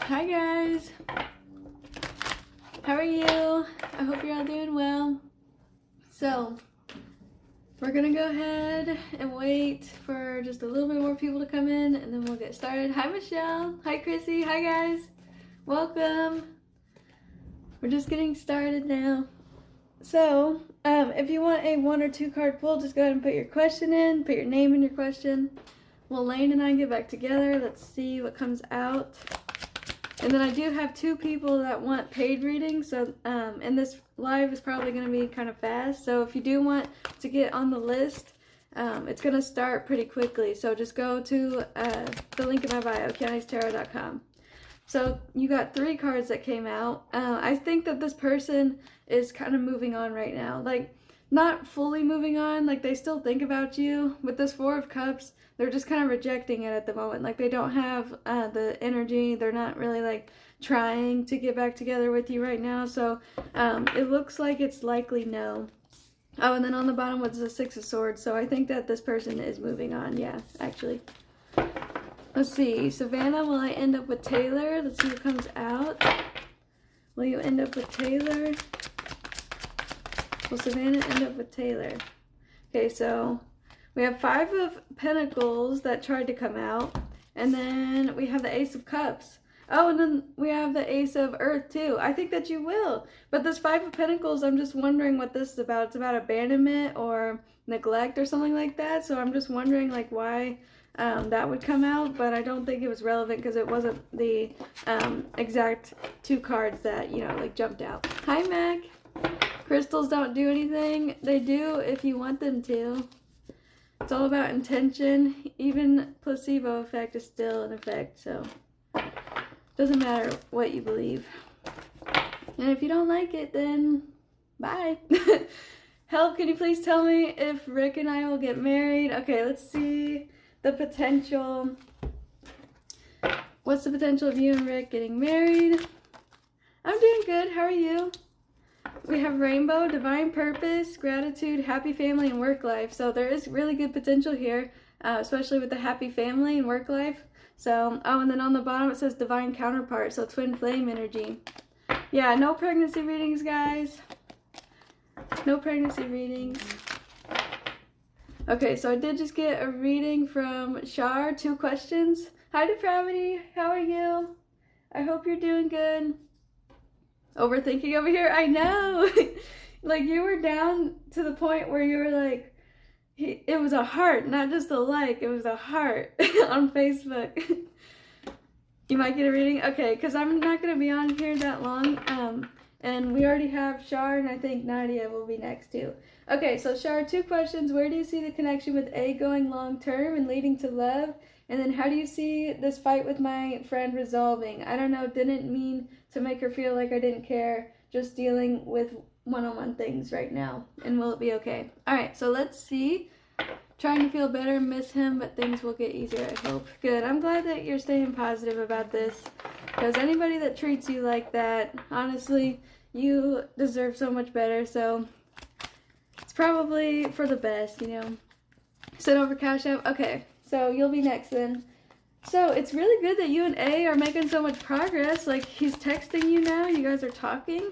Hi guys, how are you? I hope you're all doing well. So we're gonna go ahead and wait for just a little bit more people to come in and then we'll get started. Hi Michelle, hi Chrissy, hi guys, welcome. We're just getting started now. So if you want a 1 or 2 card pull, just go ahead and put your question in, put your name in your question. Well, Lane and I get back together. Let's see what comes out. And then I do have 2 people that want paid readings, so and this live is probably going to be kind of fast. So if you do want to get on the list, it's going to start pretty quickly. So just go to the link in my bio, Keani'sTarot.com. So you got 3 cards that came out. I think that this person is kind of moving on right now. Like, not fully moving on, like they still think about you. With this 4 of Cups, they're just kind of rejecting it at the moment. Like they don't have the energy. They're not really like trying to get back together with you right now. So it looks like it's likely no. Oh, and then on the bottom was the 6 of Swords. So I think that this person is moving on. Yeah, actually. Let's see. Savannah, will I end up with Taylor? Let's see what comes out. Will you end up with Taylor? Will Savannah end up with Taylor? Okay, so we have 5 of Pentacles that tried to come out. And then we have the Ace of Cups. Oh, and then we have the Ace of Earth too. I think that you will. But this 5 of Pentacles, I'm just wondering what this is about. It's about abandonment or neglect or something like that. So I'm just wondering like why that would come out. But I don't think it was relevant because it wasn't the exact 2 cards that, you know, like jumped out. Hi, Mac. Crystals don't do anything. They do if you want them to. It's all about intention. Even placebo effect is still an effect, so doesn't matter what you believe. And if you don't like it, then bye. Help, can you please tell me if Rick and I will get married? Okay, let's see the potential. What's the potential of you and Rick getting married? I'm doing good. How are you? We have Rainbow, Divine Purpose, Gratitude, Happy Family, and Work Life. So there is really good potential here, especially with the Happy Family and Work Life. So, oh, and then on the bottom it says Divine Counterpart, so Twin Flame energy. Yeah, no pregnancy readings, guys. No pregnancy readings. Okay, so I did just get a reading from Shar, 2 questions. Hi, Depravity. How are you? I hope you're doing good. Overthinking over here? I know. Like you were down to the point where you were like, it was a heart, not just a like, it was a heart on Facebook. You might get a reading? Okay, because I'm not going to be on here that long. And we already have Shar, and I think Nadia will be next too. Okay, so Shar, 2 questions. Where do you see the connection with A going long term and leading to love? And then how do you see this fight with my friend resolving? I don't know, didn't mean to make her feel like I didn't care. Just dealing with one-on-one things right now. And will it be okay? Alright, so let's see. Trying to feel better, miss him, but things will get easier, I hope. Good, I'm glad that you're staying positive about this. Because anybody that treats you like that, honestly, you deserve so much better. So it's probably for the best, you know. Send over Cash App. Okay. So you'll be next then. So it's really good that you and A are making so much progress. Like he's texting you now. You guys are talking.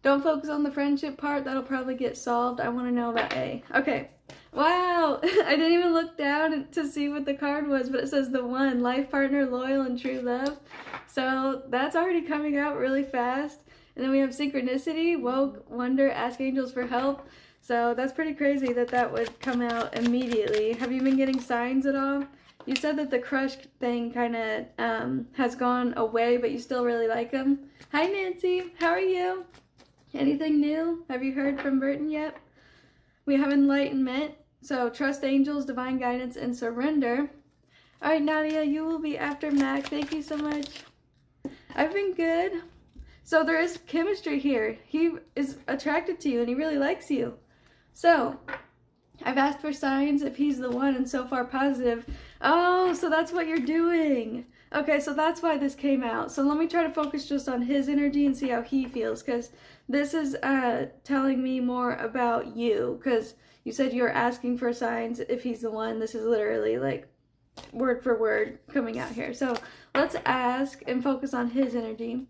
Don't focus on the friendship part. That'll probably get solved. I want to know about A. Okay. Wow. I didn't even look down to see what the card was, but it says the 1. Life partner, loyal, and true love. So that's already coming out really fast. And then we have synchronicity, woke, wonder, ask angels for help. So that's pretty crazy that that would come out immediately. Have you been getting signs at all? You said that the crush thing kind of has gone away, but you still really like him. Hi, Nancy. How are you? Anything new? Have you heard from Burton yet? We have enlightenment. So trust angels, divine guidance, and surrender. All right, Nadia, you will be after Mac. Thank you so much. I've been good. So there is chemistry here. He is attracted to you, and he really likes you. So, I've asked for signs if he's the one, and so far positive. Oh, so that's what you're doing. Okay, so that's why this came out. So let me try to focus just on his energy and see how he feels, because this is telling me more about you, because you said you're asking for signs if he's the one. This is literally like word for word coming out here. So let's ask and focus on his energy.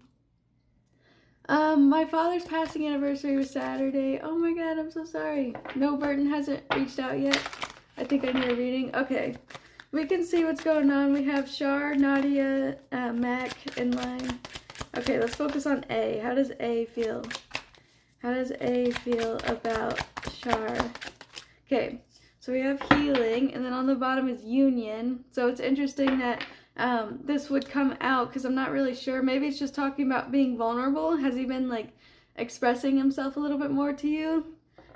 My father's passing anniversary was Saturday. Oh my god, I'm so sorry. No, Burton hasn't reached out yet. I think I need a reading. Okay. We can see what's going on. We have Shar, Nadia, Mac in line. Okay, let's focus on A. How does A feel? How does A feel about Shar? Okay, so we have healing, and then on the bottom is union. So it's interesting that this would come out, because I'm not really sure. Maybe it's just talking about being vulnerable. Has he been like expressing himself a little bit more to you?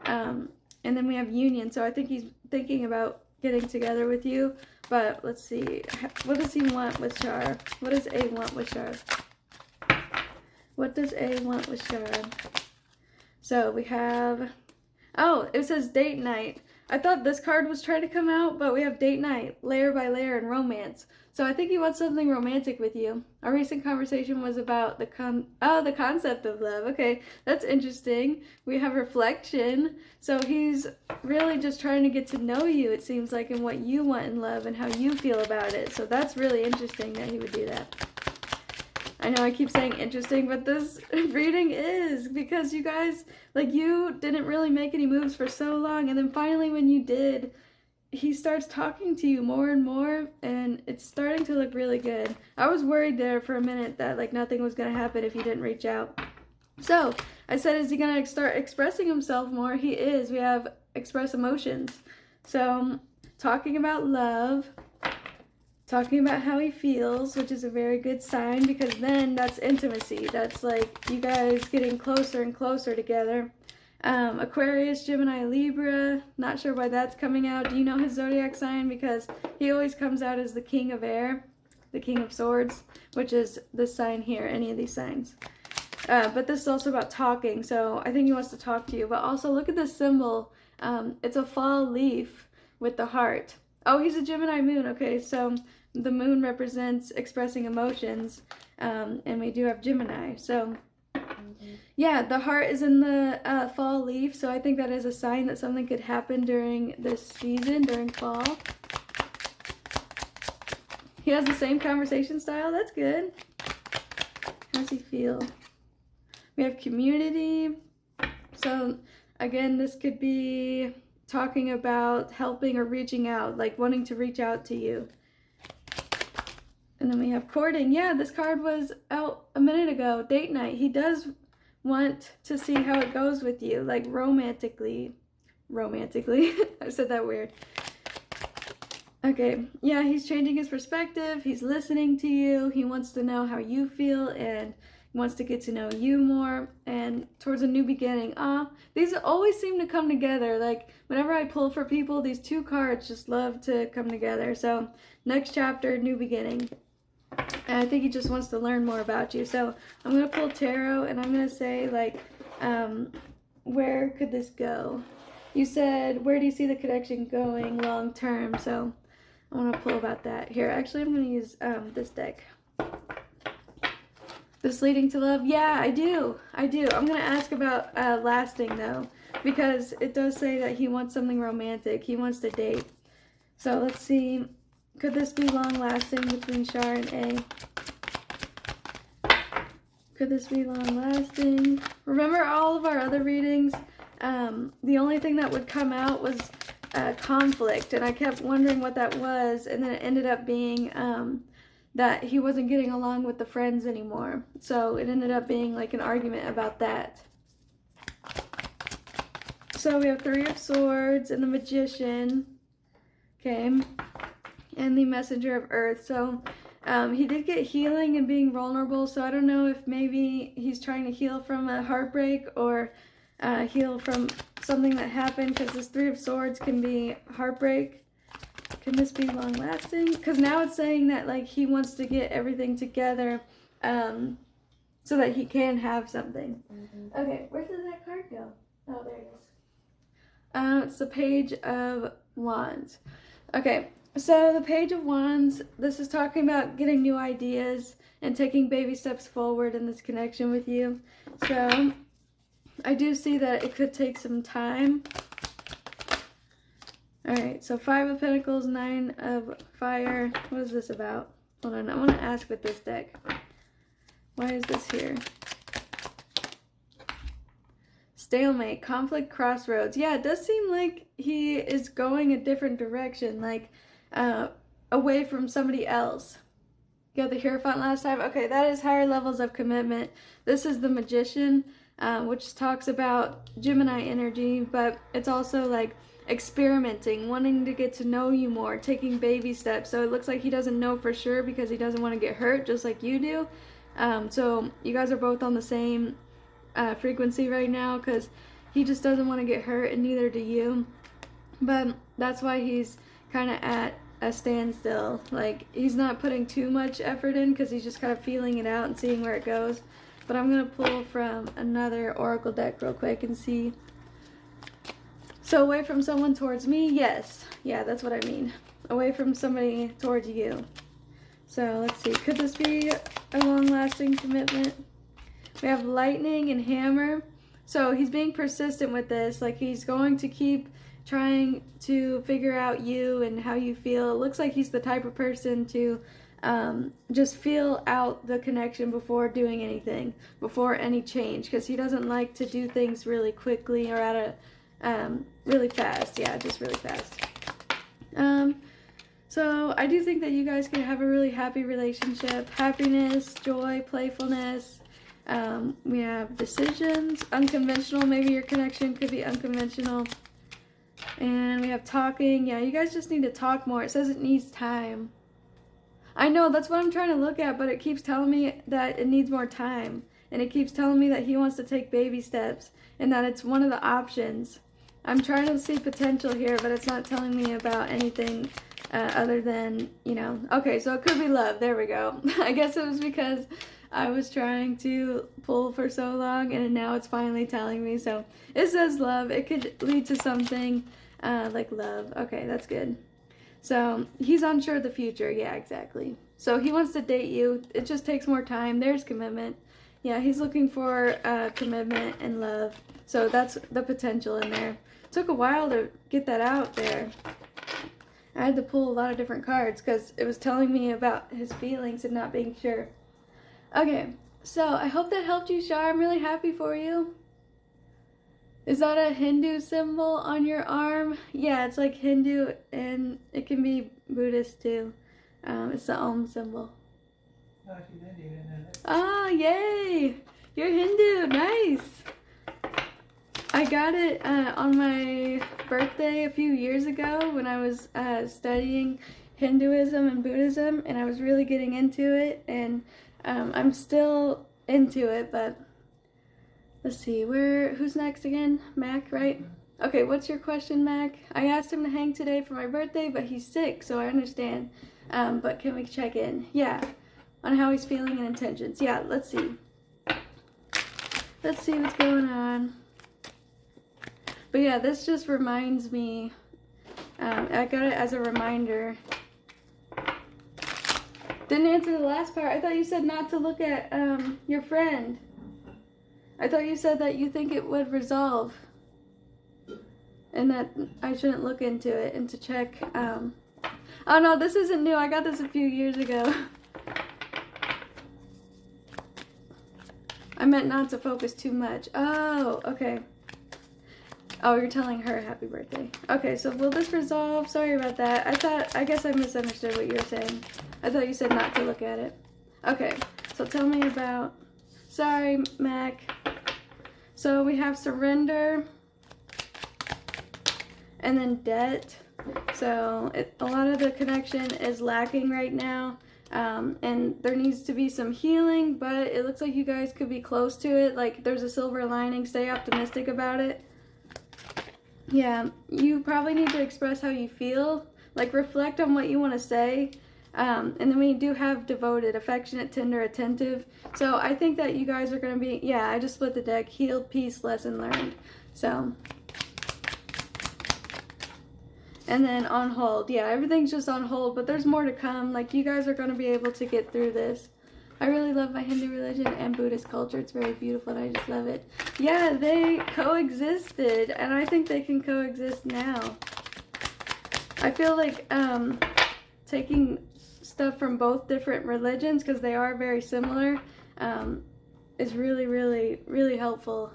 And then we have union, so I think he's thinking about getting together with you. But let's see, what does he want with Shar? What does A want with Shar? What does A want with Shar? So we have, oh, it says date night. I thought this card was trying to come out, but we have date night, layer by layer, and romance. So I think he wants something romantic with you. Our recent conversation was about the concept of love. Okay, that's interesting. We have reflection. So he's really just trying to get to know you, it seems like, and what you want in love and how you feel about it. So that's really interesting that he would do that. I know I keep saying interesting, but this reading is, because you guys, like, you didn't really make any moves for so long, and then finally when you did, he starts talking to you more and more, and it's starting to look really good. I was worried there for a minute that, like, nothing was going to happen if he didn't reach out. So, I said, is he going to start expressing himself more? He is. We have express emotions. So, talking about love, talking about how he feels, which is a very good sign, because then that's intimacy. That's like you guys getting closer and closer together. Aquarius, Gemini, Libra. Not sure why that's coming out. Do you know his zodiac sign? Because he always comes out as the king of air, the king of swords, which is this sign here, any of these signs. But this is also about talking, so I think he wants to talk to you. But also look at this symbol. It's a fall leaf with the heart. Oh, he's a Gemini moon. Okay, so the moon represents expressing emotions, and we do have Gemini. So, yeah, the heart is in the fall leaf, so I think that is a sign that something could happen during this season, during fall. He has the same conversation style. That's good. How does he feel? We have community. So, again, this could be talking about helping or reaching out, like wanting to reach out to you. And then we have courting. Yeah, this card was out a minute ago. Date night. He does want to see how it goes with you, like romantically. I said that weird. Okay, yeah, he's changing his perspective. He's listening to you. He wants to know how you feel and wants to get to know you more, and towards a new beginning. These always seem to come together. Like, whenever I pull for people, these two cards just love to come together. So, next chapter, new beginning. And I think he just wants to learn more about you. So, I'm going to pull tarot, and I'm going to say, like, where could this go? You said, where do you see the connection going long term? So, I want to pull about that. Here, actually, I'm going to use this deck. This leading to love? Yeah, I do. I'm going to ask about lasting, though, because it does say that he wants something romantic. He wants to date. So let's see. Could this be long-lasting between Shar and A? Could this be long-lasting? Remember all of our other readings? The only thing that would come out was conflict, and I kept wondering what that was, and then it ended up being that he wasn't getting along with the friends anymore. So it ended up being like an argument about that. So we have Three of Swords and the Magician. Okay. And the Messenger of Earth. So he did get healing and being vulnerable. So I don't know if maybe he's trying to heal from a heartbreak or heal from something that happened, because this Three of Swords can be heartbreak. Can this be long lasting? Because now it's saying that, like, he wants to get everything together so that he can have something. Okay, where did that card go? Oh, there it is. It's the Page of Wands. Okay, so the Page of Wands, this is talking about getting new ideas and taking baby steps forward in this connection with you. So I do see that it could take some time. Alright, so 5 of Pentacles, 9 of Fire. What is this about? Hold on, I want to ask with this deck. Why is this here? Stalemate, conflict, crossroads. Yeah, it does seem like he is going a different direction, like away from somebody else. You got the Hierophant last time? Okay, that is higher levels of commitment. This is the Magician, which talks about Gemini energy, but it's also like experimenting, wanting to get to know you more, taking baby steps. So it looks like he doesn't know for sure because he doesn't want to get hurt, just like you do. So you guys are both on the same frequency right now because he just doesn't want to get hurt, and neither do you. But that's why he's kind of at a standstill. Like, he's not putting too much effort in because he's just kind of feeling it out and seeing where it goes. But I'm going to pull from another oracle deck real quick and see. So away from someone towards me? Yes. Yeah, that's what I mean. Away from somebody towards you. So let's see. Could this be a long-lasting commitment? We have Lightning and Hammer. So he's being persistent with this. Like, he's going to keep trying to figure out you and how you feel. It looks like he's the type of person to just feel out the connection before doing anything, before any change, because he doesn't like to do things really quickly or at a really fast. Yeah, just really fast. So I do think that you guys can have a really happy relationship. Happiness, joy, playfulness. We have decisions, unconventional. Maybe your connection could be unconventional. And we have talking. Yeah, you guys just need to talk more. It says it needs time. I know, that's what I'm trying to look at, but it keeps telling me that it needs more time. And it keeps telling me that he wants to take baby steps and that it's one of the options. I'm trying to see potential here, but it's not telling me about anything other than, you know. Okay, so it could be love. There we go. I guess it was because I was trying to pull for so long, and now it's finally telling me. So it says love. It could lead to something like love. Okay, that's good. So he's unsure of the future. Yeah, exactly. So he wants to date you. It just takes more time. There's commitment. Yeah, he's looking for commitment and love. So that's the potential in there. It took a while to get that out there. I had to pull a lot of different cards because it was telling me about his feelings and not being sure. Okay, so I hope that helped you, Shar. I'm really happy for you. Is that a Hindu symbol on your arm? Yeah, it's like Hindu, and it can be Buddhist too. It's the Om symbol. Oh, she's Hindu, I know that. Oh, yay! You're Hindu, nice! I got it on my birthday a few years ago when I was studying Hinduism and Buddhism, and I was really getting into it, and I'm still into it, but let's see, who's next again? Mac, right? Okay, what's your question, Mac? I asked him to hang today for my birthday, but he's sick, so I understand. But can we check in? Yeah, on how he's feeling and intentions. Yeah, let's see. Let's see what's going on. But yeah, this just reminds me, I got it as a reminder. Didn't answer the last part. I thought you said not to look at your friend. I thought you said that you think it would resolve. And that I shouldn't look into it and to check. Oh no, this isn't new. I got this a few years ago. I meant not to focus too much. Oh, okay. Oh, you're telling her happy birthday. Okay, so will this resolve? Sorry about that. I guess I misunderstood what you were saying. I thought you said not to look at it. Okay, so tell me about, sorry, Mac. So we have surrender and then debt. So a lot of the connection is lacking right now. And there needs to be some healing, but it looks like you guys could be close to it. Like there's a silver lining. Stay optimistic about it. Yeah, you probably need to express how you feel, like reflect on what you want to say, and then we do have devoted, affectionate, tender, attentive. So I think that you guys are going to be, yeah, I just split the deck, healed, peace, lesson learned. So, and then on hold, yeah, everything's just on hold, but there's more to come. Like you guys are going to be able to get through this. I really love my Hindu religion and Buddhist culture. It's very beautiful and I just love it. Yeah, they coexisted and I think they can coexist now. I feel like taking stuff from both different religions, because they are very similar, is really, really, really helpful.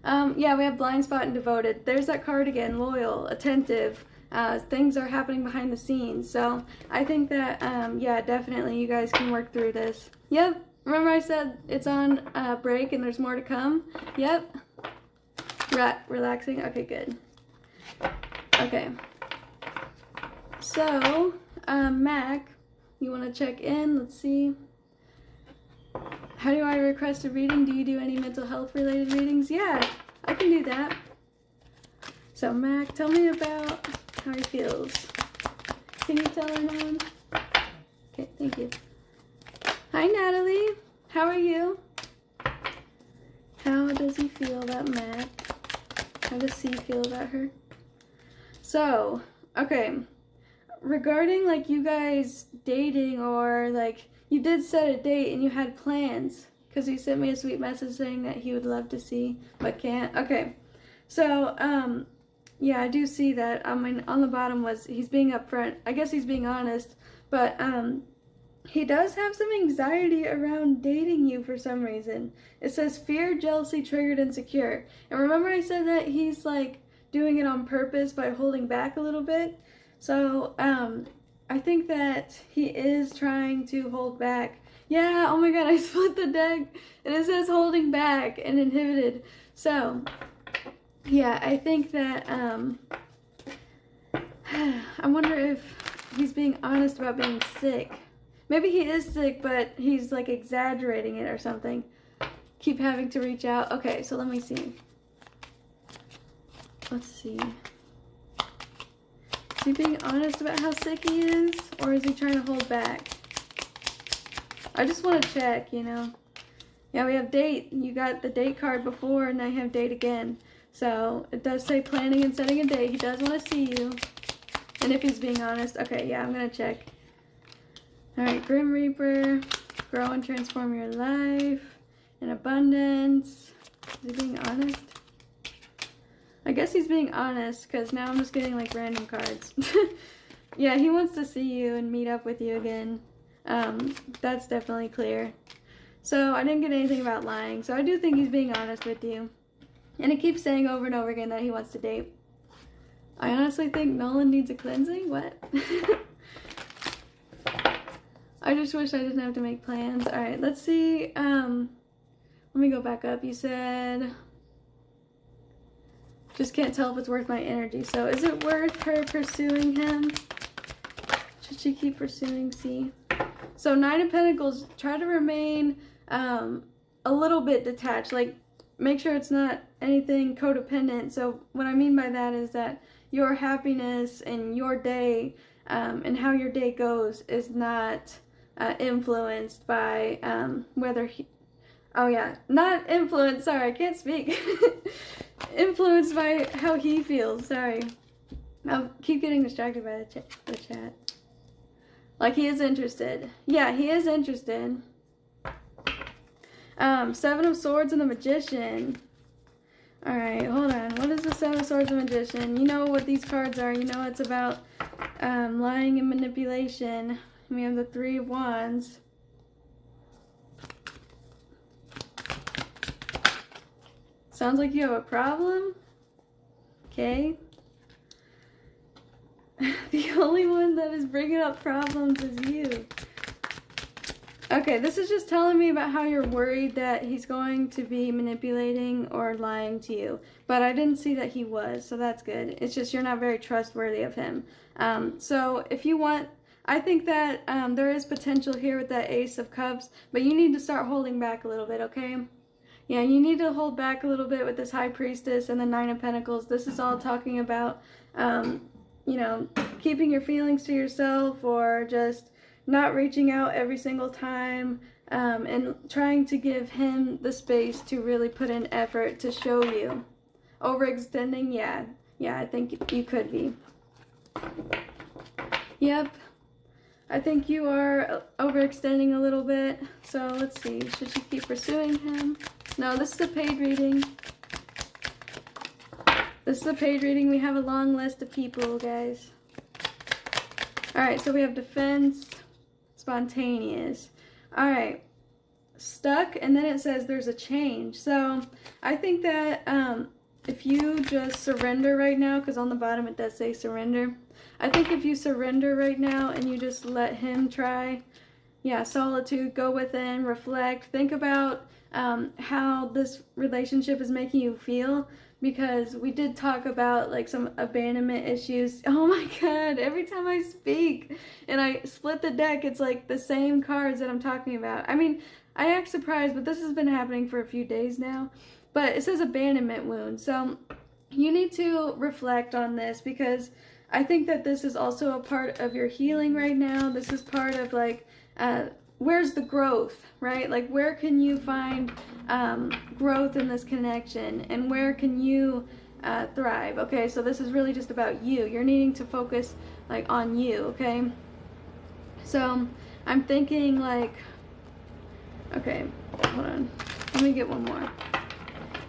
Yeah, we have blind spot and devoted. There's that card again, loyal, attentive. Things are happening behind the scenes. So I think that, yeah, definitely you guys can work through this. Yep. Remember I said it's on break and there's more to come? Yep. Relaxing? Okay, good. Okay. So, Mac, you want to check in? Let's see. How do I request a reading? Do you do any mental health related readings? Yeah, I can do that. So, Mac, tell me about how he feels. Can you tell her, Mom? Okay, thank you. Hi, Natalie. How are you? How does he feel about Mac? How does he feel about her? So, okay. Regarding, like, you guys dating, or, like, you did set a date and you had plans, because he sent me a sweet message saying that he would love to see, but can't. Okay. So, yeah, I do see that. I mean, on the bottom was he's being upfront. I guess he's being honest, but, he does have some anxiety around dating you for some reason. It says fear, jealousy, triggered, insecure. And remember I said that he's, like, doing it on purpose by holding back a little bit? So, I think that he is trying to hold back. Yeah, oh my god, I split the deck, and it says holding back and inhibited. So, yeah, I think that, I wonder if he's being honest about being sick. Maybe he is sick, but he's, like, exaggerating it or something. Keep having to reach out. Okay, so let me see. Let's see. Is he being honest about how sick he is? Or is he trying to hold back? I just want to check, you know. Yeah, we have date. You got the date card before, and now you have date again. So, it does say planning and setting a date. He does want to see you. And if he's being honest, okay, yeah, I'm going to check. Alright, Grim Reaper, grow and transform your life, in abundance. Is he being honest? I guess he's being honest, because now I'm just getting, like, random cards. Yeah, he wants to see you and meet up with you again. That's definitely clear. So, I didn't get anything about lying, so I do think he's being honest with you. And he keeps saying over and over again that he wants to date. I honestly think Nolan needs a cleansing? What? I just wish I didn't have to make plans. Alright, let's see. Let me go back up. You said, just can't tell if it's worth my energy. So is it worth her pursuing him? Should she keep pursuing C? So 9 of Pentacles, try to remain a little bit detached. Like, make sure it's not anything codependent. So what I mean by that is that your happiness and your day and how your day goes is not influenced by whether he, oh yeah, not influenced, sorry, I can't speak. Influenced by how he feels, sorry. I keep getting distracted by the chat. Like, he is interested. Yeah, he is interested. 7 of Swords and the Magician. Alright, hold on. What is the 7 of Swords and Magician? You know what these cards are. You know it's about lying and manipulation. We have the 3 of Wands. Sounds like you have a problem. Okay. The only one that is bringing up problems is you. Okay, this is just telling me about how you're worried that he's going to be manipulating or lying to you. But I didn't see that he was, so that's good. It's just you're not very trustworthy of him. So if you want, I think that there is potential here with that Ace of Cups, but you need to start holding back a little bit, okay? Yeah, you need to hold back a little bit with this High Priestess and the 9 of Pentacles. This is all talking about, you know, keeping your feelings to yourself, or just not reaching out every single time, and trying to give him the space to really put in effort to show you. Overextending, yeah, I think you could be. Yep, I think you are overextending a little bit. So let's see, should she keep pursuing him? No, this is a paid reading. This is a paid reading. We have a long list of people, guys. All right, so we have defense, spontaneous. All right, stuck, and then it says there's a change. So I think that if you just surrender right now, because on the bottom it does say surrender. I think if you surrender right now and you just let him try, yeah, solitude, go within, reflect, think about how this relationship is making you feel, because we did talk about like some abandonment issues. Oh my god, every time I speak and I split the deck, it's like the same cards that I'm talking about. I mean, I act surprised, but this has been happening for a few days now. But it says abandonment wound, so you need to reflect on this, because I think that this is also a part of your healing right now. This is part of like, where's the growth, right? Like, where can you find growth in this connection, and where can you thrive? Okay, so this is really just about you. You're needing to focus like on you, okay? So I'm thinking like, okay, hold on, let me get one more.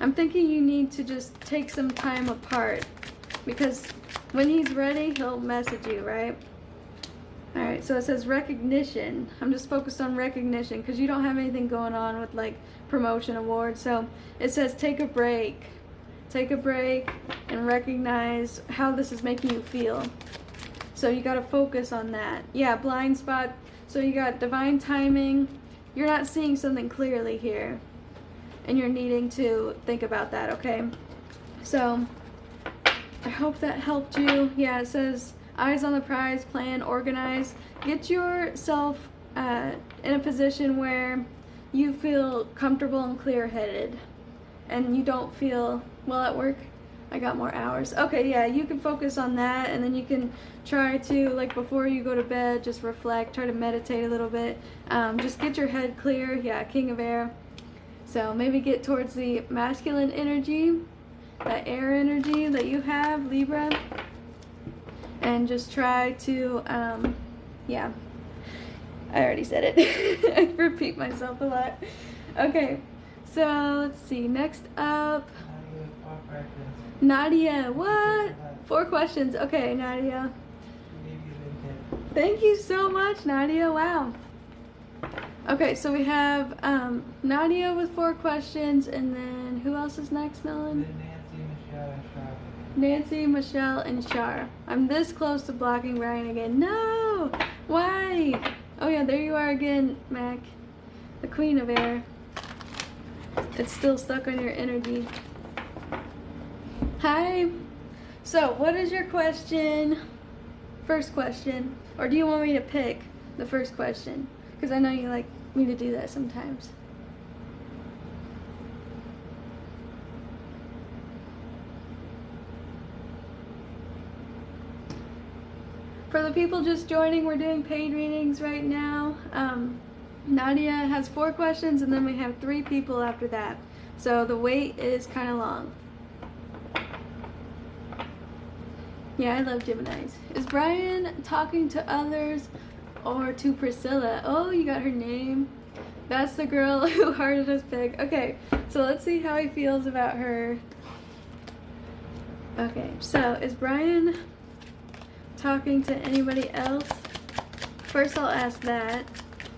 I'm thinking you need to just take some time apart, because when he's ready, he'll message you, right? Alright, so it says recognition. I'm just focused on recognition because you don't have anything going on with like promotion awards. So it says take a break. Take a break and recognize how this is making you feel. So you got to focus on that. Yeah, blind spot. So you got divine timing. You're not seeing something clearly here, and you're needing to think about that, okay? So I hope that helped you. Yeah, it says eyes on the prize, plan, organize. Get yourself in a position where you feel comfortable and clear-headed, and you don't feel, well, at work, I got more hours. Okay, yeah, you can focus on that, and then you can try to, like, before you go to bed, just reflect, try to meditate a little bit. Just get your head clear. Yeah, King of Air. So maybe get towards the masculine energy, that air energy that you have, Libra, and just try to, yeah, I already said it. I repeat myself a lot. Okay, so let's see, next up, Nadia. What? 4 questions. Okay, Nadia. Thank you so much, Nadia. Wow. Okay, so we have Nadia with 4 questions, and then who else is next, Nolan? Nancy, Michelle, and Shar. I'm this close to blocking Ryan again. No! Why? Oh yeah, there you are again, Mac. The Queen of Air. It's still stuck on your energy. Hi. So, what is your question? First question. Or do you want me to pick the first question? Because I know you like me to do that sometimes. For the people just joining, we're doing paid readings right now. Nadia has 4 questions, and then we have 3 people after that. So the wait is kind of long. Yeah, I love Geminis. Is Brian talking to others or to Priscilla? Oh, you got her name. That's the girl who hearted us big. Okay, so let's see how he feels about her. Okay, so is Brian talking to anybody else? First I'll ask that.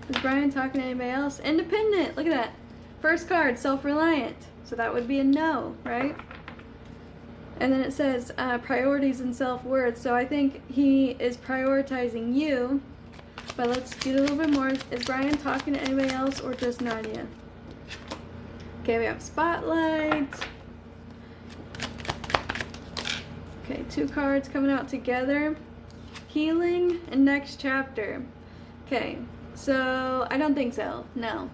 Is Brian talking to anybody else? Independent, look at that. First card, self-reliant. So that would be a no, right? And then it says priorities and self-worth. So I think he is prioritizing you. But let's get a little bit more. Is Brian talking to anybody else or just Nadia? Okay, we have spotlight. Okay, 2 cards coming out together. Healing and next chapter. Okay, so I don't think so. No.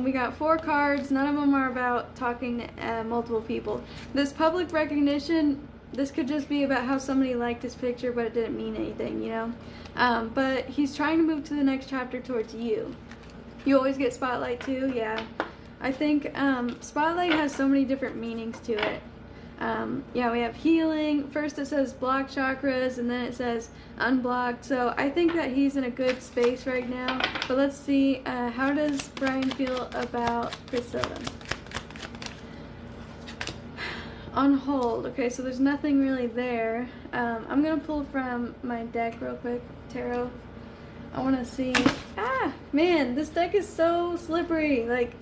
We got 4 cards. None of them are about talking to multiple people. This public recognition, this could just be about how somebody liked his picture, but it didn't mean anything, you know? But he's trying to move to the next chapter towards you. You always get spotlight too? Yeah. I think spotlight has so many different meanings to it. Yeah, we have healing. First it says block chakras, and then it says unblocked. So I think that he's in a good space right now. But let's see, how does Brian feel about Priscilla? On hold. Okay, so there's nothing really there. I'm going to pull from my deck real quick tarot. I want to see. Ah, man, this deck is so slippery. Like,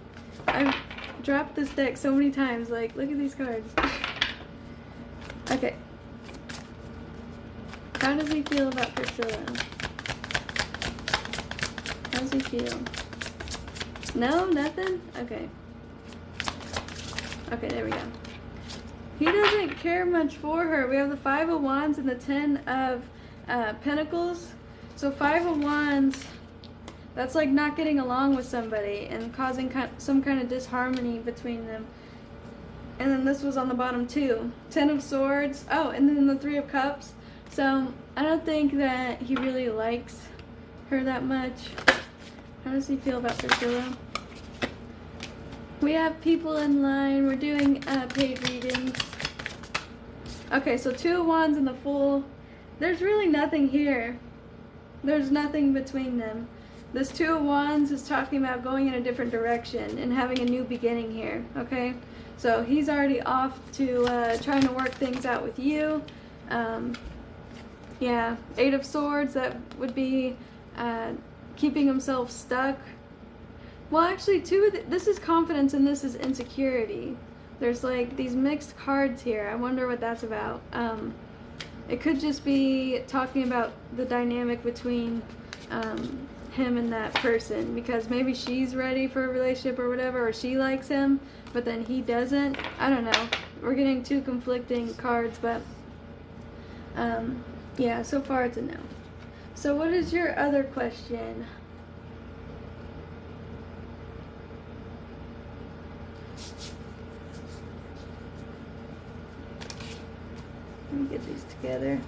I've dropped this deck so many times. Like, look at these cards. Okay. How does he feel about Priscilla? How does he feel? No, nothing? Okay. Okay, there we go. He doesn't care much for her. We have the 5 of Wands and the 10 of Pentacles. So 5 of Wands, that's like not getting along with somebody and causing some kind of disharmony between them. And then this was on the bottom too. 10 of Swords. Oh, and then the 3 of Cups. So I don't think that he really likes her that much. How does he feel about Priscilla? We have people in line. We're doing paid readings. Okay, so 2 of Wands and the Fool. There's really nothing here. There's nothing between them. This 2 of Wands is talking about going in a different direction and having a new beginning here, okay? So he's already off to trying to work things out with you. Yeah, 8 of Swords, that would be keeping himself stuck. Well, actually, this is confidence and this is insecurity. There's like these mixed cards here. I wonder what that's about. It could just be talking about the dynamic between him and that person, because maybe she's ready for a relationship or whatever, or she likes him, but then he doesn't. I don't know. We're getting 2 conflicting cards, but yeah, so far it's a no. So what is your other question? Let me get these together.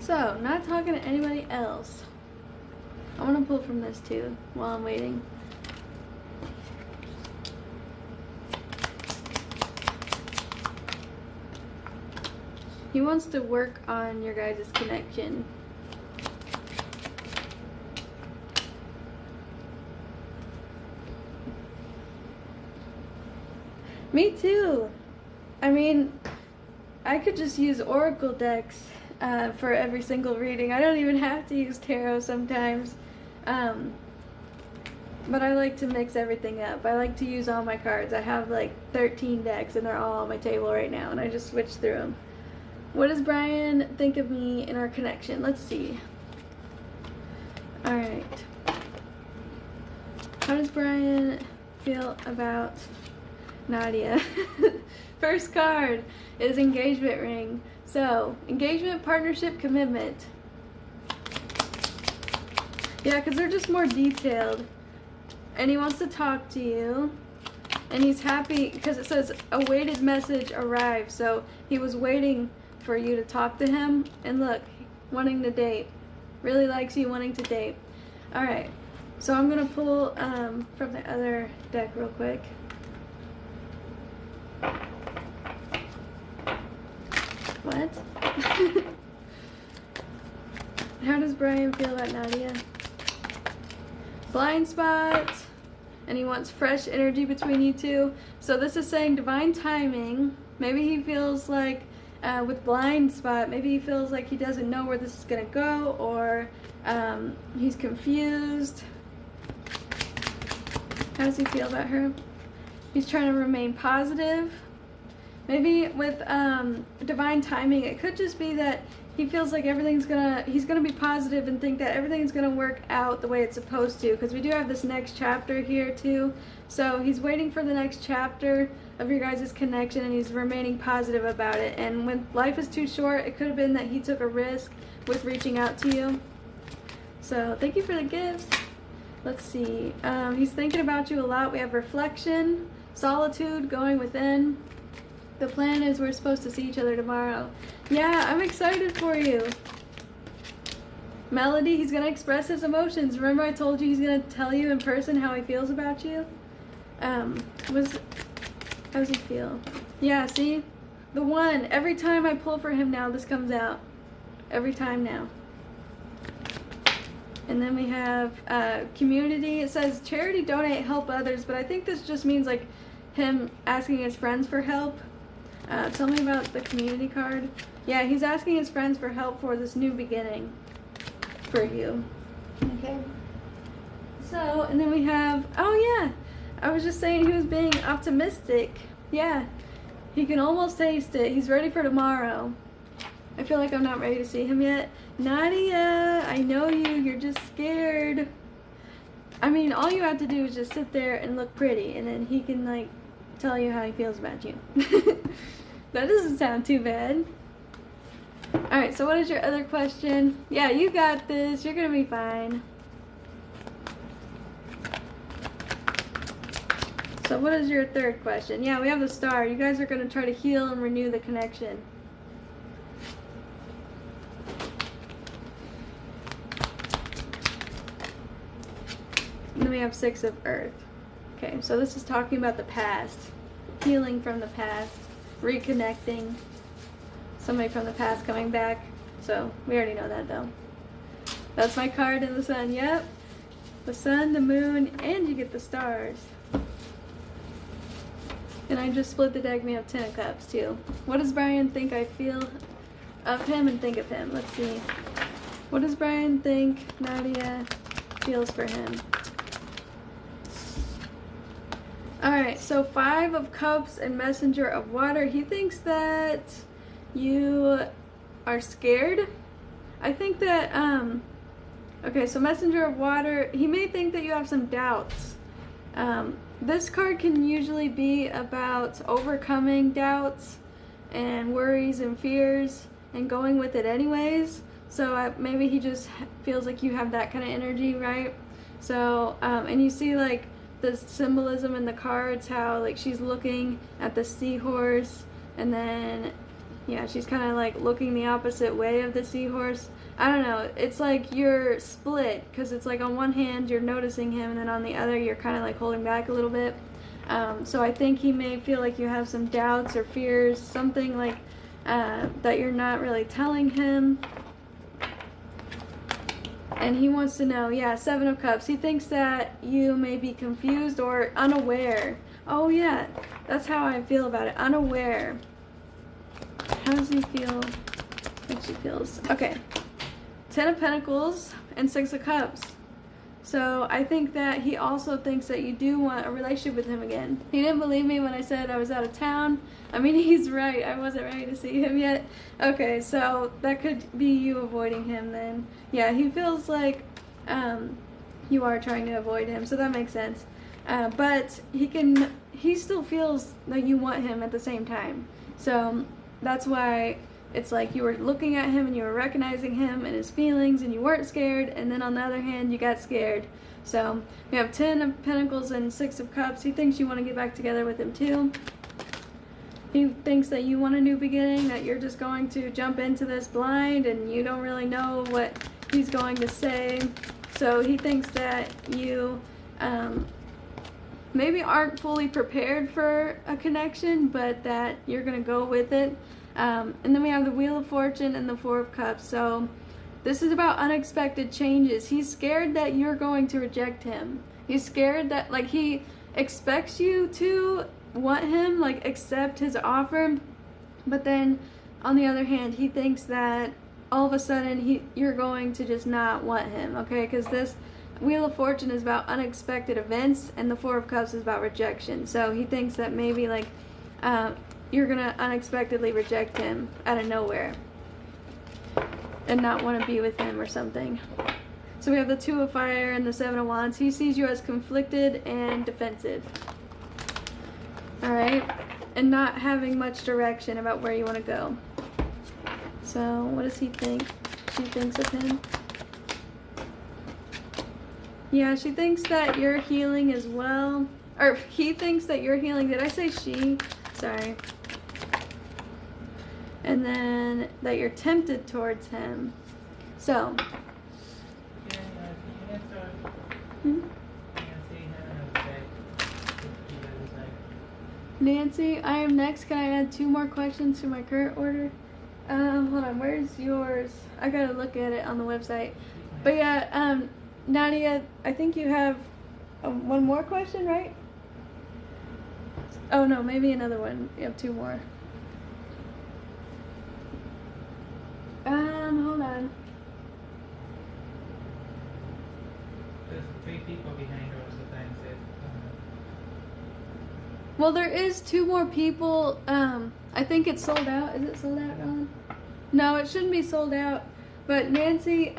So, not talking to anybody else. I want to pull from this too while I'm waiting. He wants to work on your guys' connection. Me too. I mean, I could just use oracle decks for every single reading. I don't even have to use tarot sometimes. But I like to mix everything up. I like to use all my cards. I have like 13 decks and they're all on my table right now, and I just switch through them. What does Brian think of me in our connection? Let's see. Alright. How does Brian feel about Nadia? First card is engagement ring. So, engagement, partnership, commitment. Yeah, because they're just more detailed. And he wants to talk to you. And he's happy because it says awaited message arrived. So, he was waiting for you to talk to him. And look, wanting to date. Really likes you, wanting to date. Alright. So, I'm going to pull from the other deck real quick. What? How does Brian feel about Nadia? Blind spot. And he wants fresh energy between you two. So this is saying divine timing. Maybe he feels like with blind spot, maybe he feels like he doesn't know where this is going to go, or he's confused. How does he feel about her? He's trying to remain positive. Maybe with divine timing, it could just be that he feels like he's gonna be positive and think that everything's gonna work out the way it's supposed to, because we do have this next chapter here too. So he's waiting for the next chapter of your guys' connection, and he's remaining positive about it. And when life is too short, it could have been that he took a risk with reaching out to you. So thank you for the gifts. Let's see. He's thinking about you a lot. We have reflection, solitude, going within. The plan is we're supposed to see each other tomorrow. Yeah, I'm excited for you. Melody, he's going to express his emotions. Remember I told you he's going to tell you in person how he feels about you? How does he feel? Yeah, see? The one. Every time I pull for him now, this comes out. Every time now. And then we have community. It says charity, donate, help others. But I think this just means like him asking his friends for help. Tell me about the community card. Yeah, he's asking his friends for help for this new beginning for you. Okay. So, and then we have, oh yeah, I was just saying he was being optimistic. Yeah, he can almost taste it. He's ready for tomorrow. I feel like I'm not ready to see him yet. Nadia, I know you. You're just scared. I mean, all you have to do is just sit there and look pretty, and then he can, like, tell you how he feels about you. That doesn't sound too bad. Alright, so what is your other question? Yeah, you got this. You're gonna be fine. So what is your third question? Yeah, we have the star. You guys are gonna try to heal and renew the connection. And then we have 6 of earth. Okay, so this is talking about the past. Healing from the past. Reconnecting. Somebody from the past coming back. So, we already know that though. That's my card in the sun. Yep. The sun, the moon, and you get the stars. And I just split the deck. We have 10 of cups too. What does Brian think I feel of him and think of him? Let's see. What does Brian think Nadia feels for him? Alright, so 5 of cups and messenger of water. He thinks that you are scared. I think that, okay, so messenger of water, he may think that you have some doubts. This card can usually be about overcoming doubts and worries and fears and going with it anyways. So maybe he just feels like you have that kind of energy, right? So, and you see like the symbolism in the cards, how like she's looking at the seahorse, and then yeah, she's kind of like looking the opposite way of the seahorse. I don't know, it's like you're split, because it's like on one hand you're noticing him, and then on the other you're kind of like holding back a little bit. So I think he may feel like you have some doubts or fears, something like that you're not really telling him. And he wants to know, yeah, 7 of cups. He thinks that you may be confused or unaware. Oh yeah, that's how I feel about it, unaware. How does he feel? What she feels. Okay, 10 of pentacles and 6 of cups. So I think that he also thinks that you do want a relationship with him again. He didn't believe me when I said I was out of town. I mean, he's right. I wasn't ready to see him yet. Okay, so that could be you avoiding him then. Yeah, he feels like you are trying to avoid him, so that makes sense. But he still feels that you want him at the same time. So that's why it's like you were looking at him and you were recognizing him and his feelings and you weren't scared, and then on the other hand you got scared. So we have 10 of pentacles and 6 of cups. He thinks you want to get back together with him too. He thinks that you want a new beginning, that you're just going to jump into this blind and you don't really know what he's going to say. So he thinks that you maybe aren't fully prepared for a connection, but that you're going to go with it. And then we have the Wheel of Fortune and the 4 of Cups. So this is about unexpected changes. He's scared that you're going to reject him. He's scared that, like, he expects you to want him, like, accept his offer. But then, on the other hand, he thinks that all of a sudden you're going to just not want him, okay? Because this Wheel of Fortune is about unexpected events, and the 4 of Cups is about rejection. So he thinks that maybe, like, you're gonna unexpectedly reject him out of nowhere and not want to be with him or something. So we have the 2 of Fire and the 7 of Wands. He sees you as conflicted and defensive. Alright? And not having much direction about where you want to go. So what does he think? She thinks of him. Yeah, she thinks that you're healing as well. Or he thinks that you're healing. Did I say she? Sorry. And then that you're tempted towards him. So. Nancy, I am next. Can I add 2 more questions to my current order? Hold on. Where's yours? I gotta look at it on the website. But yeah, Nadia, I think you have 1 more question, right? Oh no, maybe another one. You have 2 more. Hold on. There's 3 people behind her, so thanks it. Well, there is 2 more people. I think it's sold out. Is it sold out, Ron? No, it shouldn't be sold out. But Nancy,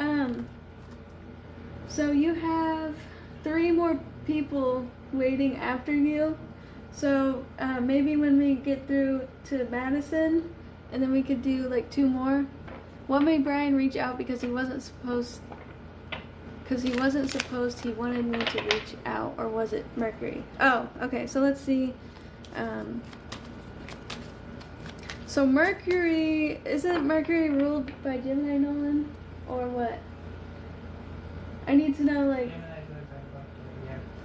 so you have 3 more people waiting after you. So maybe when we get through to Madison, and then we could do like 2 more. What made Brian reach out? Because he wasn't supposed. He wanted me to reach out, or was it Mercury? Oh, okay. So let's see. So Mercury, isn't Mercury ruled by Gemini Nolan, or what? I need to know, like.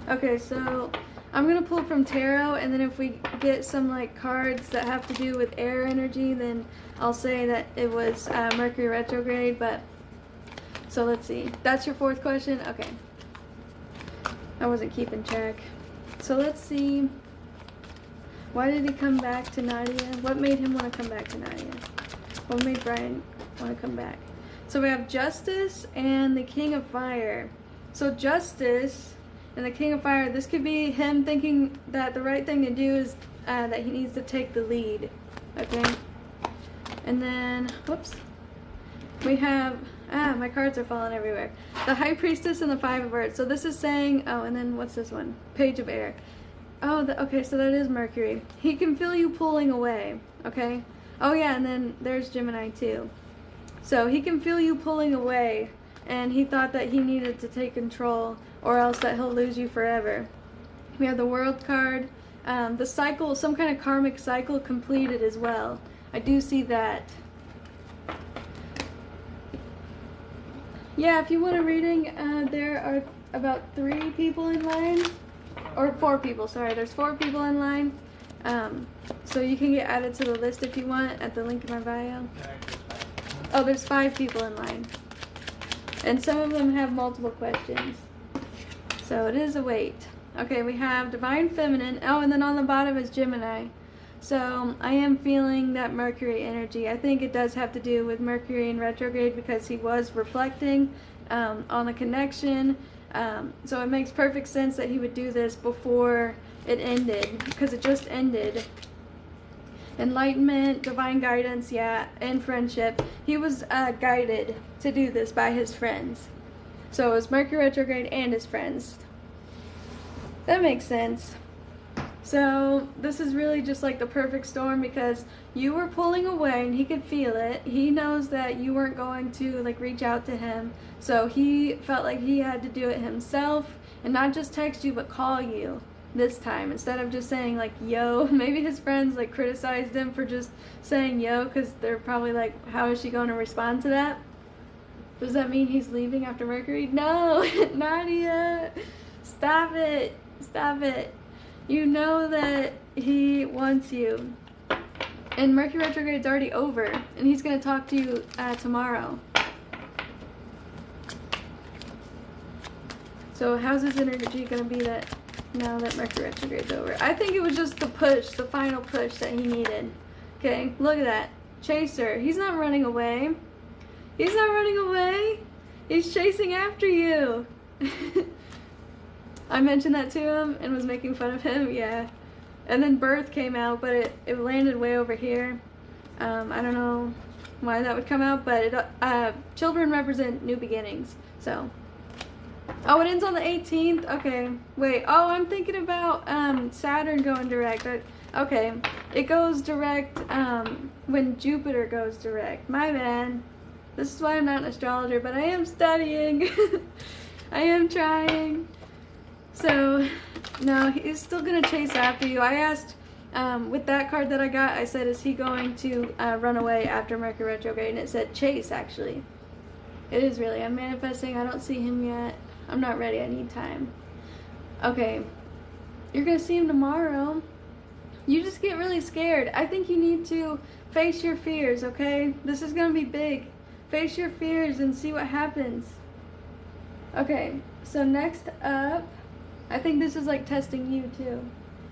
Okay, so I'm gonna pull from tarot, and then if we get some like cards that have to do with air energy, then I'll say that it was Mercury retrograde. But so let's see. That's your 4th question. Okay. I wasn't keeping track. So let's see. Why did he come back to Nadia? What made him want to come back to Nadia? What made Brian want to come back? So we have Justice and the King of Fire. So Justice and the King of Fire, this could be him thinking that the right thing to do is that he needs to take the lead. Okay? And then, whoops. We have, my cards are falling everywhere. The High Priestess and the 5 of Earth. So this is saying, oh, and then what's this one? Page of Air. Oh, okay, so that is Mercury. He can feel you pulling away, okay? Oh yeah, and then there's Gemini too. So he can feel you pulling away, and he thought that he needed to take control, or else that he'll lose you forever. We have the World card. The cycle, some kind of karmic cycle completed as well. I do see that. Yeah, if you want a reading, there are about 3 people in line. Or 4 people, sorry. There's 4 people in line. So you can get added to the list if you want at the link in my bio. Oh, there's 5 people in line. And some of them have multiple questions. So it is a wait. Okay, we have Divine Feminine. Oh, and then on the bottom is Gemini. So I am feeling that Mercury energy. I think it does have to do with Mercury in retrograde because he was reflecting on the connection. So it makes perfect sense that he would do this before it ended, because it just ended. Enlightenment, divine guidance, yeah, and friendship. He was guided to do this by his friends. So it was Mercury retrograde and his friends. That makes sense. So this is really just like the perfect storm, because you were pulling away and he could feel it. He knows that you weren't going to like reach out to him. So he felt like he had to do it himself and not just text you but call you this time instead of just saying like yo. Maybe his friends like criticized him for just saying yo because they're probably like, how is she going to respond to that? Does that mean he's leaving after Mercury? No. Nadia, stop it. Stop it. You know that he wants you. And Mercury retrograde's already over. And he's going to talk to you tomorrow. So how's his energy going to be that now that Mercury retrograde's over? I think it was just the push, the final push that he needed. Okay, look at that. Chaser. He's not running away. He's not running away. He's chasing after you. I mentioned that to him and was making fun of him, yeah. And then Birth came out, but it landed way over here. I don't know why that would come out, but children represent new beginnings, so. Oh, it ends on the 18th? Okay, wait. Oh, I'm thinking about Saturn going direct. Okay, it goes direct when Jupiter goes direct. My bad. This is why I'm not an astrologer, but I am studying. I am trying. So, no, he's still going to chase after you. I asked, with that card that I got, I said, is he going to run away after Mercury retrograde? And it said chase, actually. It is really. I'm manifesting. I don't see him yet. I'm not ready. I need time. Okay. You're going to see him tomorrow. You just get really scared. I think you need to face your fears, okay? This is going to be big. Face your fears and see what happens. Okay, so next up, I think this is like testing you too.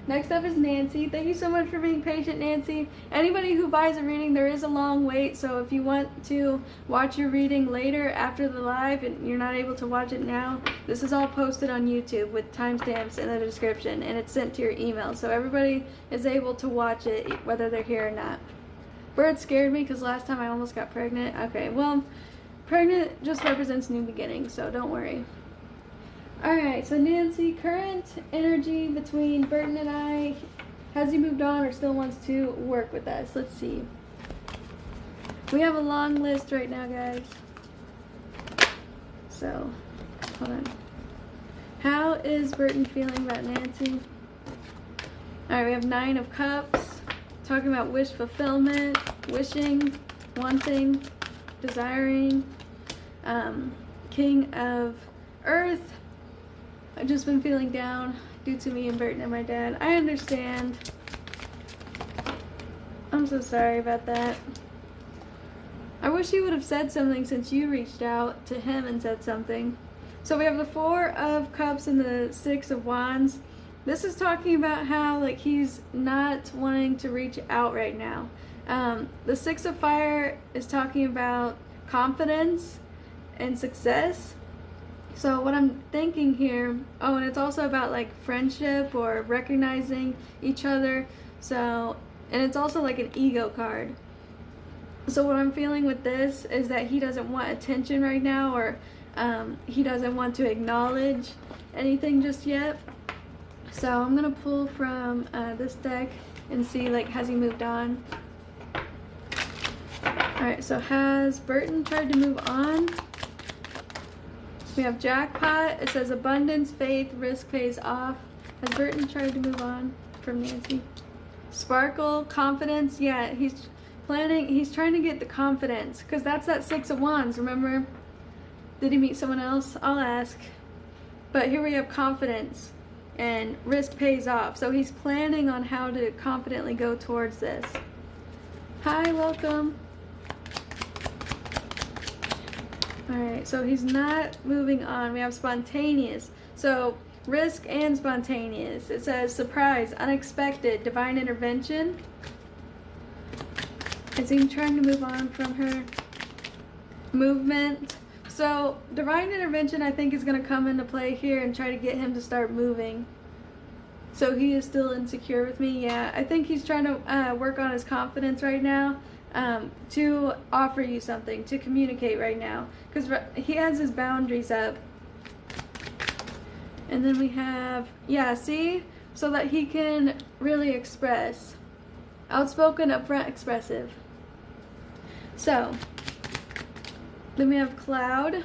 Next up is Nancy. Thank you so much for being patient, Nancy. Anybody who buys a reading, there is a long wait, so if you want to watch your reading later after the live and you're not able to watch it now, this is all posted on YouTube with timestamps in the description, and it's sent to your email, so everybody is able to watch it whether they're here or not. Bird scared me because last time I almost got pregnant. Okay, well, pregnant just represents new beginnings, so don't worry. Alright, so Nancy, current energy between Burton and I, has he moved on or still wants to work with us? Let's see. We have a long list right now, guys. So, hold on. How is Burton feeling about Nancy? Alright, we have 9 of Cups, talking about wish fulfillment, wishing, wanting, desiring, King of Earth. I've just been feeling down due to me and Burton and my dad. I understand. I'm so sorry about that. I wish you would have said something since you reached out to him and said something. So we have the 4 of Cups and the 6 of Wands. This is talking about how like he's not wanting to reach out right now. The 6 of Fire is talking about confidence and success. So what I'm thinking here, oh, and it's also about like friendship or recognizing each other. So, and it's also like an ego card. So what I'm feeling with this is that he doesn't want attention right now, or he doesn't want to acknowledge anything just yet. So I'm gonna pull from this deck and see like, has he moved on? Alright, so has Burton tried to move on? We have Jackpot. It says abundance, faith, risk pays off. Has Burton tried to move on from Nancy? Sparkle, confidence. Yeah, he's trying to get the confidence, because that's that 6 of Wands, remember? Did he meet someone else? I'll ask. But here we have confidence and risk pays off. So he's planning on how to confidently go towards this. Hi, welcome. Alright, so he's not moving on. We have spontaneous. So risk and spontaneous. It says surprise, unexpected, divine intervention. Is he trying to move on from her? Movement. So divine intervention, I think, is going to come into play here and try to get him to start moving. So he is still insecure with me. Yeah, I think he's trying to work on his confidence right now. To offer you something, to communicate right now, because he has his boundaries up. And then we have, yeah, see, so that he can really express. Outspoken, upfront, expressive. So then we have Cloud,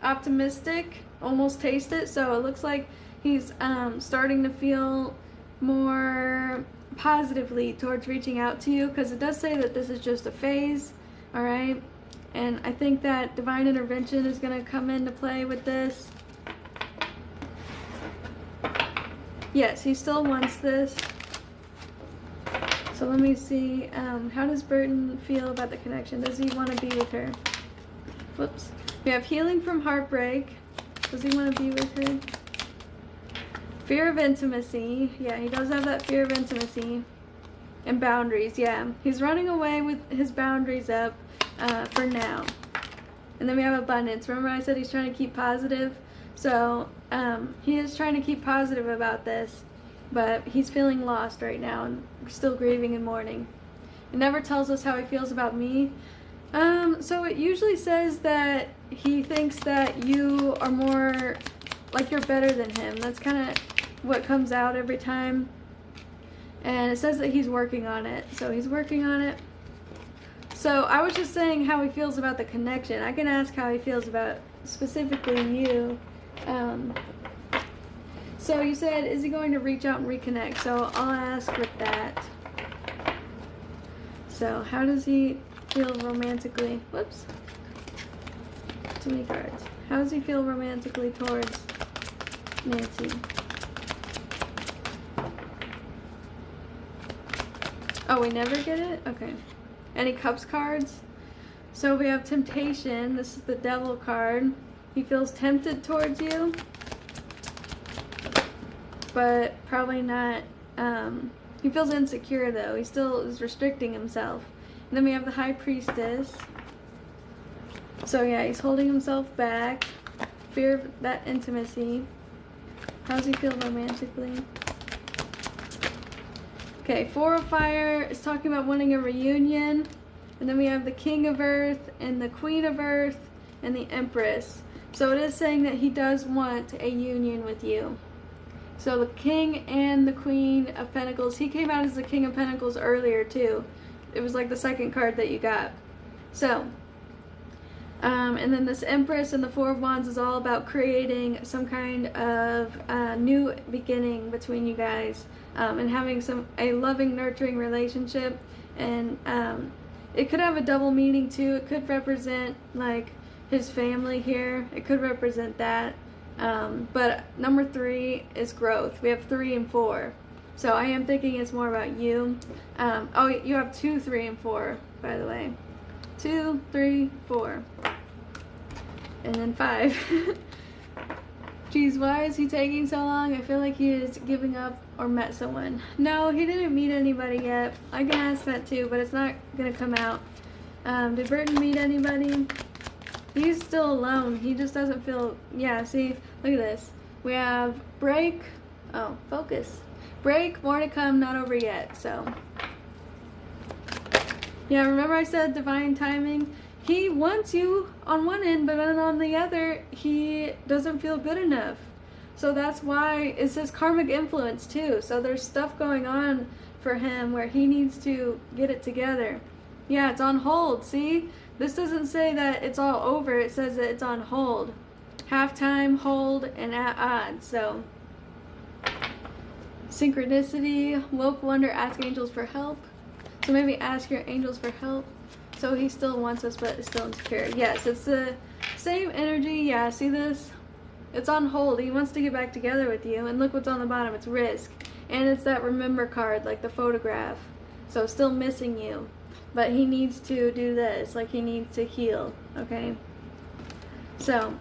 optimistic, almost taste it. So it looks like he's starting to feel more positively towards reaching out to you, because it does say that this is just a phase. All right, and I think that divine intervention is going to come into play with this. Yes, he still wants this. So let me see, how does Burton feel about the connection? Does he want to be with her? Whoops. We have healing from heartbreak. Does he want to be with her? Fear of intimacy. Yeah, he does have that fear of intimacy. And boundaries, yeah. He's running away with his boundaries up for now. And then we have abundance. Remember I said he's trying to keep positive? So he is trying to keep positive about this. But he's feeling lost right now and still grieving and mourning. It never tells us how he feels about me. So it usually says that he thinks that you are more, like you're better than him. That's kind of what comes out every time. And it says that he's working on it. So he's working on it. So I was just saying how he feels about the connection. I can ask how he feels about specifically you. So you said, is he going to reach out and reconnect? So I'll ask with that. So how does he feel romantically? Whoops. Too many cards. How does he feel romantically towards Nancy? Oh, we never get it? Okay. Any cups cards? So we have temptation. This is the devil card. He feels tempted towards you, but probably not he feels insecure though. He still is restricting himself. And then we have the High Priestess. So yeah, he's holding himself back. Fear of that intimacy. How does he feel romantically? Okay, Four of Fire is talking about wanting a reunion. And then we have the King of Earth and the Queen of Earth and the Empress. So it is saying that he does want a union with you. So the King and the Queen of Pentacles. He came out as the King of Pentacles earlier too. It was like the second card that you got. So, and then this Empress and the Four of Wands is all about creating some kind of new beginning between you guys. And having a loving, nurturing relationship. And it could have a double meaning too. It could represent like his family here. It could represent that. But number 3 is growth. We have 3 and 4. So I am thinking it's more about you. Oh, you have 2, 3, and 4, by the way. 2, 3, 4. And then 5. Geez, why is he taking so long? I feel like he is giving up or met someone. No, he didn't meet anybody yet. I can ask that too, but it's not going to come out. Did Burton meet anybody? He's still alone. He just doesn't feel... Yeah, see? Look at this. We have break. Oh, focus. Break, more to come, not over yet. So, yeah, remember I said divine timing? He wants you on one end, but then on the other, he doesn't feel good enough. So that's why it says karmic influence too. So there's stuff going on for him where he needs to get it together. Yeah, it's on hold. See? This doesn't say that it's all over. It says that it's on hold. Halftime, hold, and at odds. So, synchronicity, woke wonder, ask angels for help. So maybe ask your angels for help. So he still wants us, but is still insecure. Yes, it's the same energy. Yeah, see this? It's on hold. He wants to get back together with you. And look what's on the bottom. It's risk. And it's that remember card, like the photograph. So still missing you. But he needs to do this. Like he needs to heal. Okay? So,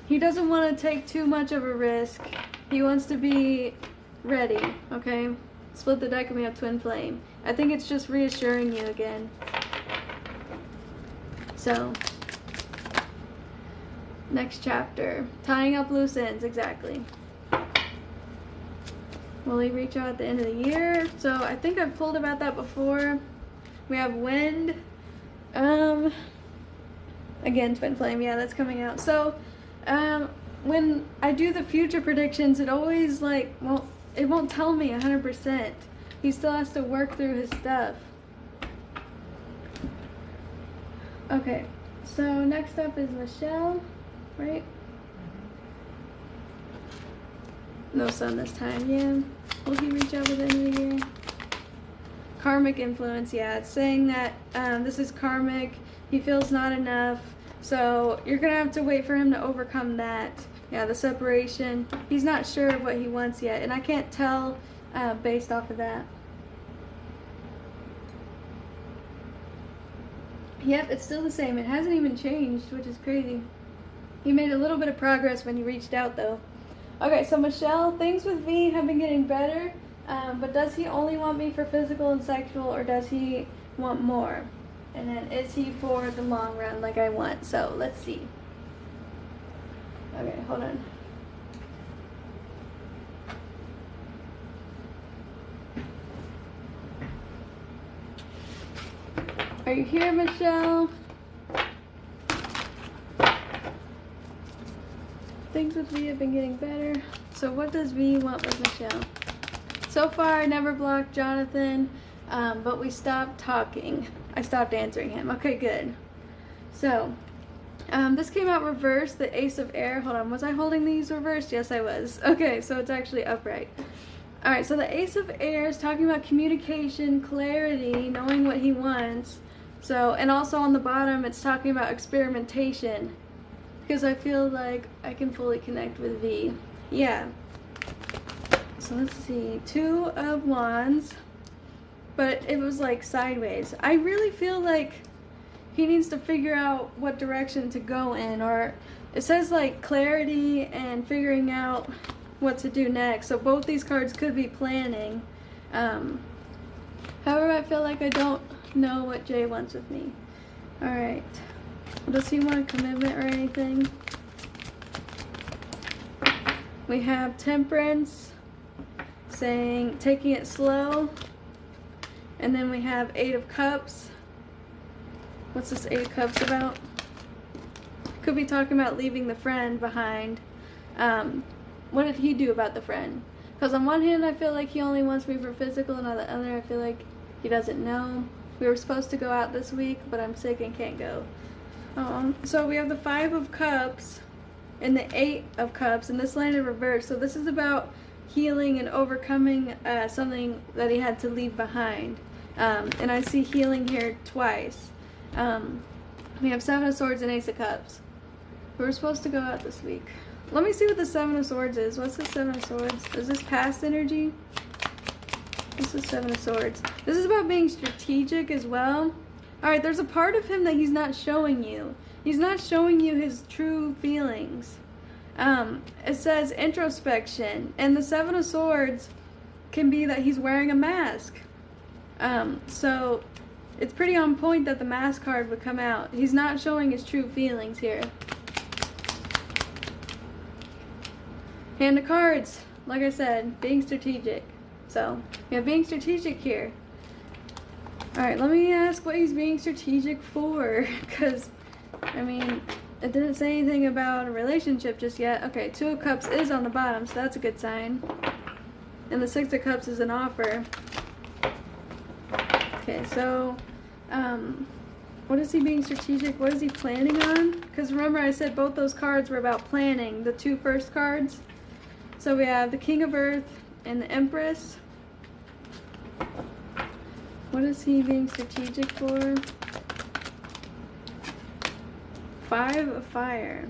he doesn't want to take too much of a risk. He wants to be ready. Okay? Split the deck and we have Twin Flame. I think it's just reassuring you again. So, next chapter. Tying up loose ends, exactly. Will he reach out at the end of the year? So, I think I've pulled about that before. We have Wind. Again, Twin Flame. Yeah, that's coming out. So, when I do the future predictions, it always, like, well, it won't tell me 100%. He still has to work through his stuff. Okay, so next up is Michelle, right? No sun this time, yeah. Will he reach out at the end of the year? Karmic influence, yeah. It's saying that this is karmic. He feels not enough. So you're going to have to wait for him to overcome that. Yeah, the separation. He's not sure of what he wants yet. And I can't tell based off of that. Yep, it's still the same. It hasn't even changed, which is crazy. He made a little bit of progress when he reached out, though. Okay, so Michelle, things with V have been getting better. But does he only want me for physical and sexual, or does he want more? And then is he for the long run like I want? So let's see. Okay, hold on. Are you here, Michelle? Things with V have been getting better. So what does V want with Michelle? So far, I never blocked Jonathan, but we stopped talking. I stopped answering him. Okay, good. So, this came out reversed, the Ace of Air. Hold on, was I holding these reversed? Yes, I was. Okay, so it's actually upright. Alright, so the Ace of Air is talking about communication, clarity, knowing what he wants. So, and also on the bottom, it's talking about experimentation. Because I feel like I can fully connect with V. Yeah. So let's see. 2 of Wands. But it was like sideways. I really feel like he needs to figure out what direction to go in. Or it says like clarity and figuring out what to do next. So both these cards could be planning. However, I feel like I don't know what Jay wants with me. Alright. Does he want a commitment or anything? We have Temperance saying taking it slow. And then we have Eight of Cups. What's this Eight of Cups about? Could be talking about leaving the friend behind. What did he do about the friend? Because on one hand, I feel like he only wants me for physical, and on the other, I feel like he doesn't know. We were supposed to go out this week, but I'm sick and can't go. So we have the Five of Cups and the Eight of Cups, and this landed reversed. So this is about healing and overcoming something that he had to leave behind. And I see healing here twice. We have Seven of Swords and Ace of Cups. We were supposed to go out this week. Let me see what the Seven of Swords is. What's the Seven of Swords? Is this past energy? This is Seven of Swords. This is about being strategic as well. Alright, there's a part of him that he's not showing you. He's not showing you his true feelings. It says introspection. And the Seven of Swords can be that he's wearing a mask. So it's pretty on point that the mask card would come out. He's not showing his true feelings here. Hand of Cards. Like I said, being strategic. So, yeah, being strategic here. Alright, let me ask what he's being strategic for. Because, I mean, it didn't say anything about a relationship just yet. Okay, Two of Cups is on the bottom, so that's a good sign. And the Six of Cups is an offer. Okay, so, what is he being strategic? What is he planning on? Because remember I said both those cards were about planning, the two first cards. So we have the King of Earth and the Empress. What is he being strategic for? Five of Fire.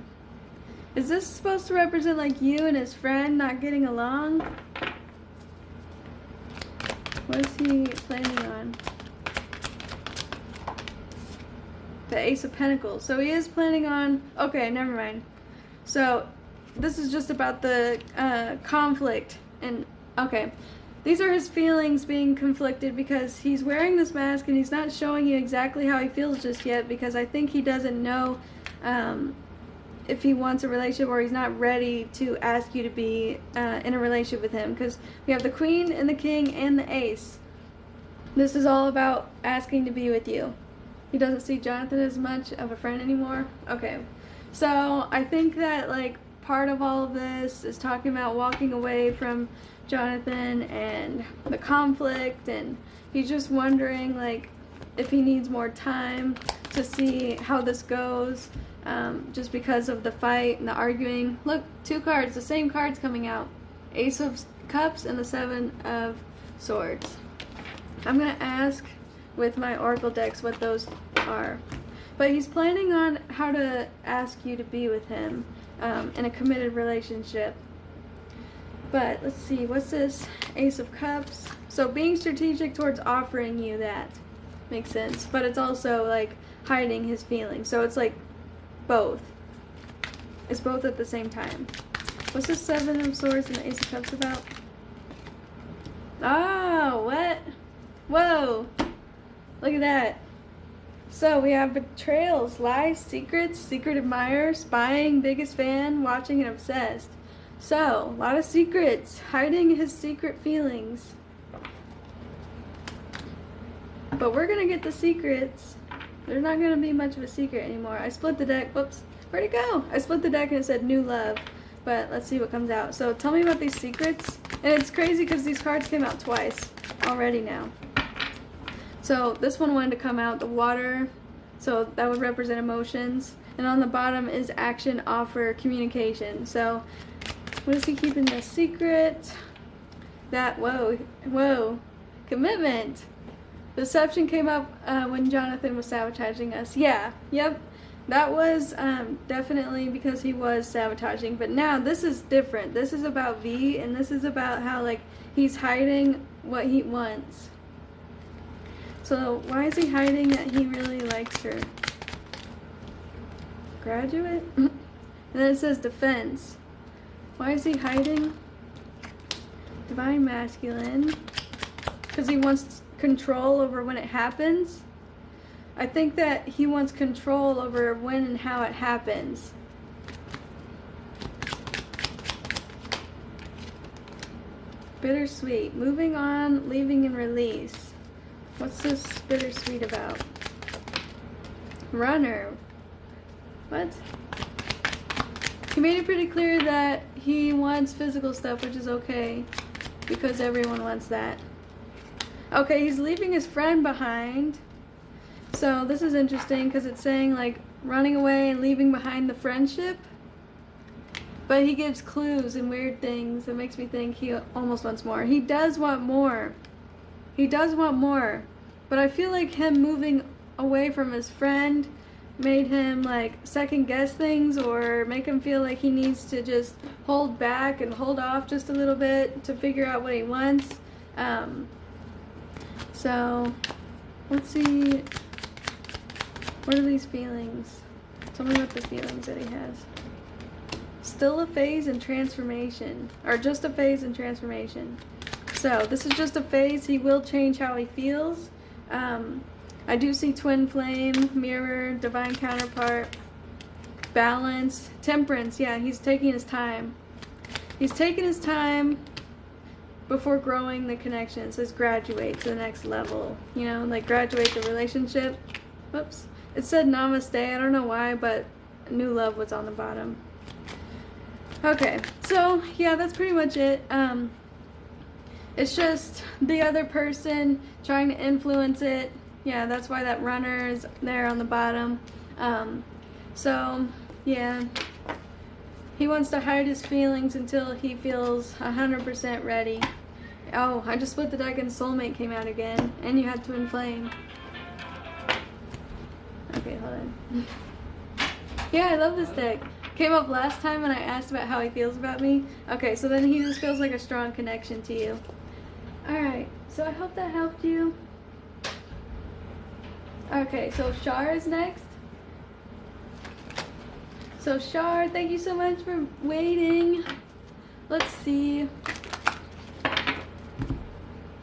Is this supposed to represent like you and his friend not getting along? What is he planning on? The Ace of Pentacles. So he is planning on... Okay, never mind. So this is just about the conflict. And okay, these are his feelings being conflicted because he's wearing this mask and he's not showing you exactly how he feels just yet, because I think he doesn't know if he wants a relationship, or he's not ready to ask you to be in a relationship with him, because we have the Queen and the King and the Ace. This is all about asking to be with you. He doesn't see Jonathan as much of a friend anymore. Okay, so I think that like part of all of this is talking about walking away from Jonathan and the conflict, and he's just wondering like if he needs more time to see how this goes, just because of the fight and the arguing. Look, two cards, the same cards coming out. Ace of Cups and the Seven of Swords. I'm gonna ask with my oracle decks what those are, but he's planning on how to ask you to be with him in a committed relationship. But let's see, what's this? Ace of Cups. So being strategic towards offering you that makes sense, but it's also like hiding his feelings, so it's like both. It's both at the same time. What's the Seven of Swords and the Ace of Cups about? Oh, what? Whoa, look at that. So we have betrayals, lies, secrets, secret admirer, spying, biggest fan, watching, and obsessed. So, a lot of secrets, hiding his secret feelings. But we're gonna get the secrets. There's not gonna be much of a secret anymore. I split the deck. Whoops, where'd it go? I split the deck and it said new love. But let's see what comes out. So tell me about these secrets. And it's crazy because these cards came out twice already now. So this one wanted to come out, the water, so that would represent emotions. And on the bottom is action, offer, communication. So what is he keeping the secret? That, whoa, commitment. Deception came up when Jonathan was sabotaging us. Yeah, yep. That was definitely because he was sabotaging. But now this is different. This is about V, and this is about how like he's hiding what he wants. So why is he hiding that he really likes her? Graduate? And then it says defense. Why is he hiding? Divine masculine. because he wants control over when it happens. I think that he wants control over when and how it happens. Bittersweet. Moving on, leaving and release. What's this bittersweet about? Runner. What? He made it pretty clear that he wants physical stuff, which is okay, because everyone wants that. Okay, he's leaving his friend behind. So this is interesting because it's saying like running away and leaving behind the friendship. But he gives clues and weird things that makes me think he almost wants more. He does want more. He does want more. But I feel like him moving away from his friend made him like second guess things, or make him feel like he needs to just hold back and hold off just a little bit to figure out what he wants. So let's see, what are these feelings? Tell me what the feelings that he has. Still a phase in transformation, or just a phase in transformation. So this is just a phase. He will change how he feels. I do see twin flame, mirror, divine counterpart, balance, temperance. Yeah, he's taking his time. He's taking his time before growing the connection. It says graduate to the next level. You know, like graduate the relationship. Whoops. It said namaste. I don't know why, but new love was on the bottom. Okay, so yeah, that's pretty much it. It's just the other person trying to influence it. Yeah, that's why that runner is there on the bottom. So yeah, he wants to hide his feelings until he feels 100% ready. Oh, I just split the deck and soulmate came out again, and you had twin flame. Okay, hold on. Yeah, I love this deck. Came up last time when I asked about how he feels about me. Okay, so then he just feels like a strong connection to you. Alright, so I hope that helped you. Okay, so Shar is next. So Shar, thank you so much for waiting. Let's see.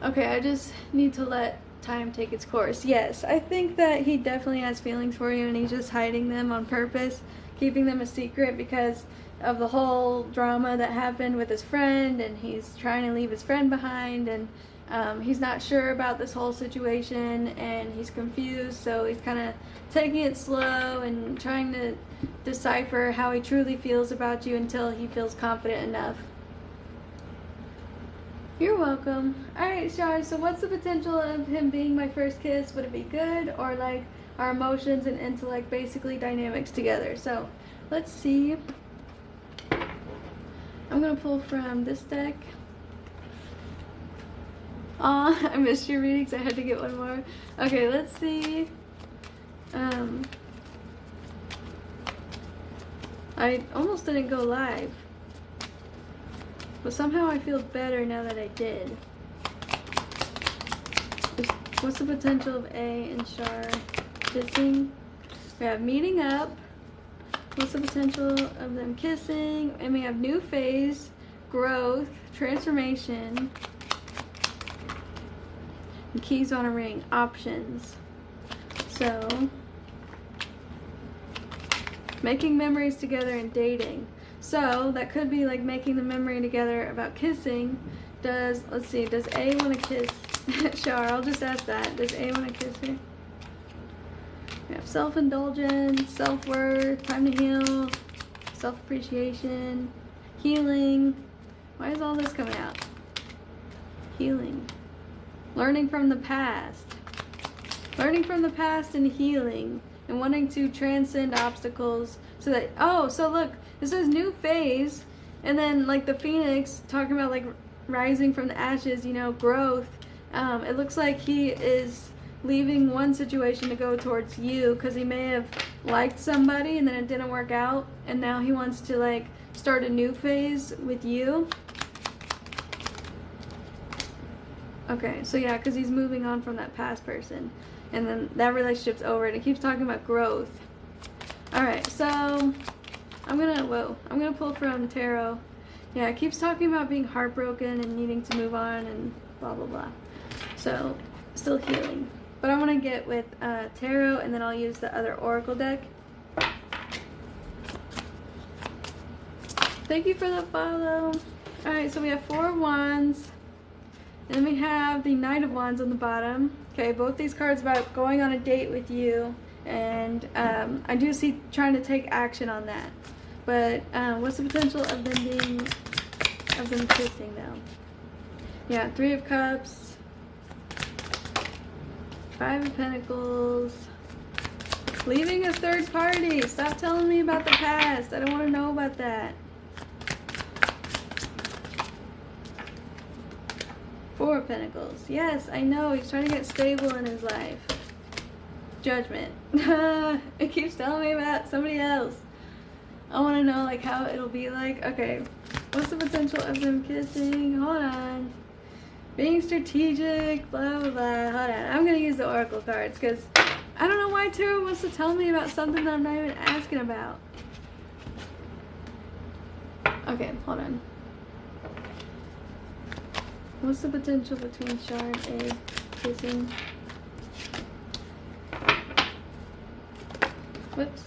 Okay, I just need to let time take its course. Yes, I think that he definitely has feelings for you, and he's just hiding them on purpose, keeping them a secret because of the whole drama that happened with his friend, and he's trying to leave his friend behind, and he's not sure about this whole situation, and he's confused, so he's kind of taking it slow and trying to decipher how he truly feels about you until he feels confident enough. You're welcome. Alright, Shar, so what's the potential of him being my first kiss? Would it be good, or like our emotions and intellect basically dynamics together? So let's see. I'm gonna pull from this deck. Aw, I missed your readings. I had to get one more. Okay, let's see. I almost didn't go live, but somehow I feel better now that I did. What's the potential of A and Shar kissing? We have meeting up. What's the potential of them kissing? And we have new phase, growth, transformation, and keys on a ring, options. So, making memories together and dating. So, that could be like making the memory together about kissing. Let's see, does A want to kiss Shar? I'll just ask that. Does A want to kiss her? We have self-indulgence, self-worth, time to heal, self-appreciation, healing. Why is all this coming out? Healing. Learning from the past. Learning from the past and healing. And wanting to transcend obstacles so that, oh, so look, this is new phase. And then like the phoenix, talking about like rising from the ashes, you know, growth. It looks like he is leaving one situation to go towards you because he may have liked somebody and then it didn't work out, and now he wants to like start a new phase with you. Okay, so yeah, because he's moving on from that past person, and then that relationship's over, and it keeps talking about growth. Alright, so I'm gonna pull from tarot. Yeah, it keeps talking about being heartbroken and needing to move on and blah blah blah. So, still healing. But I want to get with tarot, and then I'll use the other oracle deck. Thank you for the follow. Alright, so we have 4 of Wands. Then we have the Knight of Wands on the bottom. Okay, both these cards about going on a date with you. And I do see trying to take action on that. But what's the potential of them kissing though? Yeah, 3 of Cups. 5 of Pentacles. Leaving a third party. Stop telling me about the past. I don't want to know about that. 4 of Pentacles. Yes, I know. He's trying to get stable in his life. Judgment. It keeps telling me about somebody else. I want to know like how it'll be like. Okay. What's the potential of them kissing? Hold on. Being strategic. Blah, blah, blah. Hold on. I'm going to use the oracle cards because I don't know why tarot wants to tell me about something that I'm not even asking about. Okay. Hold on. What's the potential between Shar and Egg kissing? Whoops.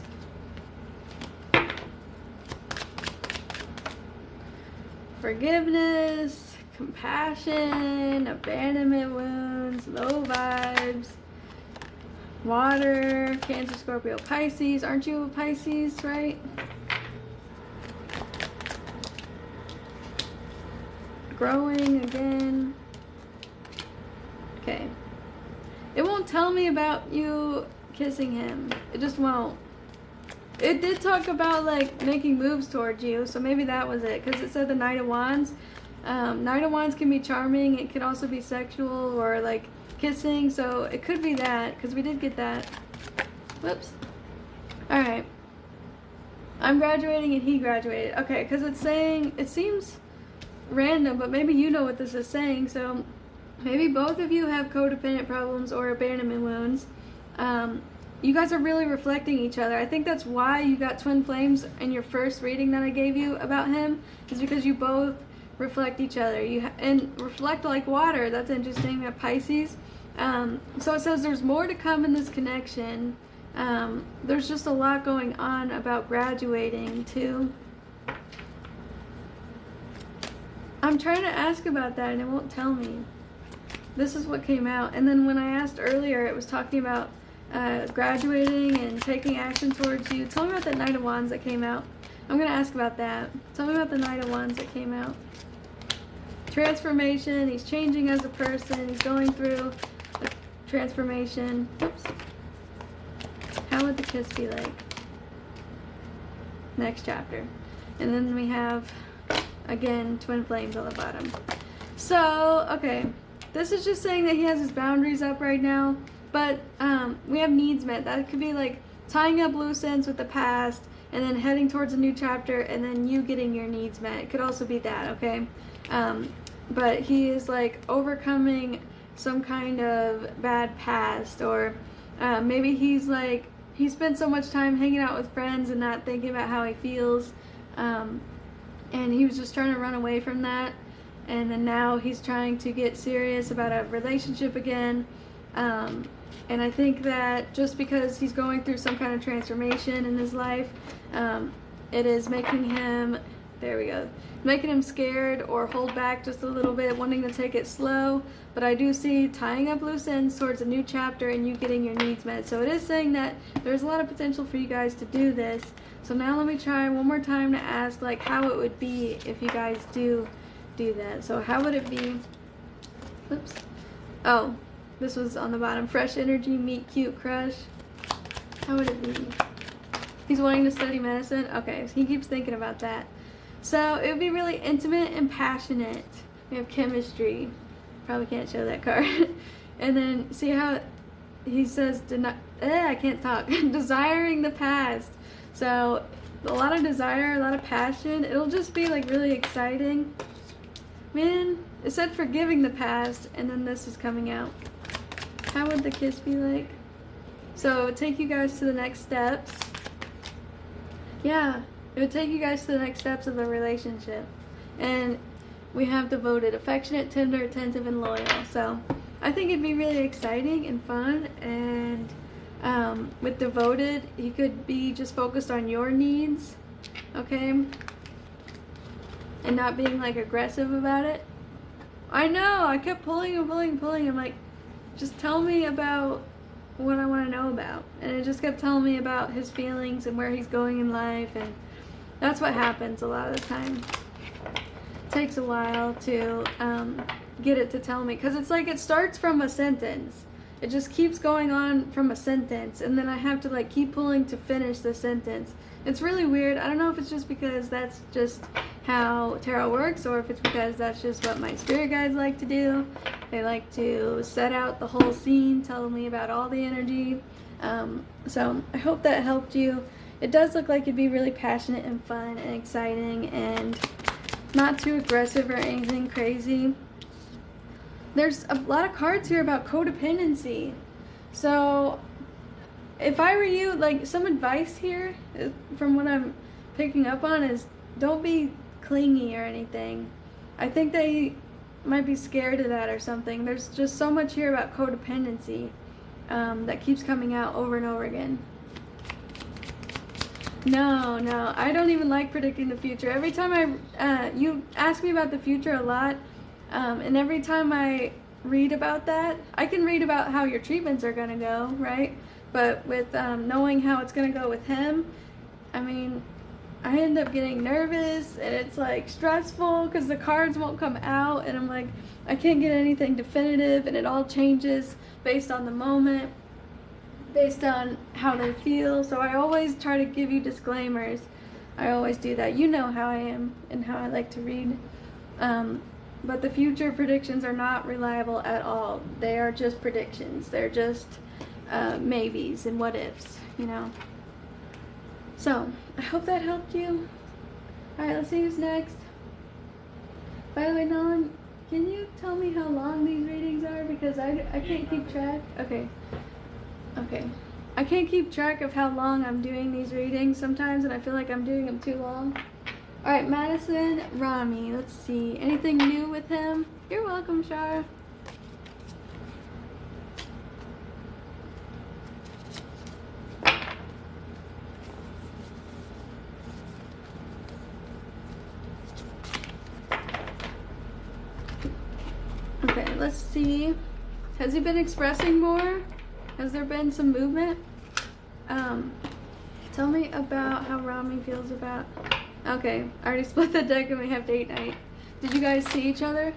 Forgiveness, compassion, abandonment wounds, low vibes, water, Cancer, Scorpio, Pisces. Aren't you a Pisces, right? Growing again. Okay. It won't tell me about you kissing him. It just won't. It did talk about like making moves towards you, so maybe that was it, because it said the Knight of Wands. Knight of Wands can be charming. It can also be sexual or like kissing, so it could be that, because we did get that. Whoops. Alright. I'm graduating and he graduated. Okay, because it's saying, it seems random, but maybe you know what this is saying. So maybe both of you have codependent problems or abandonment wounds. You guys are really reflecting each other. I think that's why you got twin flames in your first reading that I gave you about him, is because you both reflect each other. And reflect like water. That's interesting. We have Pisces. So it says there's more to come in this connection. There's just a lot going on about graduating too. I'm trying to ask about that and it won't tell me. This is what came out. And then when I asked earlier, it was talking about graduating and taking action towards you. Tell me about the Knight of Wands that came out. I'm going to ask about that. Tell me about the Knight of Wands that came out. Transformation. He's changing as a person. He's going through a transformation. Oops. How would the kiss be like? Next chapter. And then we have, again, twin flames on the bottom. So, okay. This is just saying that he has his boundaries up right now. But we have needs met. That could be like tying up loose ends with the past and then heading towards a new chapter and then you getting your needs met. It could also be that, okay? But he is like overcoming some kind of bad past, or maybe he's like, he spent so much time hanging out with friends and not thinking about how he feels. And he was just trying to run away from that. And then now he's trying to get serious about a relationship again. And I think that just because he's going through some kind of transformation in his life, it is making him, there we go, making him scared or hold back just a little bit, wanting to take it slow. But I do see tying up loose ends towards a new chapter and you getting your needs met. So it is saying that there's a lot of potential for you guys to do this. So now let me try one more time to ask like how it would be if you guys do that. So how would it be? Oops. Oh. This was on the bottom. Fresh energy, meet cute crush. How would it be? He's wanting to study medicine. Okay, so he keeps thinking about that. So it would be really intimate and passionate. We have chemistry. Probably can't show that card. And then see how he says, I can't talk. Desiring the past. So a lot of desire, a lot of passion. It'll just be like really exciting. Man, it said forgiving the past, and then this is coming out. How would the kiss be like? So it would take you guys to the next steps. Yeah, it would take you guys to the next steps of the relationship. And we have devoted, affectionate, tender, attentive, and loyal. So I think it'd be really exciting and fun, and with devoted, you could be just focused on your needs, okay, and not being like aggressive about it. I know, I kept pulling and pulling and pulling. I'm like, just tell me about what I want to know about. And it just kept telling me about his feelings and where he's going in life, and that's what happens a lot of the time. It takes a while to get it to tell me, because it's like it starts from a sentence. It just keeps going on from a sentence, and then I have to like keep pulling to finish the sentence. It's really weird. I don't know if it's just because that's just how tarot works, or if it's because that's just what my spirit guides like to do. They like to set out the whole scene, tell me about all the energy. So I hope that helped you. It does look like it'd be really passionate and fun and exciting, and not too aggressive or anything crazy. There's a lot of cards here about codependency. So if I were you, like, some advice here from what I'm picking up on is don't be clingy or anything. I think they might be scared of that or something. There's just so much here about codependency that keeps coming out over and over again. No, I don't even like predicting the future. Every time you ask me about the future a lot, and every time I read about that, I can read about how your treatments are gonna go, right? But with knowing how it's gonna go with him, I mean, I end up getting nervous, and it's like stressful because the cards won't come out, and I'm like, I can't get anything definitive, and it all changes based on the moment, based on how they feel. So I always try to give you disclaimers. I always do that. You know how I am and how I like to read. But the future predictions are not reliable at all. They are just predictions. They're just maybes and what ifs, you know. So I hope that helped you. Alright, let's see who's next. By the way, Nolan, can you tell me how long these readings are? Because I can't keep track. Okay. I can't keep track of how long I'm doing these readings sometimes, and I feel like I'm doing them too long. Alright, Madison, Rami, let's see. Anything new with him? You're welcome, Shar. Okay, let's see. Has he been expressing more? Has there been some movement? Tell me about how Rami feels about... Okay, I already split the deck and we have date night. Did you guys see each other?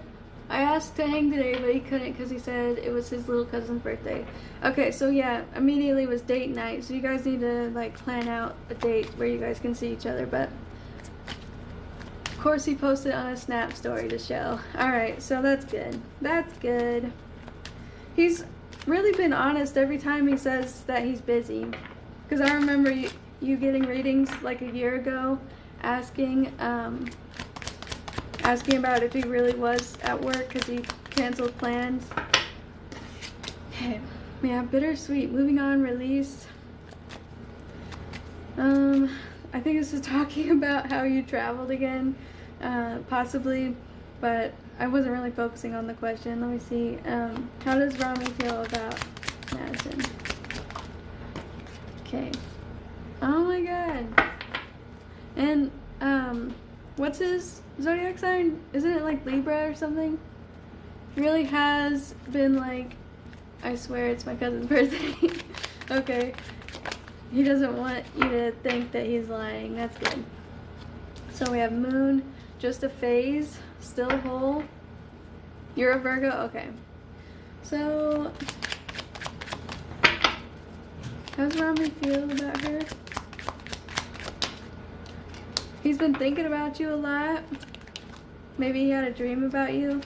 I asked to hang today, but he couldn't because he said it was his little cousin's birthday. Okay, so yeah, immediately was date night. So you guys need to like plan out a date where you guys can see each other. But of course he posted on a Snap story to show. Alright, so that's good. That's good. He's really been honest every time he says that he's busy. Because I remember you getting readings like a year ago, asking about if he really was at work because he canceled plans. Okay, yeah, bittersweet. Moving on, release. I think this is talking about how you traveled again, possibly, but I wasn't really focusing on the question. Let me see. How does Rami feel about Madison? Okay. Oh my god. And, what's his zodiac sign? Isn't it like Libra or something? He really has been like, I swear it's my cousin's birthday. Okay. He doesn't want you to think that he's lying. That's good. So we have Moon, just a phase, still whole. You're a Virgo? Okay. So, how does Rami feel about her? He's been thinking about you a lot. Maybe he had a dream about you.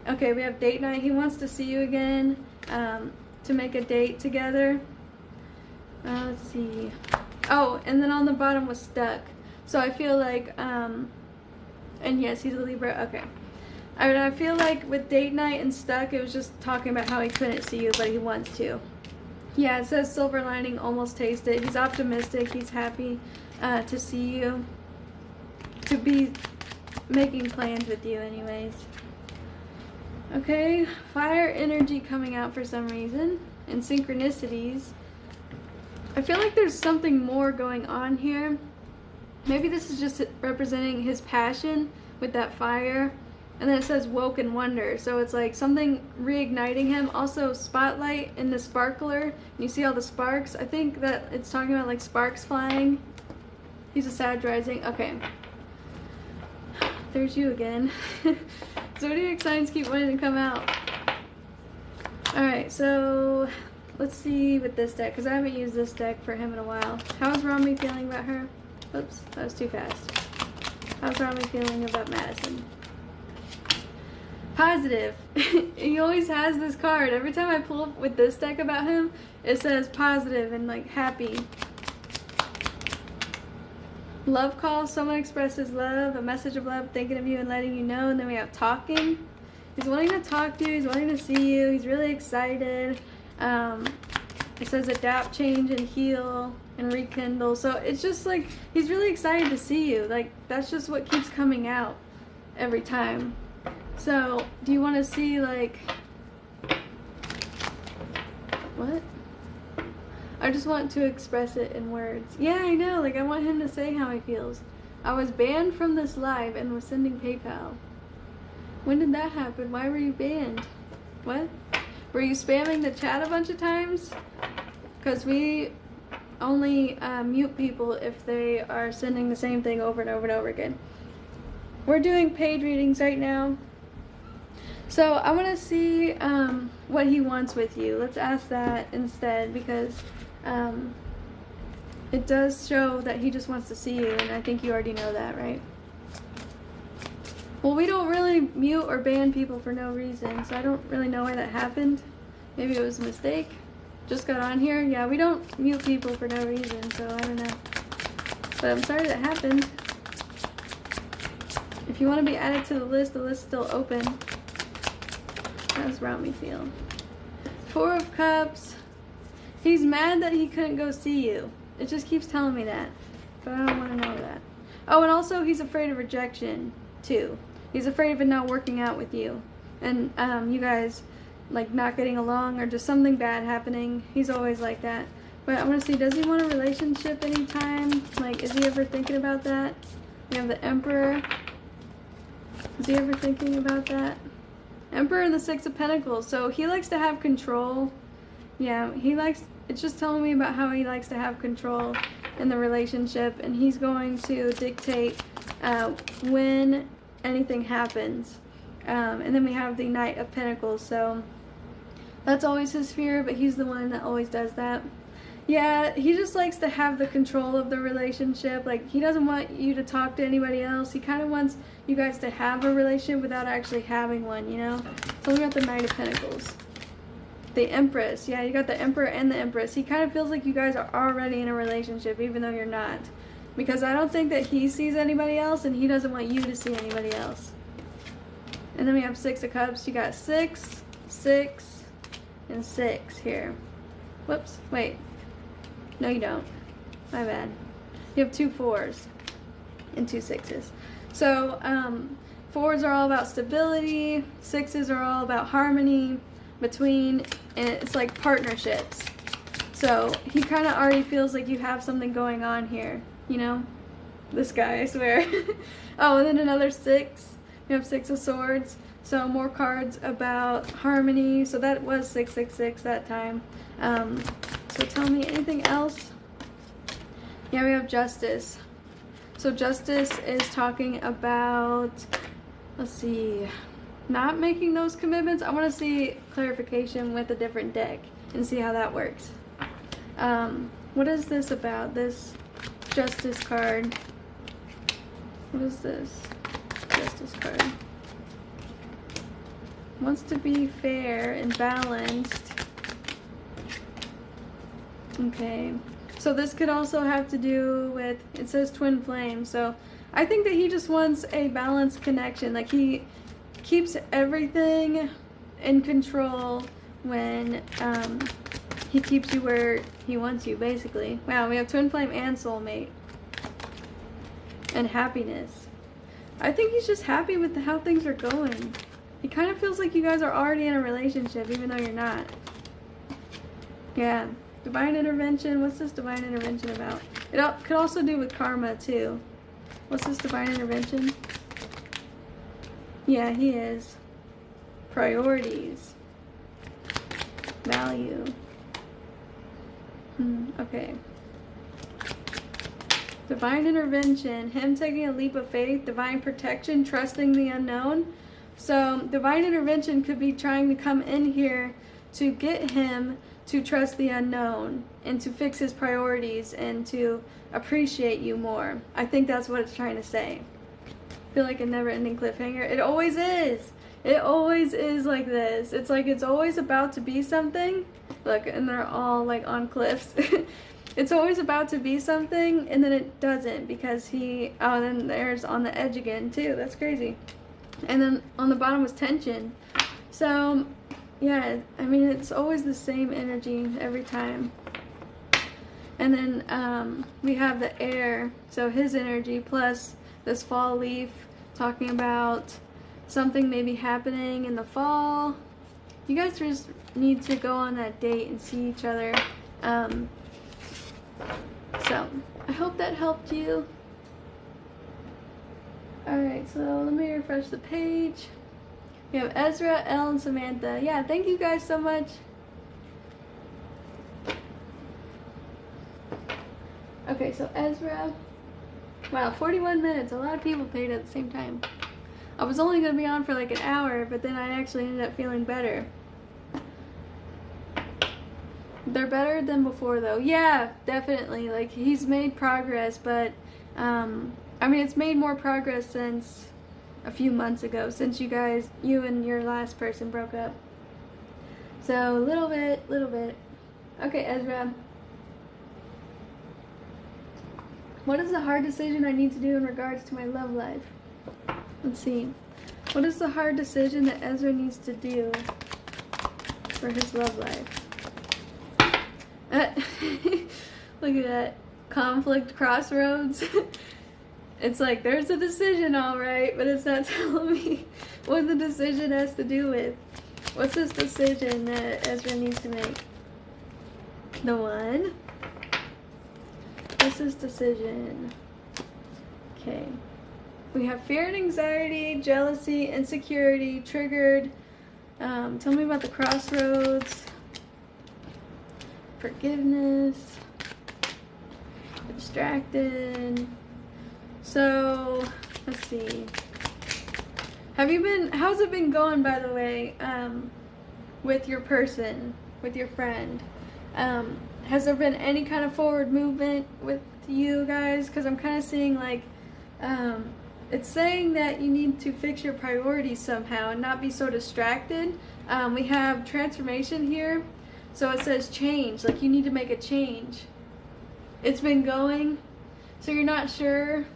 Okay, we have date night. He wants to see you again, to make a date together. Let's see. Oh, and then on the bottom was stuck. So I feel like, and yes, he's a Libra. Okay. I mean, I feel like with date night and stuck, it was just talking about how he couldn't see you, but he wants to. Yeah, it says silver lining, almost tasted. He's optimistic. He's happy to see you, to be making plans with you anyways. Okay, fire energy coming out for some reason, and synchronicities. I feel like there's something more going on here. Maybe this is just representing his passion with that fire. And then it says woke and wonder. So it's like something reigniting him. Also spotlight in the sparkler. And you see all the sparks. I think that it's talking about like sparks flying. He's a Sag rising. Okay. There's you again. Zodiac signs keep wanting to come out. Alright, so let's see with this deck, because I haven't used this deck for him in a while. How's Rami feeling about her? Oops, that was too fast. How's Rami feeling about Madison? Positive. He always has this card. Every time I pull with this deck about him, it says positive and like happy. Love call, someone expresses love, a message of love, thinking of you and letting you know. And then we have talking. He's wanting to talk to you, he's wanting to see you, he's really excited. It says adapt, change, and heal, and rekindle. So it's just like, he's really excited to see you. Like, that's just what keeps coming out every time. So, do you want to see, like, what? I just want to express it in words. Yeah, I know, like, I want him to say how he feels. I was banned from this live and was sending PayPal. When did that happen? Why were you banned? What? Were you spamming the chat a bunch of times? Because we only mute people if they are sending the same thing over and over and over again. We're doing paid readings right now. So I want to see what he wants with you. Let's ask that instead, because it does show that he just wants to see you, and I think you already know that, right? Well, we don't really mute or ban people for no reason, so I don't really know why that happened. Maybe it was a mistake. Just got on here. Yeah, we don't mute people for no reason, so I don't know. But I'm sorry that happened. If you want to be added to the list's still open. How does Rami feel? Four of Cups. He's mad that he couldn't go see you. It just keeps telling me that. But I don't want to know that. Oh, and also he's afraid of rejection, too. He's afraid of it not working out with you. And you guys, like, not getting along or just something bad happening. He's always like that. But I want to see, does he want a relationship anytime? Like, is he ever thinking about that? We have the Emperor. Is he ever thinking about that? Emperor and the Six of Pentacles. So he likes to have control. Yeah, he likes, it's just telling me about how he likes to have control in the relationship. And he's going to dictate when anything happens. And then we have the Knight of Pentacles. So that's always his fear, but he's the one that always does that. Yeah, he just likes to have the control of the relationship. Like, he doesn't want you to talk to anybody else. He kind of wants you guys to have a relationship without actually having one, you know? So we got the Knight of Pentacles. The Empress. Yeah, you got the Emperor and the Empress. He kind of feels like you guys are already in a relationship, even though you're not. Because I don't think that he sees anybody else, and he doesn't want you to see anybody else. And then we have Six of Cups. You got 6, 6, and 6 here. Whoops. Wait. No, you don't. My bad. You have 2 4s and 2 6s. So, 4s are all about stability. 6s are all about harmony between, and it's like partnerships. So, he kind of already feels like you have something going on here. You know? This guy, I swear. Oh, and then another 6. You have 6 of Swords. So, more cards about harmony. So, that was 666 that time. So tell me anything else. Yeah, we have Justice. So Justice is talking about, let's see, not making those commitments. I want to see clarification with a different deck and see how that works. What is this about? This Justice card. What is this? Justice card. Wants to be fair and balanced. Okay, so this could also have to do with, it says twin flame, so I think that he just wants a balanced connection. Like, he keeps everything in control when he keeps you where he wants you, basically. Wow, we have twin flame and soulmate. And happiness. I think he's just happy with how things are going. It kind of feels like you guys are already in a relationship, even though you're not. Yeah. Divine intervention. What's this divine intervention about? It could also do with karma, too. What's this divine intervention? Yeah, he is. Priorities. Value. Okay. Divine intervention. Him taking a leap of faith. Divine protection. Trusting the unknown. So, divine intervention could be trying to come in here to get him to trust the unknown and to fix his priorities and to appreciate you more. I think that's what it's trying to say. I feel like a never-ending cliffhanger. It always is. It always is like this. It's like it's always about to be something. Look, and they're all like on cliffs. It's always about to be something, and then it doesn't because he... Oh, and then there's on the edge again, too. That's crazy. And then on the bottom was tension. So... yeah, I mean, it's always the same energy every time. And then we have the air, so his energy plus this fall leaf talking about something maybe happening in the fall. You guys just need to go on that date and see each other. So, I hope that helped you. Alright, so let me refresh the page. We have Ezra, Elle, and Samantha. Yeah, thank you guys so much. Okay, so Ezra. Wow, 41 minutes. A lot of people paid at the same time. I was only going to be on for like an hour, but then I actually ended up feeling better. They're better than before, though. Yeah, definitely. Like, he's made progress, but, I mean, it's made more progress since... a few months ago, since you and your last person broke up. So, little bit. Okay, Ezra. What is the hard decision I need to do in regards to my love life? Let's see. What is the hard decision that Ezra needs to do for his love life? Look at that. Conflict crossroads. It's like, there's a decision, alright, but it's not telling me what the decision has to do with. What's this decision that Ezra needs to make? The one. What's this decision? Okay. We have fear and anxiety, jealousy, insecurity, triggered. Tell me about the crossroads. Forgiveness. Distracted. So, let's see. How's it been going, by the way, with your person, with your friend? Has there been any kind of forward movement with you guys? Because I'm kind of seeing, like, it's saying that you need to fix your priorities somehow and not be so distracted. We have transformation here. So it says change, like you need to make a change. It's been going, so you're not sure.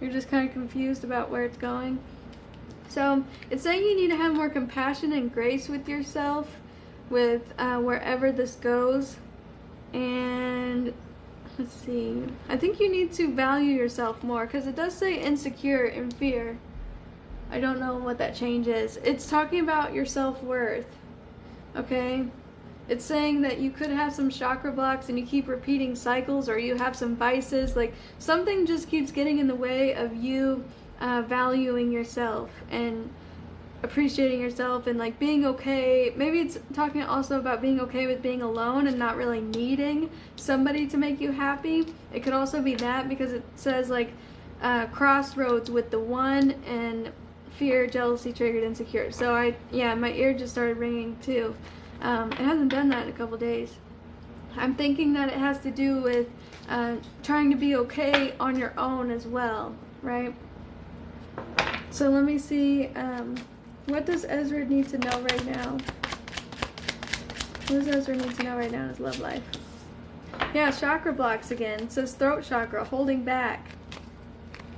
You're just kind of confused about where it's going. So it's saying you need to have more compassion and grace with yourself, with wherever this goes. And let's see. I think you need to value yourself more, because it does say insecure and fear. I don't know what that change is. It's talking about your self-worth. Okay? It's saying that you could have some chakra blocks and you keep repeating cycles, or you have some vices. Like, something just keeps getting in the way of you valuing yourself and appreciating yourself and, like, being okay. Maybe it's talking also about being okay with being alone and not really needing somebody to make you happy. It could also be that, because it says, like, crossroads with the one and fear, jealousy, triggered, insecure. So my ear just started ringing too. It hasn't done that in a couple days. I'm thinking that it has to do with trying to be okay on your own as well, right? So let me see, what does Ezra need to know right now? What does Ezra need to know right now in his love life? Yeah, chakra blocks again. It says throat chakra, holding back.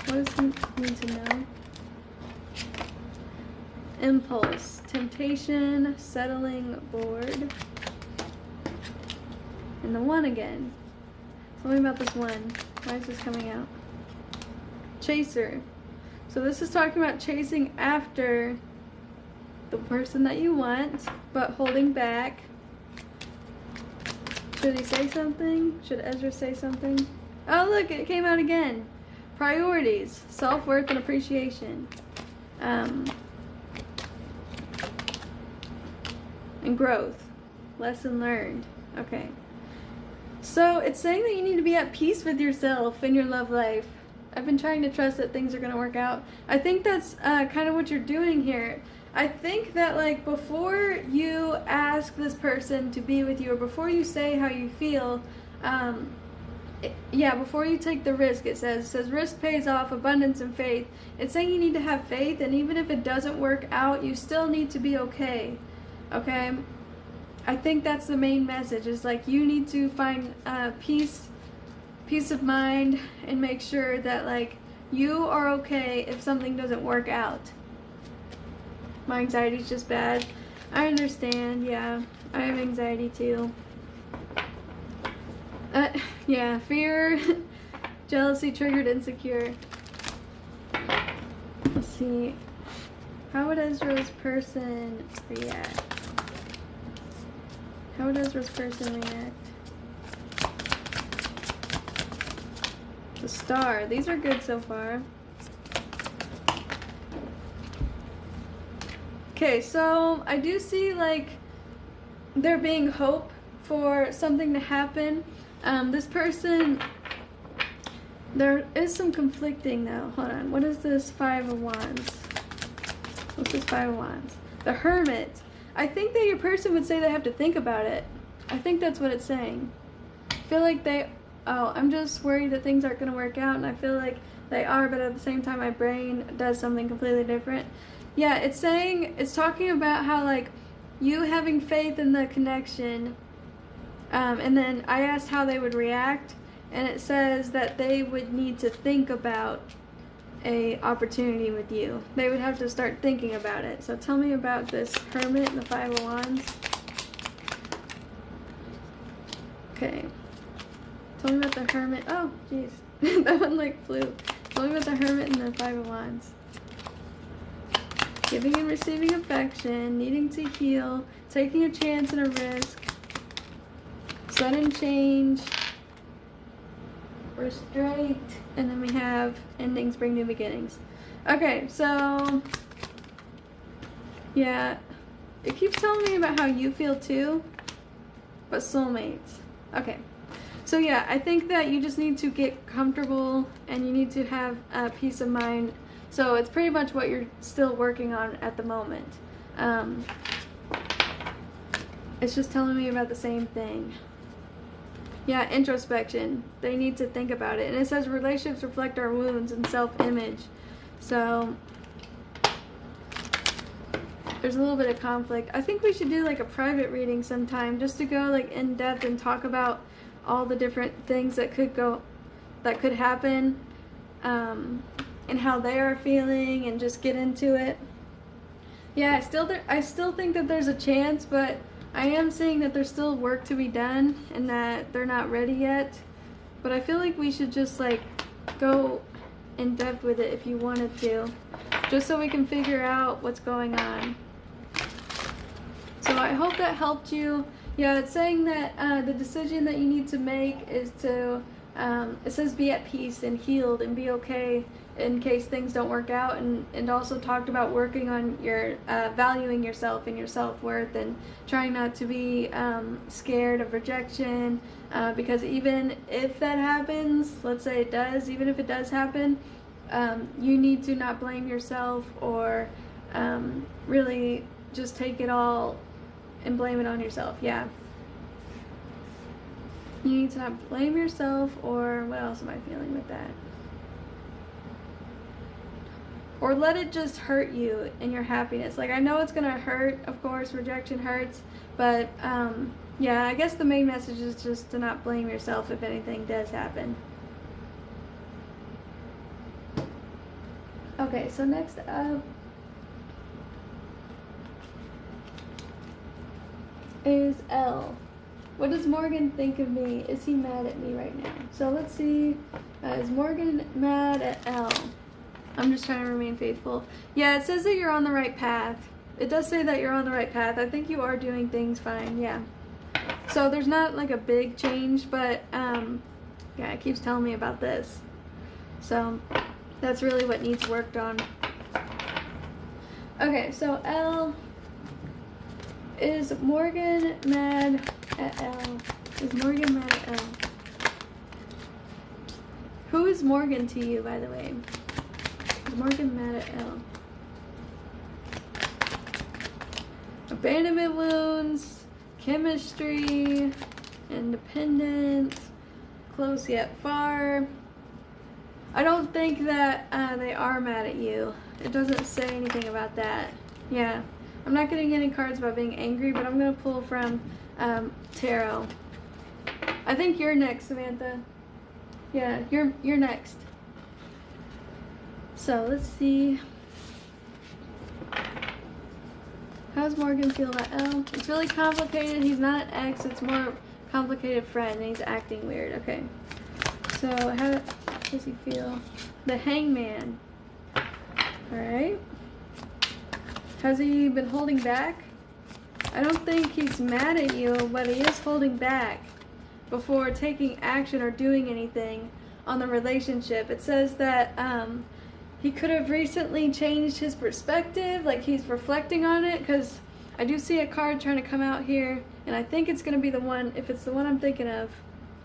What does he need to know? Impulse, temptation, settling, bored. And the one again. Tell me about this one. Why is this coming out? Chaser. So this is talking about chasing after the person that you want, but holding back. Should he say something? Should Ezra say something? Oh, look, it came out again. Priorities, self-worth, and appreciation. And growth. Lesson learned. Okay. So it's saying that you need to be at peace with yourself in your love life. I've been trying to trust that things are going to work out. I think that's kind of what you're doing here. I think that, like, before you ask this person to be with you, or before you say how you feel, before you take the risk, it says risk pays off, abundance and faith. It's saying you need to have faith, and even if it doesn't work out, you still need to be okay. Okay? I think that's the main message, is like you need to find peace of mind, and make sure that, like, you are okay if something doesn't work out. My anxiety's just bad. I understand, yeah. I have anxiety too. Yeah, fear, jealousy, triggered, insecure. Let's see. How would Ezra's person react? How would Ezra's person react? The Star. These are good so far. Okay, so I do see, like, there being hope for something to happen. This person, there is some conflicting though. Hold on. What is this Five of Wands? What's this Five of Wands? The Hermit. I think that your person would say they have to think about it. I think that's what it's saying. I feel like I'm just worried that things aren't going to work out, and I feel like they are, but at the same time my brain does something completely different. Yeah, it's talking about how, like, you having faith in the connection, and then I asked how they would react, and it says that they would need to think about a opportunity with you. They would have to start thinking about it. So tell me about this Hermit and the Five of Wands. Okay. Tell me about the Hermit. Oh, jeez. That one, like, flew. Tell me about the Hermit and the Five of Wands. Giving and receiving affection, needing to heal, taking a chance and a risk, sudden change, restraint, and then we have endings bring new beginnings. Okay, so yeah, it keeps telling me about how you feel too, but soulmates. Okay, so yeah, I think that you just need to get comfortable, and you need to have peace of mind. So it's pretty much what you're still working on at the moment. It's just telling me about the same thing. Yeah, introspection. They need to think about it. And it says relationships reflect our wounds and self-image. So there's a little bit of conflict. I think we should do, like, a private reading sometime, just to go, like, in depth and talk about all the different things that could happen, and how they are feeling, and just get into it. Yeah, I still think that there's a chance, but I am seeing that there's still work to be done, and that they're not ready yet. But I feel like we should just, like, go in depth with it if you wanted to, just so we can figure out what's going on. So I hope that helped you. Yeah, it's saying that the decision that you need to make is to, it says be at peace and healed and be okay in case things don't work out, and also talked about working on your valuing yourself and your self-worth, and trying not to be scared of rejection, because even if that happens, let's say it does, even if it does happen, you need to not blame yourself, or really just take it all and blame it on yourself. Yeah, you need to not blame yourself, or what else am I feeling with that? Or let it just hurt you in your happiness. Like, I know it's gonna hurt, of course, rejection hurts, but yeah, I guess the main message is just to not blame yourself if anything does happen. Okay, so next up is L. What does Morgan think of me? Is he mad at me right now? So let's see, is Morgan mad at L? I'm just trying to remain faithful. Yeah, it says that you're on the right path. it does say that you're on the right path. I think you are doing things fine, yeah. So there's not like a big change, but yeah, it keeps telling me about this. So that's really what needs worked on. Okay, so L, is Morgan mad at L? Is Morgan mad at L? Who is Morgan to you, by the way? Is Morgan mad at L? Abandonment wounds, chemistry, independent, close yet far. I don't think that they are mad at you. It doesn't say anything about that. Yeah, I'm not getting any cards about being angry, but I'm gonna pull from tarot. I think you're next, Samantha. Yeah, you're next. So let's see. How does Morgan feel about L? It's really complicated. He's not an ex. It's more complicated friend, and he's acting weird. Okay. So how does he feel? The Hangman. All right. Has he been holding back? I don't think he's mad at you, but he is holding back before taking action or doing anything on the relationship. It says that he could have recently changed his perspective, like he's reflecting on it, because I do see a card trying to come out here, and I think it's going to be the one, if it's the one I'm thinking of.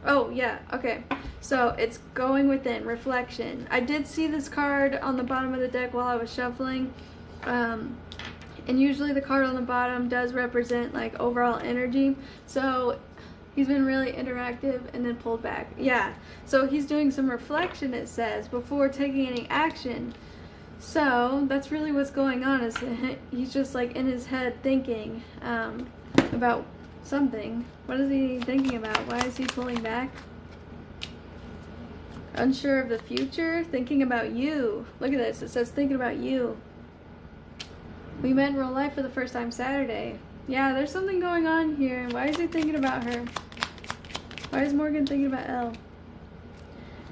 Oh, yeah, okay. So it's going within, reflection. I did see this card on the bottom of the deck while I was shuffling, and usually the card on the bottom does represent like overall energy. So he's been really interactive and then pulled back. Yeah, so he's doing some reflection, it says, before taking any action. So that's really what's going on, is he's just like in his head thinking about something. What is he thinking about? Why is he pulling back? Unsure of the future, thinking about you. Look at this, it says thinking about you. We met in real life for the first time Saturday. Yeah, there's something going on here. Why is he thinking about her? Why is Morgan thinking about Elle?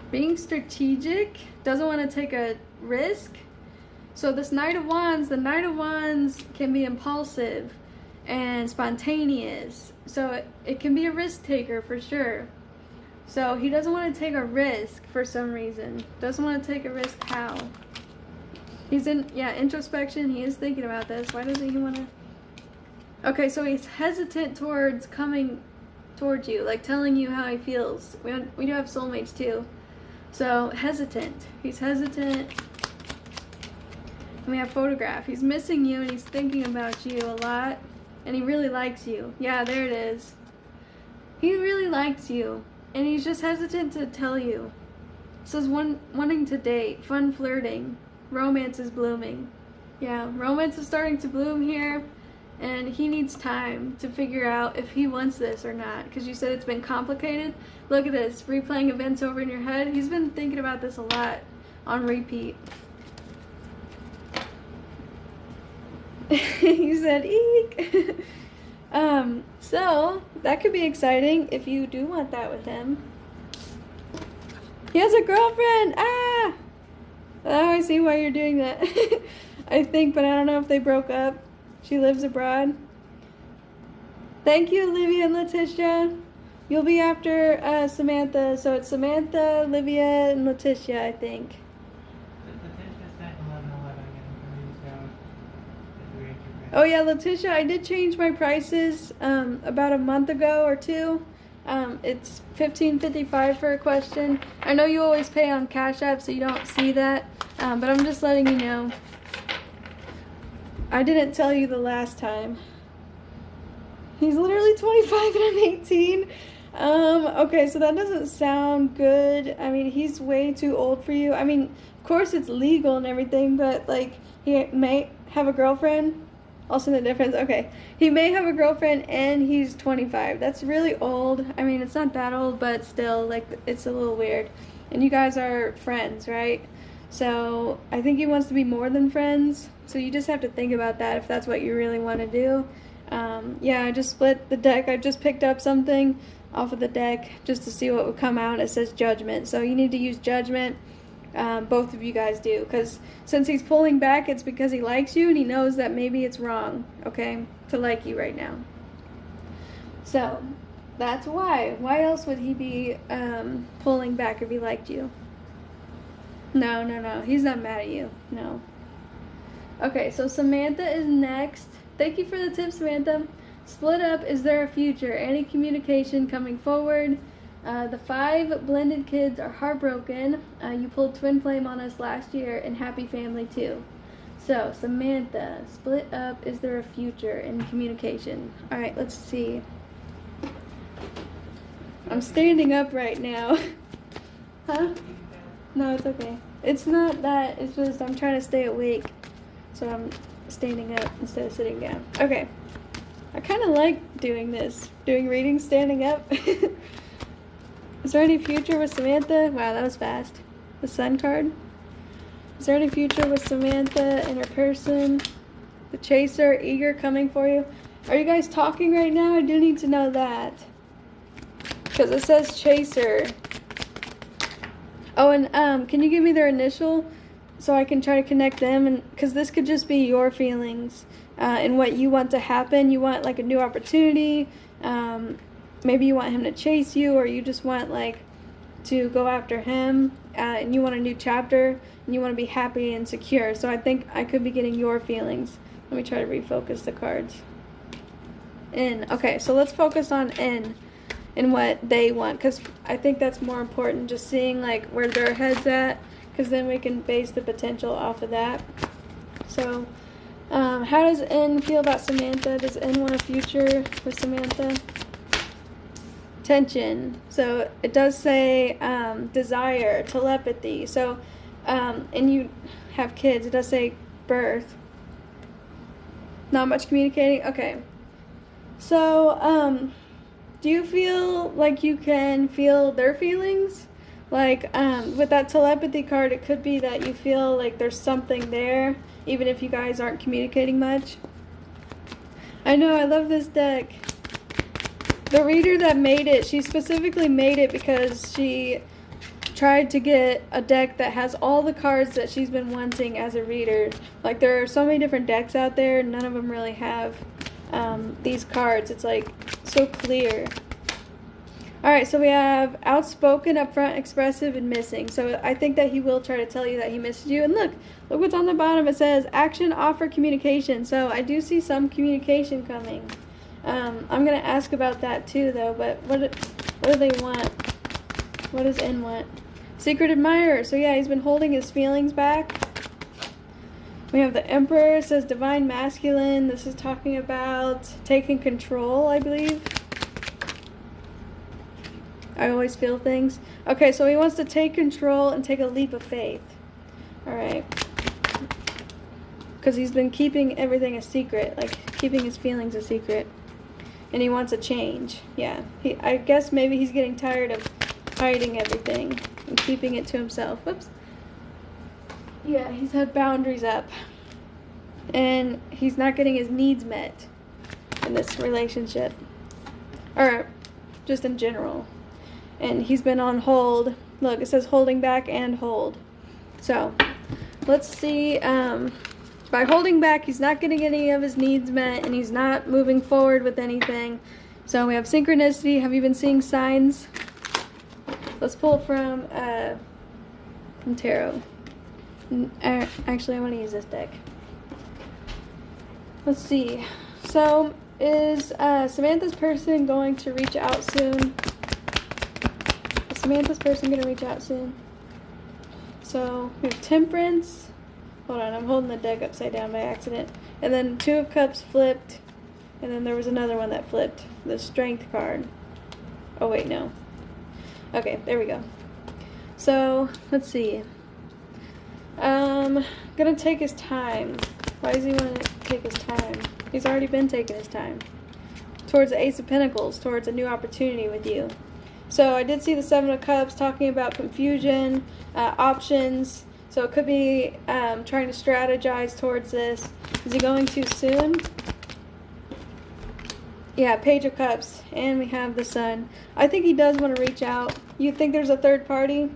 Being strategic, doesn't want to take a risk. So this Knight of Wands, the Knight of Wands can be impulsive and spontaneous. So it can be a risk taker for sure. So he doesn't want to take a risk for some reason. Doesn't want to take a risk how? He's in, yeah, introspection. He is thinking about this. Why doesn't he want to? Okay, so he's hesitant towards coming towards you, like telling you how he feels. We do have soulmates too. So hesitant. He's hesitant. And we have photograph. He's missing you and he's thinking about you a lot. And he really likes you. Yeah, there it is. He really likes you. And he's just hesitant to tell you. It says wanting to date, fun flirting. Romance is blooming. Yeah, romance is starting to bloom here, and he needs time to figure out if he wants this or not, because you said it's been complicated. Look at this, replaying events over in your head. He's been thinking about this a lot on repeat. He said, eek. So that could be exciting if you do want that with him. He has a girlfriend. Ah! Oh, I see why you're doing that. I think, but I don't know if they broke up. She lives abroad. Thank you, Olivia and Leticia. You'll be after Samantha. So it's Samantha, Olivia, and Leticia, I think. Oh yeah, Leticia, I did change my prices about a month ago or two. It's $15.55 for a question. I know you always pay on Cash App, so you don't see that, but I'm just letting you know. I didn't tell you the last time. He's literally 25 and I'm 18. Okay, so that doesn't sound good. I mean, he's way too old for you. I mean, of course it's legal and everything, but like, he may have a girlfriend. Also the difference, okay. He may have a girlfriend and he's 25. That's really old. I mean, it's not that old, but still, like, it's a little weird. And you guys are friends, right? So I think he wants to be more than friends. So you just have to think about that if that's what you really want to do. Yeah, I just split the deck. I just picked up something off of the deck just to see what would come out. It says judgment. So you need to use judgment. both of you guys do. Because since he's pulling back, it's because he likes you and he knows that maybe it's wrong, okay, to like you right now. So that's why. Why else would he be pulling back if he liked you? No. He's not mad at you. No. Okay, so Samantha is next. Thank you for the tip, Samantha. Split up, is there a future? Any communication coming forward? The 5 blended kids are heartbroken. You pulled twin flame on us last year, and happy family too. So, Samantha, split up, is there a future in communication? Alright, let's see. I'm standing up right now. Huh? No, it's okay. It's not that, it's just I'm trying to stay awake. So I'm standing up instead of sitting down. Okay. I kind of like doing this. Doing readings standing up. Is there any future with Samantha? Wow, that was fast. The Sun card. Is there any future with Samantha and her person? The Chaser, eager, coming for you. Are you guys talking right now? I do need to know that. Because it says Chaser. Oh, and can you give me their initial so I can try to connect them? And because this could just be your feelings and what you want to happen. You want like a new opportunity. Maybe you want him to chase you, or you just want like to go after him, and you want a new chapter, and you want to be happy and secure. So I think I could be getting your feelings. Let me try to refocus the cards. N. Okay, so let's focus on N and what they want, because I think that's more important, just seeing like where their head's at, because then we can base the potential off of that. So how does N feel about Samantha? Does N want a future with Samantha? Tension. So it does say desire, telepathy. So and you have kids. It does say birth. Not much communicating. Okay. So do you feel like you can feel their feelings? Like with that telepathy card, it could be that you feel like there's something there, even if you guys aren't communicating much. I know, I love this deck. The reader that made it, she specifically made it because she tried to get a deck that has all the cards that she's been wanting as a reader. Like, there are so many different decks out there, none of them really have these cards. It's like so clear. Alright, so we have outspoken, upfront, expressive, and missing. So I think that he will try to tell you that he misses you. And look what's on the bottom. It says action, offer, communication. So I do see some communication coming. I'm going to ask about that too, though. But what do they want? What does N want? Secret admirer. So yeah, he's been holding his feelings back. We have the Emperor. It says divine masculine. This is talking about taking control, I believe. I always feel things. Okay, so he wants to take control and take a leap of faith. Alright. Because he's been keeping everything a secret. Like, keeping his feelings a secret. And he wants a change. Yeah. I guess maybe he's getting tired of hiding everything and keeping it to himself. Whoops. Yeah, he's had boundaries up. And he's not getting his needs met in this relationship. Or just in general. And he's been on hold. Look, it says holding back and hold. So, let's see. By holding back, he's not getting any of his needs met, and he's not moving forward with anything. So we have synchronicity. Have you been seeing signs? Let's pull from tarot. Actually, I want to use this deck. Let's see. So, is Samantha's person going to reach out soon? Is Samantha's person going to reach out soon? So, we have Temperance. Hold on, I'm holding the deck upside down by accident. And then 2 of Cups flipped. And then there was another one that flipped. The Strength card. Oh, wait, no. Okay, there we go. So, let's see. Gonna take his time. Why does he want to take his time? He's already been taking his time. Towards the Ace of Pentacles, towards a new opportunity with you. So, I did see the 7 of Cups talking about confusion, options. So it could be trying to strategize towards this. Is he going too soon? Yeah, Page of Cups. And we have the Sun. I think he does want to reach out. You think there's a third party?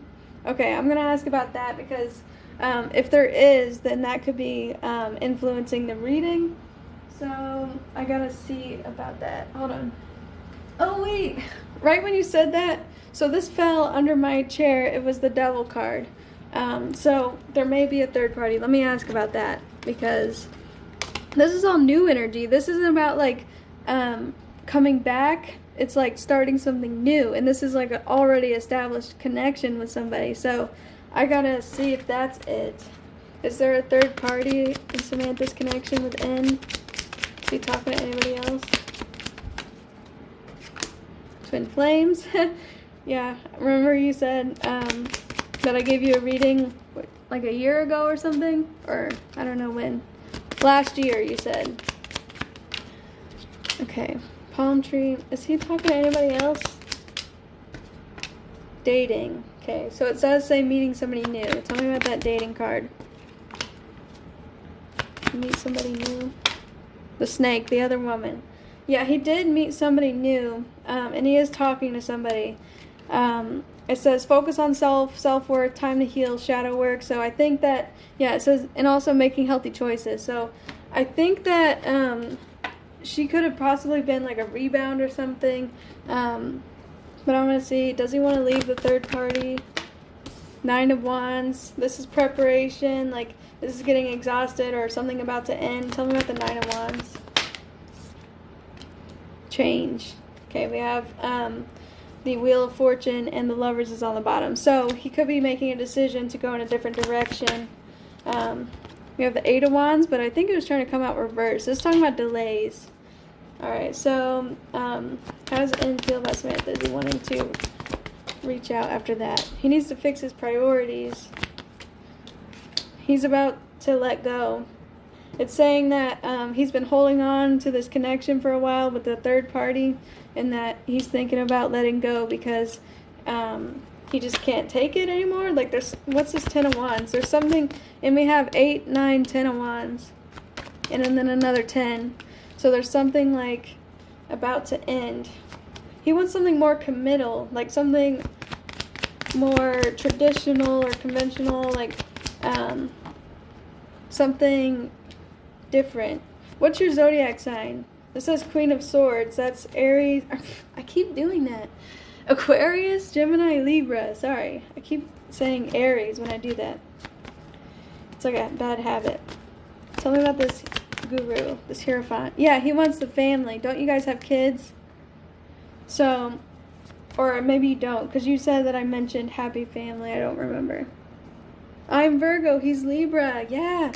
Okay, I'm gonna ask about that because if there is, then that could be influencing the reading. So I gotta see about that. Hold on. Oh wait, right when you said that, so this fell under my chair. It was the Devil card. So there may be a third party. Let me ask about that because this is all new energy. This isn't about like coming back. It's like starting something new, and this is like an already established connection with somebody. So I gotta see if that's it. Is there a third party in Samantha's connection with N? Is he talking to anybody else? Twin flames. Yeah, remember you said that I gave you a reading like a year ago or something, or I don't know when. Last year you said. Okay, palm tree. Is he talking to anybody else? Dating. Okay, so it does say meeting somebody new. Tell me about that dating card. Meet somebody new. The snake, the other woman. Yeah, he did meet somebody new, and he is talking to somebody. It says focus on self-worth, time to heal, shadow work. So I think that, yeah, it says, and also making healthy choices. So I think that she could have possibly been like a rebound or something. But I'm going to see, does he want to leave the third party? 9 of Wands. This is preparation, like this is getting exhausted or something about to end. Tell me about the 9 of Wands. Change. Okay, we have the Wheel of Fortune and the Lovers is on the bottom. So he could be making a decision to go in a different direction. We have the 8 of Wands, but I think it was trying to come out reverse. It's talking about delays. Alright, so how does N feel about Samantha? Is he wanting to reach out after that? He needs to fix his priorities. He's about to let go. It's saying that he's been holding on to this connection for a while with the third party, and that he's thinking about letting go because he just can't take it anymore. Like, there's, what's this 10 of Wands? There's something, and we have 8, 9, 10 of Wands, and then another 10. So there's something like about to end. He wants something more committal, like something more traditional or conventional, like something different. What's your zodiac sign? This says Queen of Swords. That's Aries. I keep doing that. Aquarius, Gemini, Libra. Sorry. I keep saying Aries when I do that. It's like a bad habit. Tell me about this guru, this Hierophant. Yeah, he wants the family. Don't you guys have kids? So, or maybe you don't, because you said that I mentioned happy family. I don't remember. I'm Virgo. He's Libra. Yeah.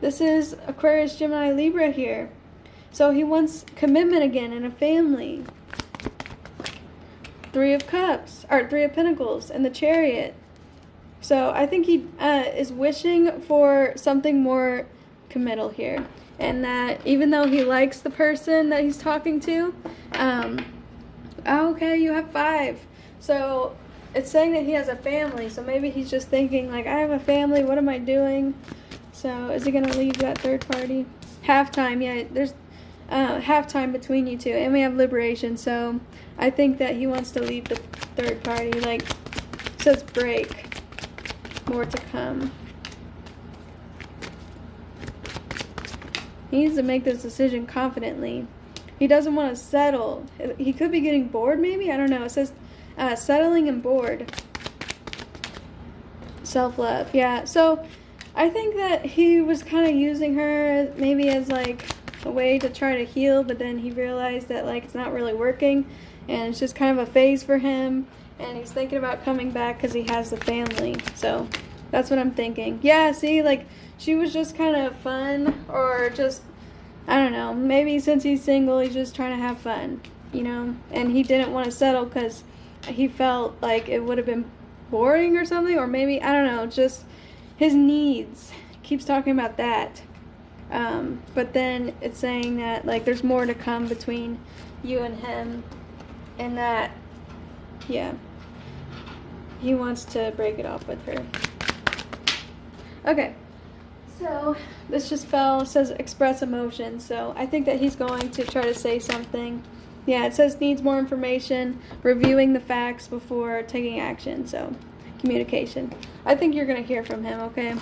This is Aquarius, Gemini, Libra here. So he wants commitment again in a family. 3 of Cups, or 3 of Pentacles, and the Chariot. So I think he is wishing for something more committal here. And that even though he likes the person that he's talking to, okay, you have 5. So it's saying that he has a family. So maybe he's just thinking, like, I have a family, what am I doing? So is he going to leave that third party? Halftime, yeah, there's halftime between you two. And we have liberation, so I think that he wants to leave the third party. Like, it says break. More to come. He needs to make this decision confidently. He doesn't want to settle. He could be getting bored, maybe? I don't know. It says settling and bored. Self-love. Yeah, so I think that he was kind of using her maybe as like a way to try to heal, but then he realized that like it's not really working, and it's just kind of a phase for him, and he's thinking about coming back because he has the family. So that's what I'm thinking. Yeah, see, like she was just kind of fun, or just, I don't know, maybe since he's single he's just trying to have fun, you know, and he didn't want to settle because he felt like it would have been boring or something, or maybe, I don't know, just his needs. Keeps talking about that. But then it's saying that like there's more to come between you and him, and that, yeah, he wants to break it off with her. Okay, so this just fell. It says express emotion, so I think that he's going to try to say something. Yeah, it says needs more information, reviewing the facts before taking action. So communication. I think you're going to hear from him, okay?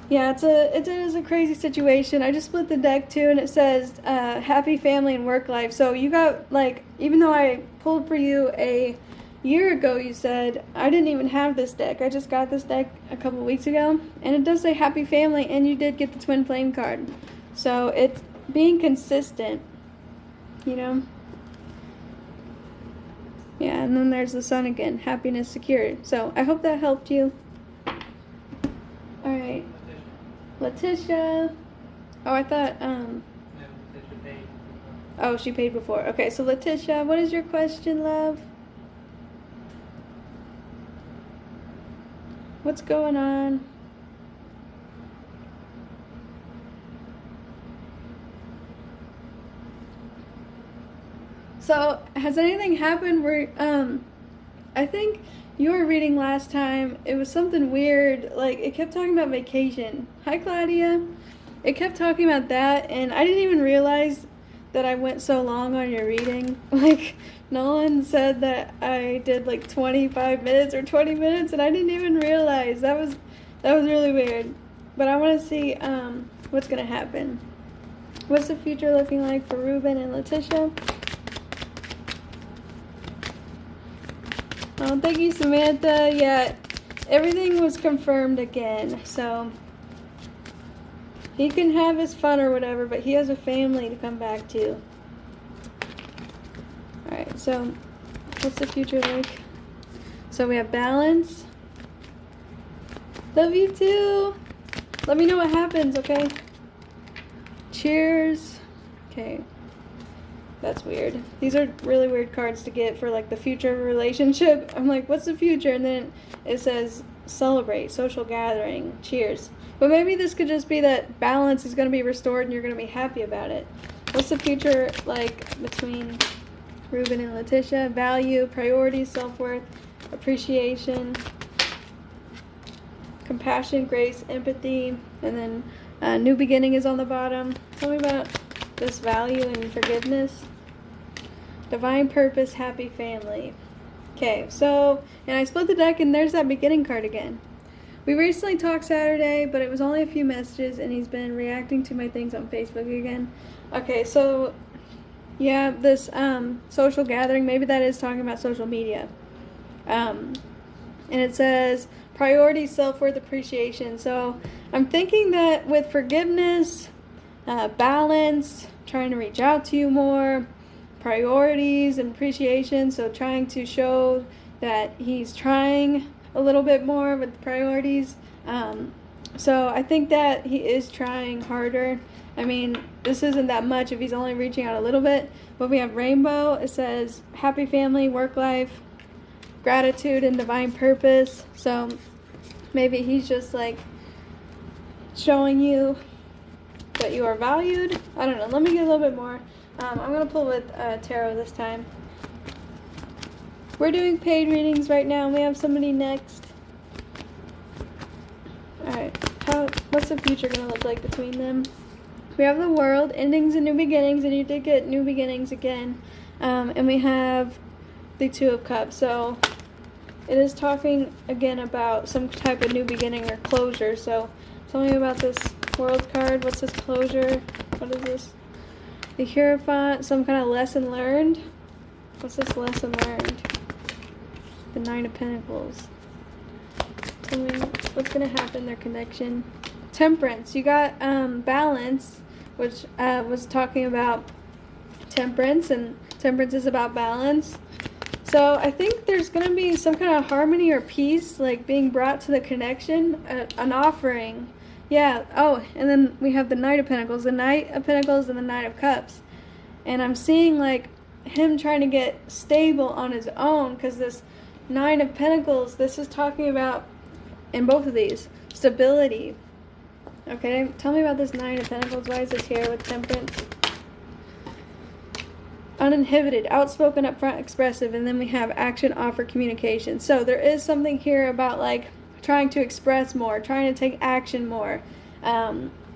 Yeah, it is a crazy situation. I just split the deck too, and it says happy family and work life. So you got, like, even though I pulled for you a year ago, you said, I didn't even have this deck. I just got this deck a couple weeks ago, and it does say happy family, and you did get the twin flame card. So it's being consistent, you know? Yeah, and then there's the sun again, happiness secured. So I hope that helped you. All right. Leticia. Oh, I thought, No, Leticia paid. oh, she paid before. Okay, so Leticia, what is your question, love? What's going on? So, has anything happened where, I think you were reading last time, it was something weird, like, it kept talking about vacation. Hi, Claudia. It kept talking about that, and I didn't even realize that I went so long on your reading. Like, Nolan said that I did, like, 25 minutes or 20 minutes, and I didn't even realize. That was really weird. But I want to see, what's going to happen. What's the future looking like for Ruben and Leticia? Oh, thank you, Samantha. Yeah, everything was confirmed again, so he can have his fun or whatever, but he has a family to come back to. Alright, so what's the future like? So we have balance. Love you too. Let me know what happens, okay? Cheers. Okay. That's weird. These are really weird cards to get for, like, the future of a relationship. I'm like, what's the future? And then it says celebrate, social gathering, cheers. But maybe this could just be that balance is going to be restored and you're going to be happy about it. What's the future like between Ruben and Leticia? Value, priorities, self-worth, appreciation, compassion, grace, empathy, and then new beginning is on the bottom. Tell me about this value and forgiveness. Divine purpose, happy family. Okay, so, and I split the deck and there's that beginning card again. We recently talked Saturday, but it was only a few messages and he's been reacting to my things on Facebook again. Okay, so, yeah, this social gathering, maybe that is talking about social media. And it says priority, self-worth, appreciation. So I'm thinking that with forgiveness, balance, trying to reach out to you more, priorities and appreciation, so trying to show that he's trying a little bit more with priorities. So I think that he is trying harder. I mean, this isn't that much if he's only reaching out a little bit. But we have rainbow. It says happy family, work life, gratitude, and divine purpose. So maybe he's just, like, showing you that you are valued. I don't know. Let me get a little bit more. I'm going to pull with tarot this time. We're doing paid readings right now. We have somebody next. Alright. What's the future going to look like between them? We have the world, endings and new beginnings, and you did get new beginnings again. And we have the Two of Cups. So it is talking again about some type of new beginning or closure. So tell me about this world card. What's this closure? What is this? The Hierophant, some kind of lesson learned. What's this lesson learned? The Nine of Pentacles. Tell me what's going to happen, their connection. Temperance. You got balance, which was talking about temperance, and temperance is about balance. So I think there's going to be some kind of harmony or peace, like being brought to the connection, an offering. Yeah, oh, and then we have the Knight of Pentacles, and the Knight of Cups. And I'm seeing, like, him trying to get stable on his own, because this Nine of Pentacles, this is talking about, in both of these, stability. Okay, tell me about this Nine of Pentacles. Why is this here with Temperance? Uninhibited, outspoken, upfront, expressive, and then we have action, offer, communication. So there is something here about, like, trying to express more, trying to take action more,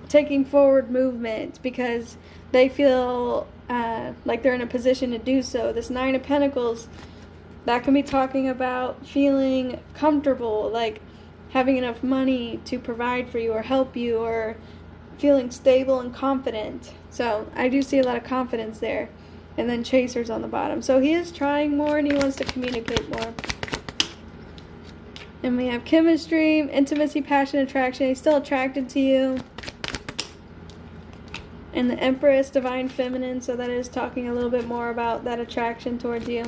taking forward movement because they feel like they're in a position to do so. This Nine of Pentacles, That can be talking about feeling comfortable, like having enough money to provide for you or help you, or feeling stable and confident. So I do see a lot of confidence there. And then Chaser's on the bottom. So he is trying more and he wants to communicate more. And we have chemistry, intimacy, passion, attraction. He's still attracted to you. And the Empress, divine feminine. So that is talking a little bit more about that attraction towards you.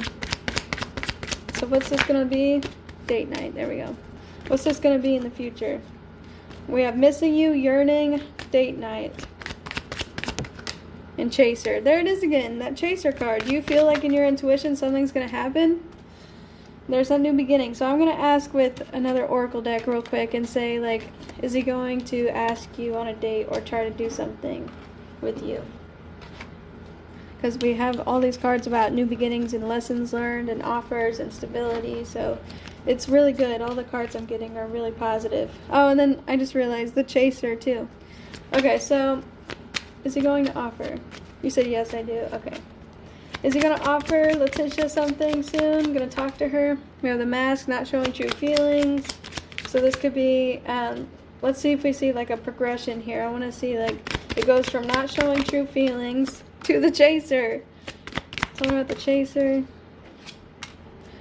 So what's this going to be? Date night. There we go. What's this going to be in the future? We have missing you, yearning, date night. And Chaser. There it is again, that Chaser card. You feel like in your intuition something's going to happen? There's a new beginning. So I'm going to ask with another Oracle deck real quick and say, like, is he going to ask you on a date or try to do something with you? Because we have all these cards about new beginnings and lessons learned and offers and stability. So it's really good. All the cards I'm getting are really positive. Oh, and then I just realized the Chaser too. Okay, so is he going to offer? You said yes, I do. Okay. Is he going to offer Leticia something soon? Going to talk to her? We have the Mask, not showing true feelings. So this could be, let's see if we see like a progression here. I want to see like it goes from not showing true feelings to the Chaser. Tell me about the Chaser.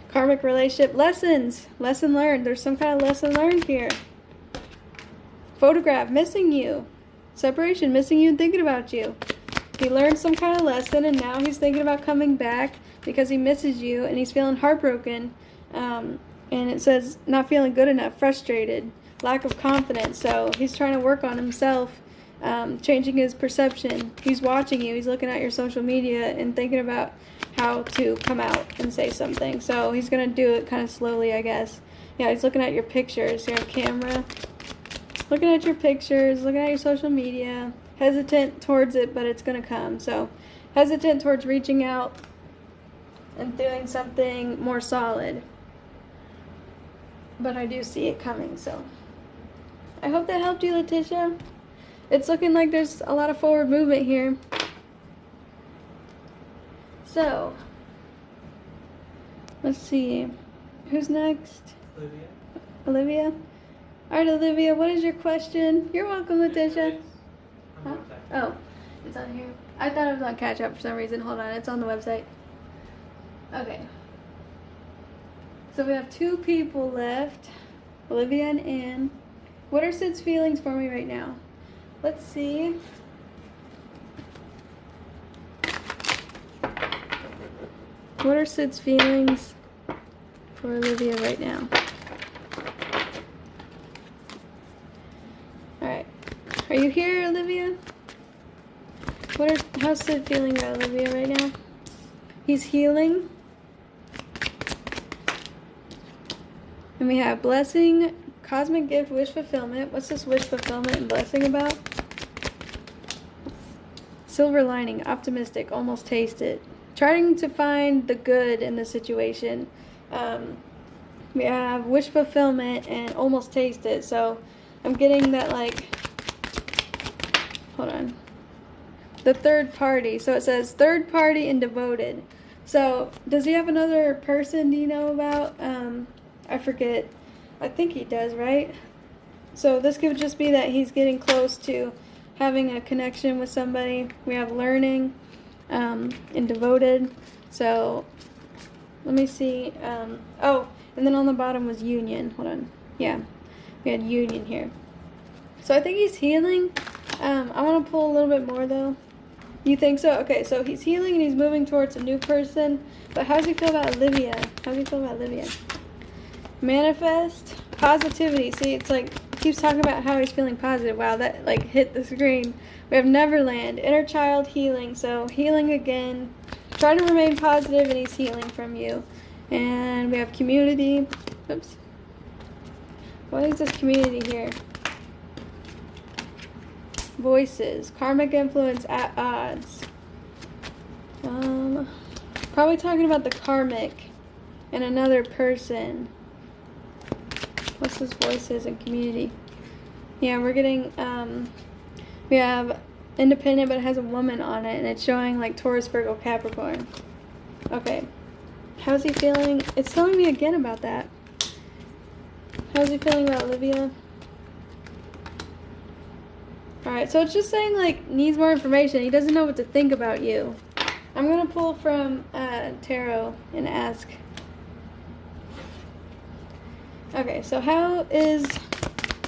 Karmic relationship. Lessons. Lesson learned. There's some kind of lesson learned here. Photograph. Missing you. Separation. Missing you and thinking about you. He learned some kind of lesson and now he's thinking about coming back because he misses you and he's feeling heartbroken. And it says not feeling good enough, frustrated, lack of confidence. So he's trying to work on himself, changing his perception. He's watching you. He's looking at your social media and thinking about how to come out and say something. So he's going to do it kind of slowly, I guess. Yeah, he's looking at your pictures. Your camera. Looking at your pictures, looking at your social media. Hesitant towards it, but it's going to come. So hesitant towards reaching out and doing something more solid. But I do see it coming, so I hope that helped you, Leticia. It's looking like there's a lot of forward movement here. So, let's see. Who's next? Olivia. Olivia? Alright, Olivia, what is your question? You're welcome, Leticia. Huh? Oh, it's on here. I thought it was on Catch Up for some reason. Hold on, it's on the website. Okay. So we have two people left. Olivia and Anne. What are Sid's feelings for me right now? Let's see. What are Sid's feelings for Olivia right now? Alright. Are you here, Olivia? How's Sid feeling about Olivia right now? He's healing. And we have blessing, cosmic gift, wish fulfillment. What's this wish fulfillment and blessing about? Silver lining, optimistic, almost taste it. Trying to find the good in the situation. We have wish fulfillment and almost taste it. So I'm getting that, like, hold on. The third party. So it says third party and devoted. So does he have another person, do you know about? I forget. I think he does, right? So this could just be that he's getting close to having a connection with somebody. We have learning and devoted. So let me see. Oh, and then on the bottom was union. Hold on. Yeah, we had union here. So I think he's healing. I want to pull a little bit more though. You think so? Okay, so he's healing and he's moving towards a new person. But how does he feel about Olivia? How does he feel about Olivia? Manifest. Positivity. See, it's like, keeps talking about how he's feeling positive. Wow, that like hit the screen. We have Neverland. Inner child healing. So healing again. Try to remain positive and he's healing from you. And we have community. Oops. What is this community here? Voices. Karmic influence at odds. Probably talking about the karmic and another person. What's this voices and community? Yeah, we're getting, we have independent, but it has a woman on it, and it's showing like Taurus, Virgo, Capricorn. Okay. How's he feeling? It's telling me again about that. How's he feeling about Olivia? Alright, so it's just saying, like, needs more information. He doesn't know what to think about you. I'm going to pull from Tarot and ask. Okay, so how is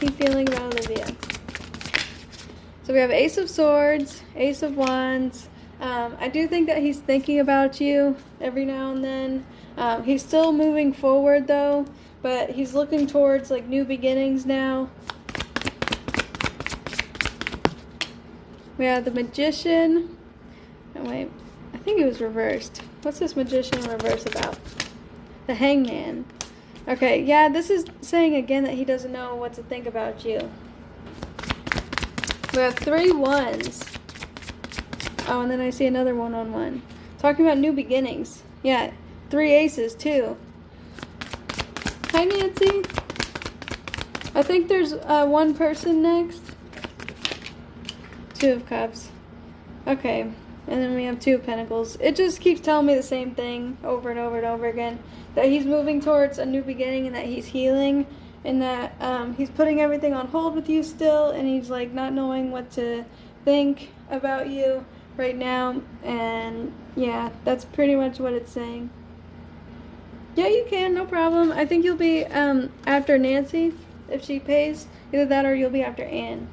he feeling about Olivia? So we have Ace of Swords, Ace of Wands. I do think that he's thinking about you every now and then. He's still moving forward, though, but he's looking towards, like, new beginnings now. We have the Magician. Oh, wait. I think it was reversed. What's this Magician in reverse about? The Hangman. Okay, yeah, this is saying again that he doesn't know what to think about you. We have 3 wands. Oh, and then I see another 1-on-1. Talking about new beginnings. Yeah, 3 aces, too. Hi, Nancy. I think there's one person next. 2 of Cups. Okay, and then we have 2 of Pentacles. It just keeps telling me the same thing over and over and over again. That he's moving towards a new beginning and that he's healing. And that he's putting everything on hold with you still. And he's like not knowing what to think about you right now. And yeah, that's pretty much what it's saying. Yeah, you can, no problem. I think you'll be after Nancy if she pays. Either that or you'll be after Anne.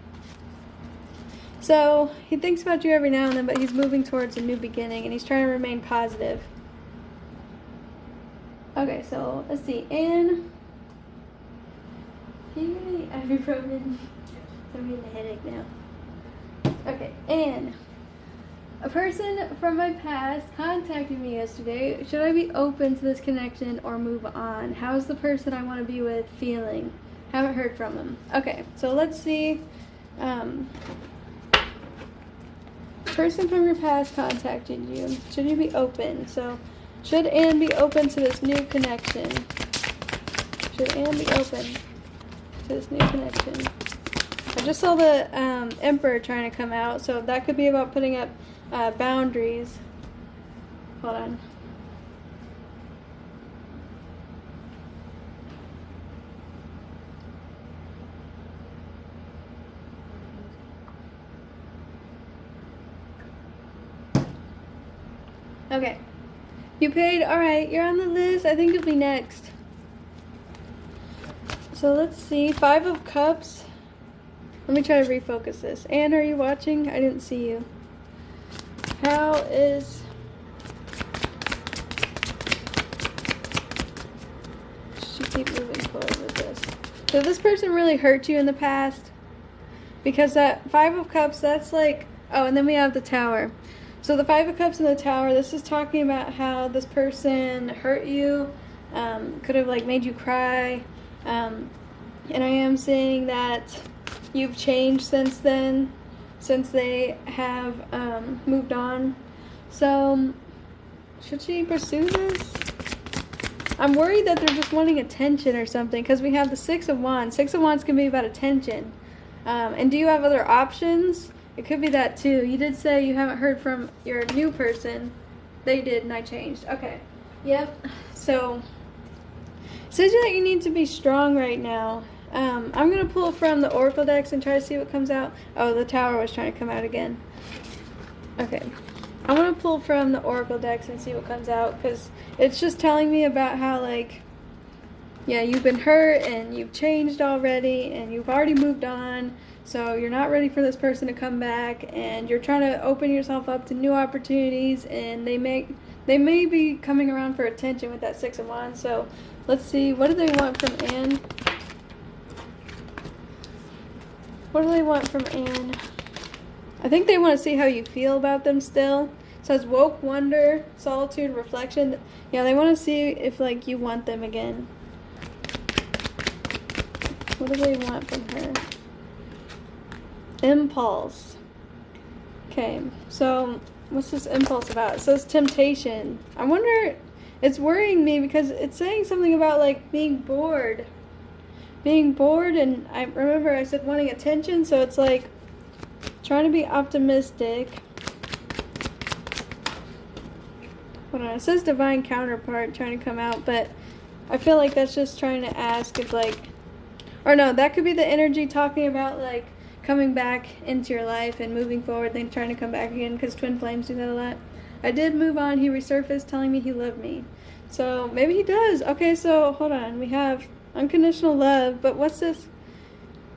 So, he thinks about you every now and then, but he's moving towards a new beginning, and he's trying to remain positive. Okay, so, let's see. Anne. Can you really ibuprofen? I'm getting a headache now. Okay, Anne. A person from my past contacted me yesterday. Should I be open to this connection or move on? How's the person I want to be with feeling? Haven't heard from him. Okay, so let's see. Person from your past contacted you. Should you be open? So, should Anne be open to this new connection? Should Anne be open to this new connection? I just saw the Emperor trying to come out, so that could be about putting up boundaries. Hold on. Okay. You paid? Alright, you're on the list. I think you'll be next. So let's see. 5 of Cups. Let me try to refocus this. Anne, are you watching? I didn't see you. How is... Should keep moving forward with this. Did this person really hurt you in the past? Because that 5 of Cups, that's like... Oh, and then we have the Tower. So the 5 of Cups and the Tower, this is talking about how this person hurt you, could have like made you cry, and I am saying that you've changed since then, since they have moved on. So should she pursue this? I'm worried that they're just wanting attention or something, because we have the 6 of Wands. 6 of Wands can be about attention. And do you have other options? It could be that too. You did say you haven't heard from your new person. They did, and I changed. Okay. Yep. So, it says that you need to be strong right now. I'm going to pull from the Oracle decks and try to see what comes out. Oh, the Tower was trying to come out again. Okay. I'm going to pull from the Oracle decks and see what comes out, because it's just telling me about how, like, yeah, you've been hurt and you've changed already and you've already moved on. So you're not ready for this person to come back, and you're trying to open yourself up to new opportunities, and they may be coming around for attention with that 6 of Wands. So let's see, what do they want from Anne? What do they want from Anne? I think they want to see how you feel about them still. It says woke, wonder, solitude, reflection. Yeah, they want to see if like you want them again. What do they want from her? Impulse. Okay, so what's this impulse about? It says temptation. I wonder, it's worrying me because it's saying something about like being bored. Being bored, and I remember I said wanting attention, so it's like trying to be optimistic. hold on, it says divine counterpart trying to come out, but I feel like that's just trying to ask if like, or no, that could be the energy talking about like coming back into your life and moving forward, then trying to come back again, because twin flames do that a lot. I did move on. He resurfaced telling me he loved me. So maybe he does. Okay, so hold on. We have unconditional love, but what's this?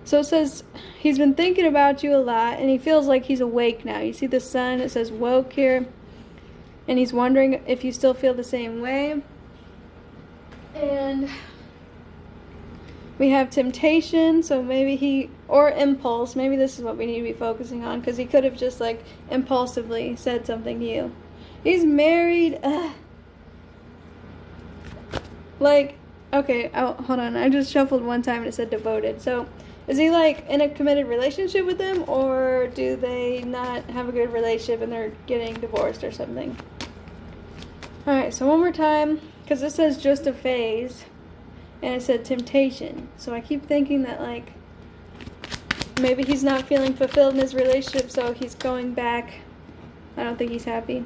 So it says he's been thinking about you a lot and he feels like he's awake now. You see the sun, it says woke here. And he's wondering if you still feel the same way. And we have temptation, so maybe or impulse. Maybe this is what we need to be focusing on, because he could have just like impulsively said something to you. He's married. Ugh. Like, okay, hold on. I just shuffled one time and it said devoted. So is he like in a committed relationship with them, or do they not have a good relationship and they're getting divorced or something? Alright, so one more time, because this says just a phase. And it said temptation. So I keep thinking that like maybe he's not feeling fulfilled in his relationship, so he's going back. I don't think he's happy.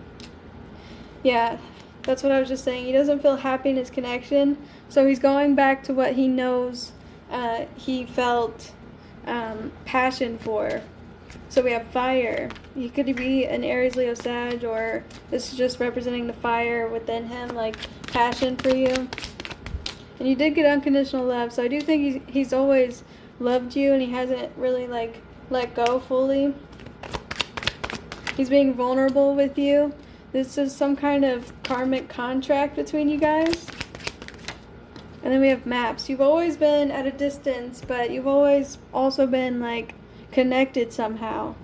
Yeah, that's what I was just saying. He doesn't feel happy in his connection, so he's going back to what he knows he felt passion for. So we have fire. He could be an Aries, Leo, Sag, or this is just representing the fire within him, like passion for you. And you did get unconditional love, so I do think he's always loved you and he hasn't really like let go fully. He's being vulnerable with you. This is some kind of karmic contract between you guys. And then we have maps. You've always been at a distance, but you've always also been like connected somehow.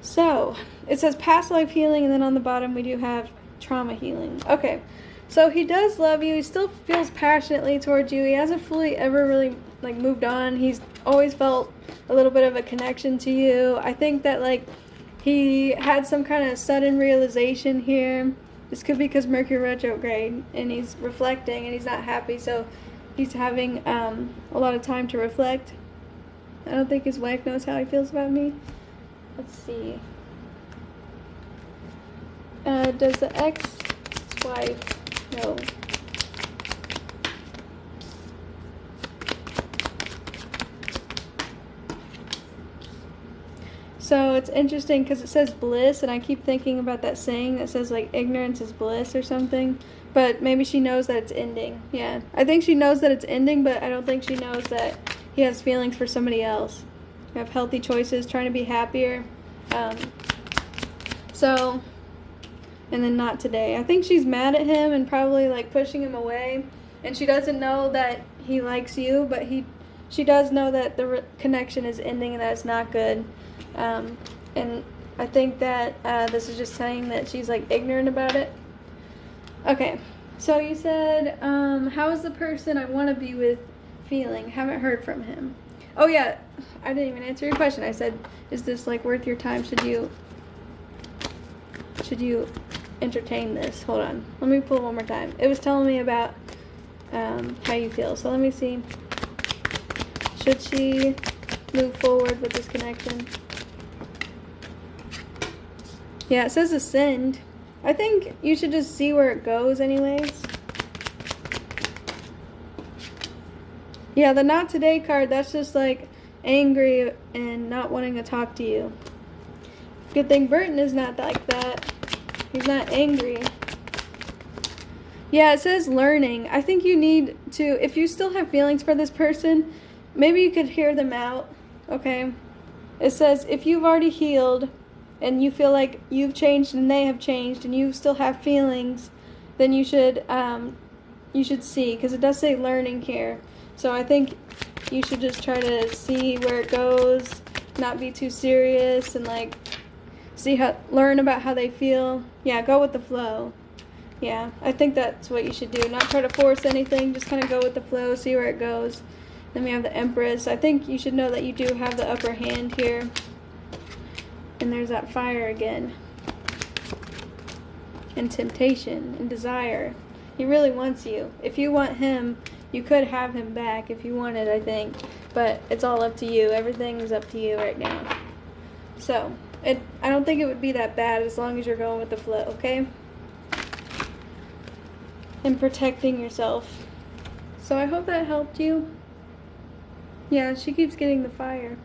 So it says past life healing, and then on the bottom we do have trauma healing. Okay. So he does love you. He still feels passionately towards you. He hasn't fully ever really like moved on. He's always felt a little bit of a connection to you. I think that like he had some kind of sudden realization here. This could be because Mercury retrograde and he's reflecting and he's not happy. So he's having a lot of time to reflect. I don't think his wife knows how he feels about me. Let's see. Does the ex-wife... No. So it's interesting because it says bliss, and I keep thinking about that saying that says like ignorance is bliss or something. But maybe she knows that it's ending. Yeah, I think she knows that it's ending, but I don't think she knows that he has feelings for somebody else. You have healthy choices, trying to be happier. And then not today. I think she's mad at him and probably like pushing him away. And she doesn't know that he likes you, but she does know that the connection is ending and that it's not good. And I think that this is just saying that she's like ignorant about it. Okay, so you said, how is the person I want to be with feeling? Haven't heard from him. Oh yeah, I didn't even answer your question. I said, is this like worth your time? Should you entertain this? Hold on, let me pull it one more time. It was telling me about how you feel, so let me see. Should she move forward with this connection? Yeah, it says ascend. I think you should just see where it goes anyways. Yeah, the not today card, that's just like angry and not wanting to talk to you. Good thing Burton is not like that. He's not angry. Yeah, it says learning. I think you need to, if you still have feelings for this person, maybe you could hear them out, okay? It says if you've already healed and you feel like you've changed and they have changed and you still have feelings, then you should see, because it does say learning here. So I think you should just try to see where it goes, not be too serious, and like learn about how they feel. Yeah, go with the flow. Yeah, I think that's what you should do. Not try to force anything, just kind of go with the flow, see where it goes. Then we have the Empress. I think you should know that you do have the upper hand here. And there's that fire again. And temptation and desire. He really wants you. If you want him, you could have him back if you wanted, I think. But it's all up to you. Everything is up to you right now. So, I don't think it would be that bad as long as you're going with the flow, okay? and protecting yourself. So I hope that helped you. Yeah, she keeps getting the fire.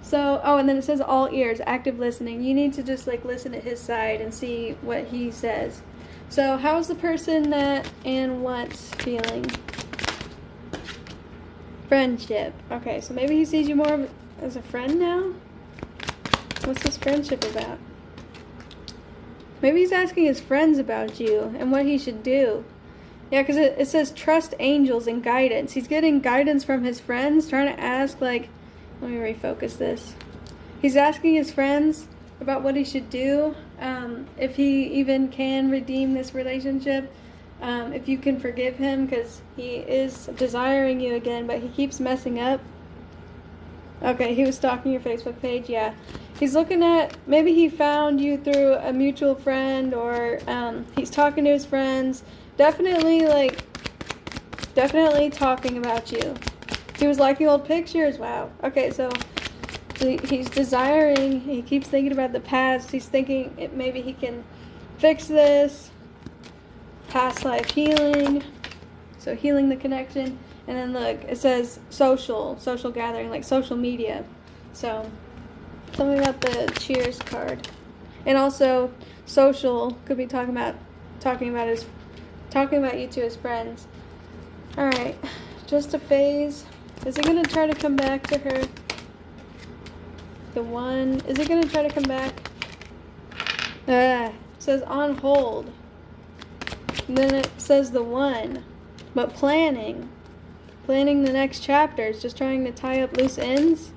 So, oh, and then it says all ears, active listening. You need to just like listen to his side and see what he says. So how's the person that Anne wants feeling? Friendship. Okay, so maybe he sees you more as a friend now? What's this friendship about? Maybe he's asking his friends about you and what he should do. Yeah, because it says trust angels and guidance. He's getting guidance from his friends, trying to ask, like, let me refocus this. He's asking his friends about what he should do, if he even can redeem this relationship, if you can forgive him, because he is desiring you again, but he keeps messing up. Okay, he was stalking your Facebook page, yeah. He's looking at, maybe he found you through a mutual friend, or he's talking to his friends. Definitely talking about you. He was liking old pictures, wow. Okay, so he's desiring, he keeps thinking about the past. He's thinking maybe he can fix this. Past life healing. So healing the connection. And then look, it says social gathering, like social media. So tell me about the cheers card. And also social could be talking about you to his friends. Alright. Just a phase. Is he gonna try to come back to her? The one, is he gonna try to come back? It says on hold. And then it says the one. But planning the next chapters, just trying to tie up loose ends,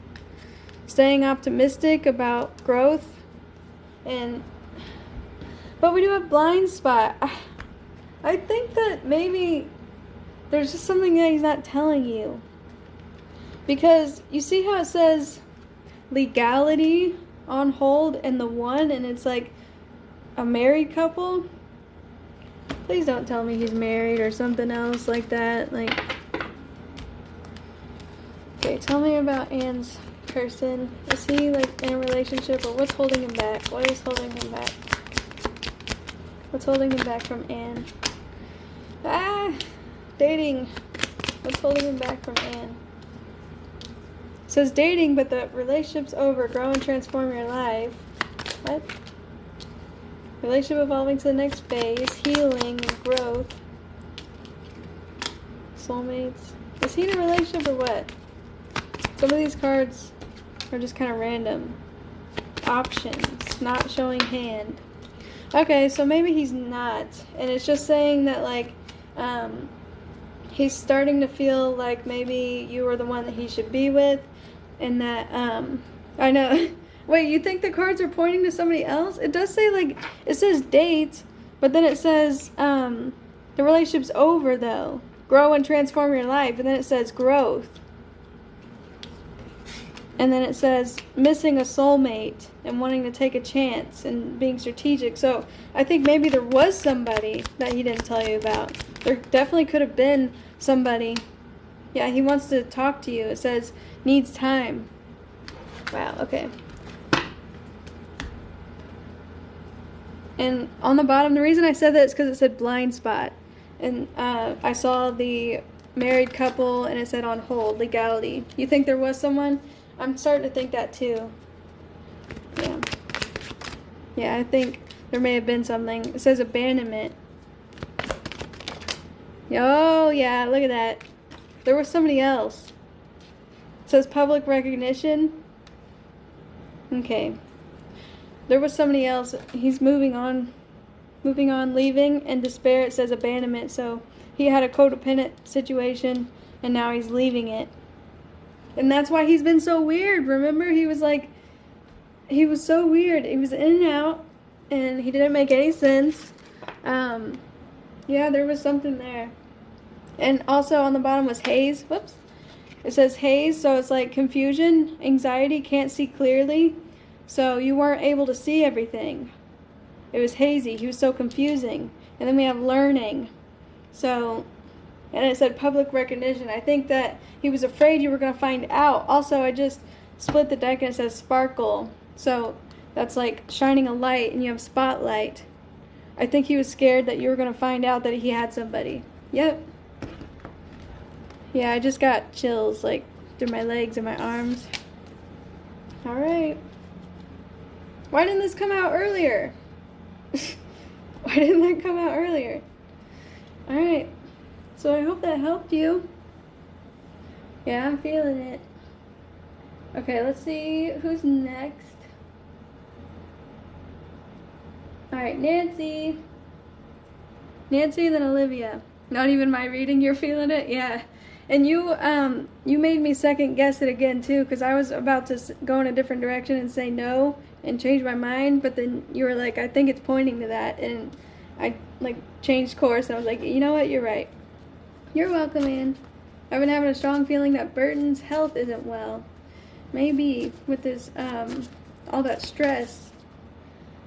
staying optimistic about growth, but we do have blind spot. I think that maybe there's just something that he's not telling you, because you see how it says legality on hold and the one, and it's like a married couple. Please don't tell me he's married or something else like that. Like, okay, tell me about Anne's person. Is he like in a relationship, or what's holding him back? What is holding him back? What's holding him back from Anne? Dating. What's holding him back from Anne? It says dating, but the relationship's over. Grow and transform your life. What? Relationship evolving to the next phase. Healing and growth. Soulmates. Is he in a relationship or what? Some of these cards are just kind of random. Options. Not showing hand. Okay, so maybe he's not. And it's just saying that, like, he's starting to feel like maybe you are the one that he should be with. And that, I know. Wait, you think the cards are pointing to somebody else? It does say, like, it says date, but then it says, the relationship's over, though. Grow and transform your life. And then it says growth. And then it says missing a soulmate and wanting to take a chance and being strategic. So I think maybe there was somebody that he didn't tell you about. There definitely could have been somebody. Yeah, he wants to talk to you. It says needs time. Wow, okay. And on the bottom, the reason I said that is because it said blind spot. And I saw the married couple and it said on hold, legality. You think there was someone? I'm starting to think that too. Yeah. Yeah, I think there may have been something. It says abandonment. Oh, yeah, look at that. There was somebody else. It says public recognition. Okay. There was somebody else. He's moving on, leaving, and despair. It says abandonment. So he had a codependent situation, and now he's leaving it. And that's why he's been so weird. Remember, he was so weird. He was in and out, and he didn't make any sense. Yeah, there was something there. And also on the bottom was haze. Whoops. It says haze, so it's like confusion, anxiety, can't see clearly. So you weren't able to see everything. It was hazy. He was so confusing. And then we have learning. So, and it said public recognition. I think that he was afraid you were going to find out. Also, I just split the deck and it says sparkle. So that's like shining a light, and you have spotlight. I think he was scared that you were going to find out that he had somebody. Yep. Yeah, I just got chills, like, through my legs and my arms. Alright. Why didn't this come out earlier? Why didn't that come out earlier? Alright. So I hope that helped you. Yeah, I'm feeling it. Okay, let's see who's next. Alright, Nancy. Nancy, then Olivia. Not even my reading, you're feeling it? Yeah. And you made me second guess it again too, because I was about to go in a different direction and say no and change my mind, but then you were like, I think it's pointing to that, and I like changed course, and I was like, you know what, you're right. You're welcome, Ann. I've been having a strong feeling that Burton's health isn't well. Maybe with his, all that stress.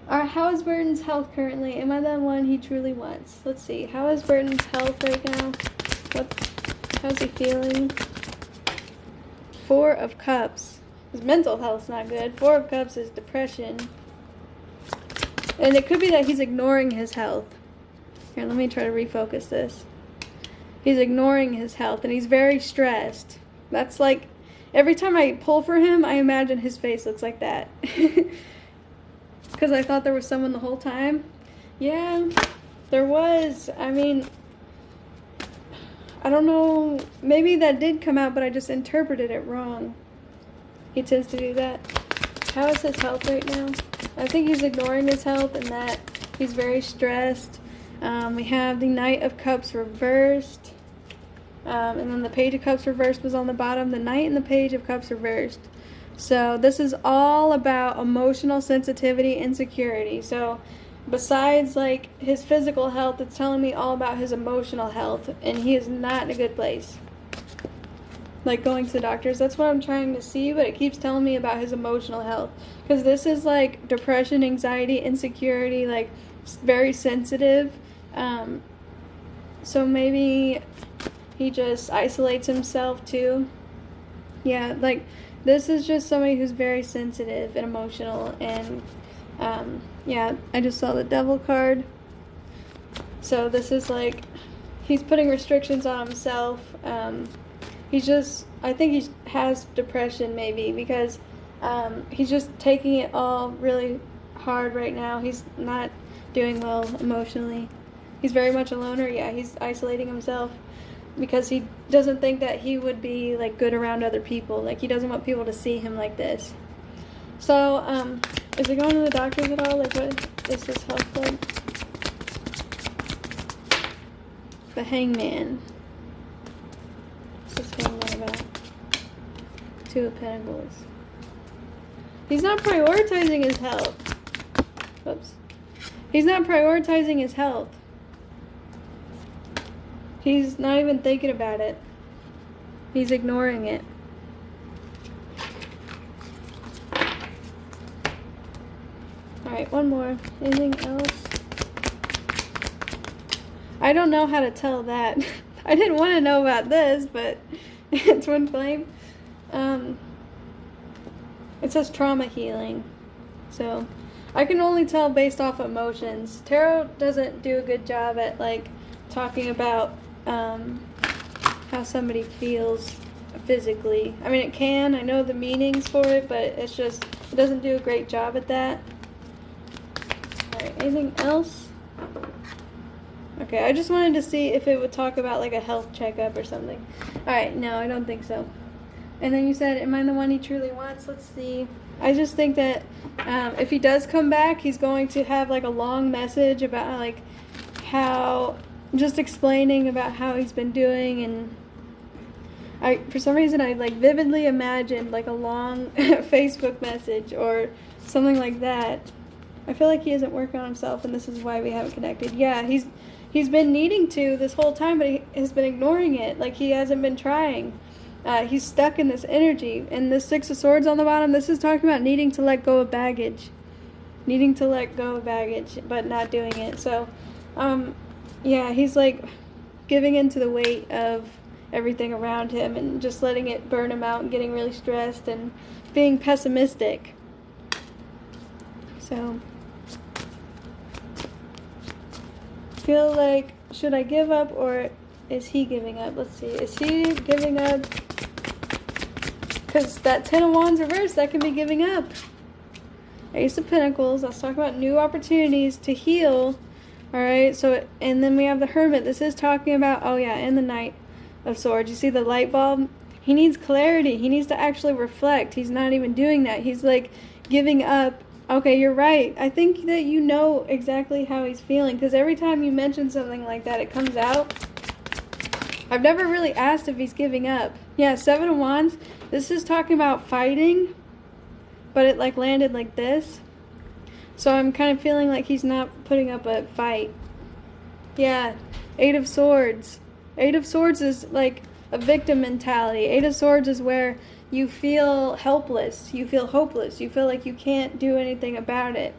How is Burton's health currently? Am I the one he truly wants? Let's see. How is Burton's health right now? How's he feeling? 4 of Cups. His mental health's not good. 4 of Cups is depression. And it could be that he's ignoring his health. Here, let me try to refocus this. He's ignoring his health, and he's very stressed. That's like, every time I pull for him, I imagine his face looks like that. Because I thought there was someone the whole time. Yeah, there was. I mean, I don't know. Maybe that did come out, but I just interpreted it wrong. He tends to do that. How is his health right now? I think he's ignoring his health and that he's very stressed. We have the Knight of Cups reversed. And then the Page of Cups reversed was on the bottom. The Knight and the Page of Cups reversed. So this is all about emotional sensitivity, insecurity. So besides like his physical health, it's telling me all about his emotional health, and he is not in a good place. Like going to the doctors, that's what I'm trying to see, but it keeps telling me about his emotional health. Because this is like depression, anxiety, insecurity, like very sensitive. So maybe he just isolates himself too. Yeah, like this is just somebody who's very sensitive and emotional, and yeah, I just saw the Devil card. So this is like, he's putting restrictions on himself. I think he has depression maybe, because he's just taking it all really hard right now. He's not doing well emotionally. He's very much a loner. Yeah, he's isolating himself because he doesn't think that he would be like good around other people. Like he doesn't want people to see him like this. So, is he going to the doctors at all? Like, what is his health like? The Hangman. What's this Hangman about? 2 of Pentacles. He's not prioritizing his health. Whoops. He's not prioritizing his health. He's not even thinking about it. He's ignoring it. Alright, one more. Anything else? I don't know how to tell that. I didn't want to know about this, but Twin Flame. It says trauma healing. So, I can only tell based off emotions. Tarot doesn't do a good job at, like, talking about how somebody feels physically. I mean, it can. I know the meanings for it, but it's just, it doesn't do a great job at that. Alright, anything else? Okay, I just wanted to see if it would talk about, like, a health checkup or something. Alright, no, I don't think so. And then you said, am I the one he truly wants? Let's see. I just think that if he does come back, he's going to have, like, a long message about, like, how, just explaining about how he's been doing, and for some reason, I, like, vividly imagined, like, a long Facebook message or something like that. I feel like he isn't working on himself, and this is why we haven't connected. Yeah, he's been needing to this whole time, but he has been ignoring it. Like, he hasn't been trying. He's stuck in this energy. And this 6 of Swords on the bottom, this is talking about needing to let go of baggage. Needing to let go of baggage, but not doing it. So, yeah, he's, like, giving into the weight of everything around him and just letting it burn him out and getting really stressed and being pessimistic. So, feel like, should I give up or is he giving up? Let's see. Is he giving up? Because that 10 of Wands reverse, that can be giving up. Ace of Pentacles. Let's talk about new opportunities to heal. All right. So, and then we have the Hermit. This is talking about, oh yeah, and the Knight of Swords. You see the light bulb? He needs clarity. He needs to actually reflect. He's not even doing that. He's like giving up. Okay, you're right. I think that you know exactly how he's feeling, because every time you mention something like that, it comes out. I've never really asked if he's giving up. Yeah, 7 of Wands. This is talking about fighting, but it like landed like this. So I'm kind of feeling like he's not putting up a fight. Yeah, 8 of Swords. 8 of Swords is like a victim mentality. 8 of Swords is where you feel helpless, you feel hopeless, you feel like you can't do anything about it.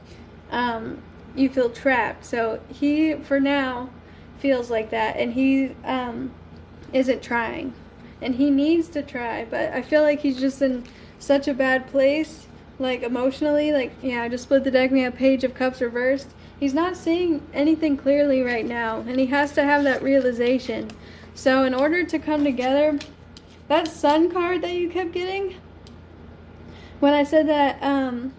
You feel trapped. So he, for now, feels like that, and he isn't trying. And he needs to try, but I feel like he's just in such a bad place, like emotionally. Like, yeah, I just split the deck, we have Page of Cups reversed. He's not seeing anything clearly right now, and he has to have that realization. So in order to come together, that Sun card that you kept getting, when I said that,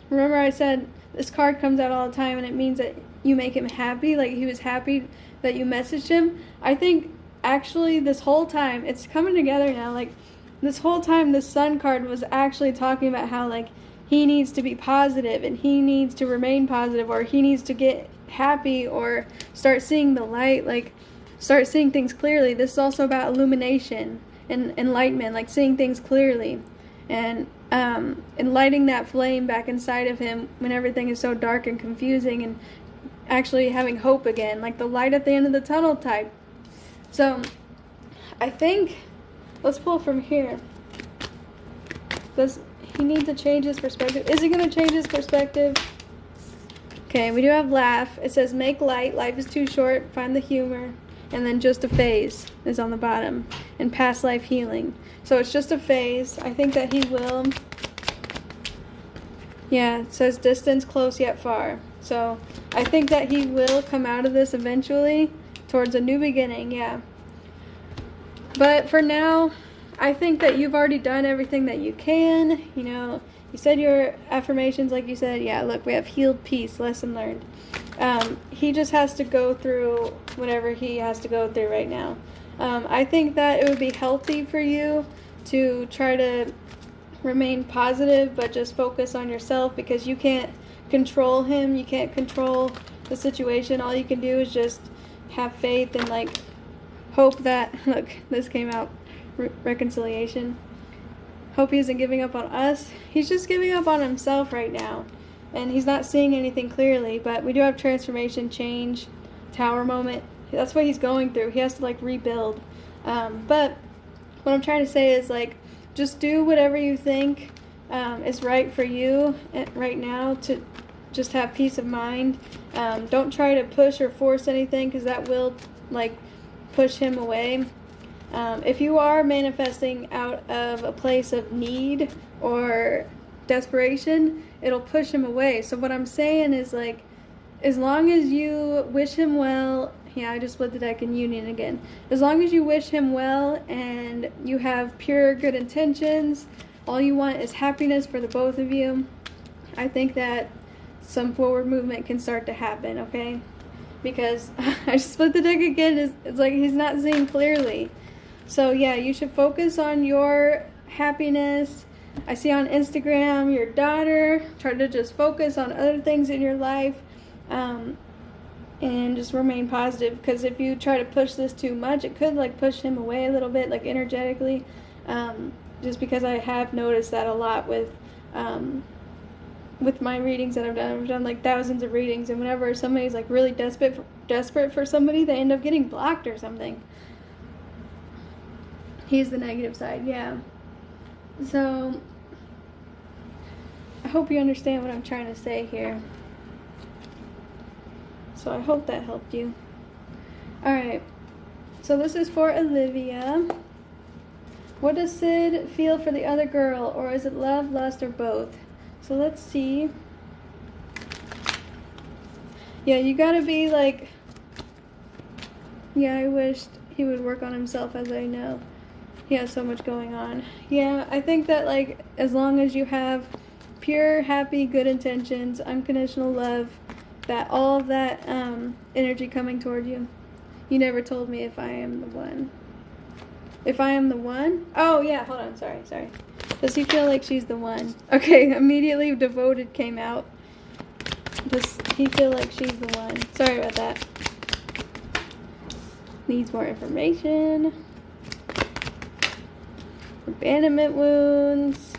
remember I said this card comes out all the time and it means that you make him happy, like he was happy that you messaged him. I think actually this whole time, it's coming together now, like this whole time the Sun card was actually talking about how like he needs to be positive and he needs to remain positive, or he needs to get happy or start seeing the light, like start seeing things clearly. This is also about illumination and enlightenment, like seeing things clearly and lighting that flame back inside of him when everything is so dark and confusing, and actually having hope again, like the light at the end of the tunnel type. So I think, let's pull from here. Does he need to change his perspective? Is he going to change his perspective? Okay, we do have laugh. It says make light, life is too short, find the humor. And then just a phase is on the bottom, and past life healing. So it's just a phase. I think that he will. Yeah, it says distance close yet far. So I think that he will come out of this eventually towards a new beginning, yeah. But for now, I think that you've already done everything that you can. You know, you said your affirmations like you said. Yeah, look, we have healed peace, lesson learned. He just has to go through whatever he has to go through right now. I think that it would be healthy for you to try to remain positive, but just focus on yourself, because you can't control him. You can't control the situation. All you can do is just have faith and like hope that, look, this came out, reconciliation. Hope he isn't giving up on us. He's just giving up on himself right now. And he's not seeing anything clearly, but we do have transformation, change, tower moment. That's what he's going through. He has to like rebuild. But what I'm trying to say is like, just do whatever you think is right for you right now to just have peace of mind. Don't try to push or force anything, because that will like push him away. If you are manifesting out of a place of need or desperation, it'll push him away. So what I'm saying is like, as long as you wish him well, yeah, I just split the deck in union again. As long as you wish him well and you have pure good intentions, all you want is happiness for the both of you, I think that some forward movement can start to happen, okay? Because I just split the deck again, it's like he's not seeing clearly. So yeah, you should focus on your happiness. I see on Instagram your daughter. Try to just focus on other things in your life, and just remain positive, because if you try to push this too much, it could like push him away a little bit, like energetically, just because I have noticed that a lot with my readings that I've done like thousands of readings, and whenever somebody's like really desperate for somebody, they end up getting blocked or something. He's the negative side, yeah. So I hope you understand what I'm trying to say here. So I hope that helped you. Alright, so this is for Olivia. What does Sid feel for the other girl, or is it love, lust, or both? So let's see. Yeah, you gotta be like, Yeah, I wished he would work on himself, as I know he has so much going on. Yeah, I think that, like, as long as you have pure, happy, good intentions, unconditional love, that all of that energy coming toward you. You never told me if I am the one. If I am the one? Oh, yeah, hold on, sorry. Does he feel like she's the one? Okay, immediately devoted came out. Does he feel like she's the one? Sorry about that. Needs more information. Abandonment wounds.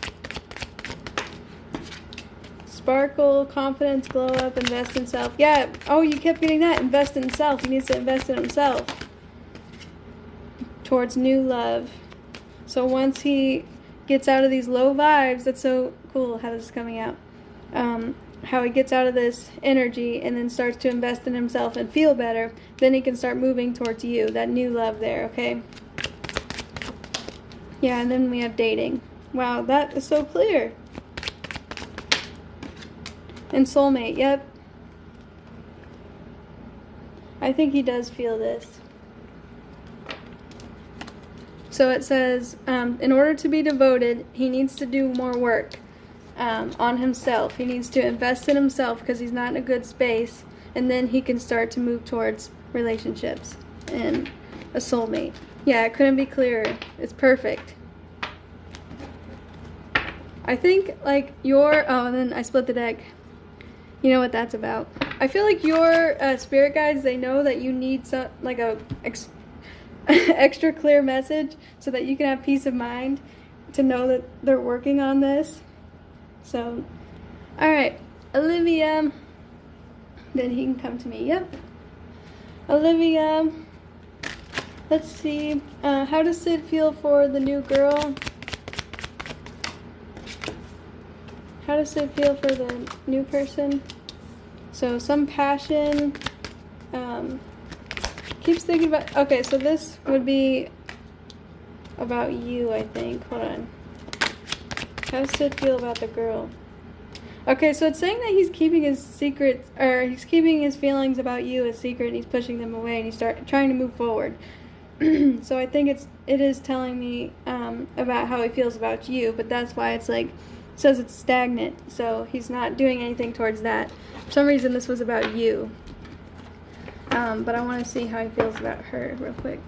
Sparkle, confidence, glow up, invest in self. Yeah, oh, you kept getting that. Invest in self. He needs to invest in himself. Towards new love. So once he gets out of these low vibes, that's so cool how this is coming out. How he gets out of this energy and then starts to invest in himself and feel better, then he can start moving towards you, that new love there, okay? Yeah, and then we have dating. Wow, that is so clear. And soulmate, yep. I think he does feel this. So it says, in order to be devoted, he needs to do more work on himself. He needs to invest in himself because he's not in a good space. And then he can start to move towards relationships and a soulmate. Yeah, it couldn't be clearer. It's perfect. I think, like, and then I split the deck. You know what that's about. I feel like your spirit guides, they know that you need some, like, a extra clear message so that you can have peace of mind to know that they're working on this. So, alright, Olivia. Then he can come to me. Yep. Olivia. Let's see. How does Sid feel for the new girl? How does Sid feel for the new person? So some passion. Keeps thinking about. Okay, so this would be about you, I think. Hold on. How does Sid feel about the girl? Okay, so it's saying that he's keeping his secrets, or he's keeping his feelings about you a secret, and he's pushing them away, and he's trying to move forward. So I think it is telling me about how he feels about you, but that's why it's like, says it's stagnant, so he's not doing anything towards that. For some reason this was about you. But I want to see how he feels about her real quick.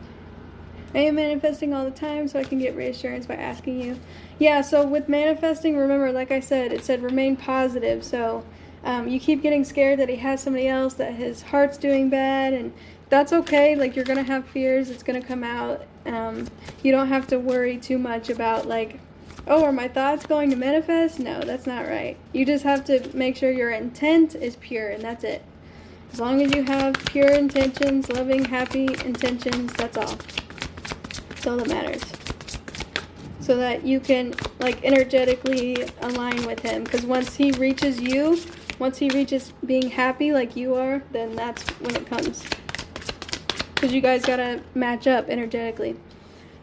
I am manifesting all the time, so I can get reassurance by asking you. Yeah, so with manifesting, remember, like I said, it said remain positive. So you keep getting scared that he has somebody else, that his heart's doing bad, and that's okay. Like, you're going to have fears. It's going to come out. You don't have to worry too much about, like, oh, are my thoughts going to manifest? No, that's not right. You just have to make sure your intent is pure, and that's it. As long as you have pure intentions, loving, happy intentions, that's all. That's all that matters. So that you can, like, energetically align with him. Because once he reaches you, once he reaches being happy like you are, then that's when it comes. Because you guys gotta match up energetically.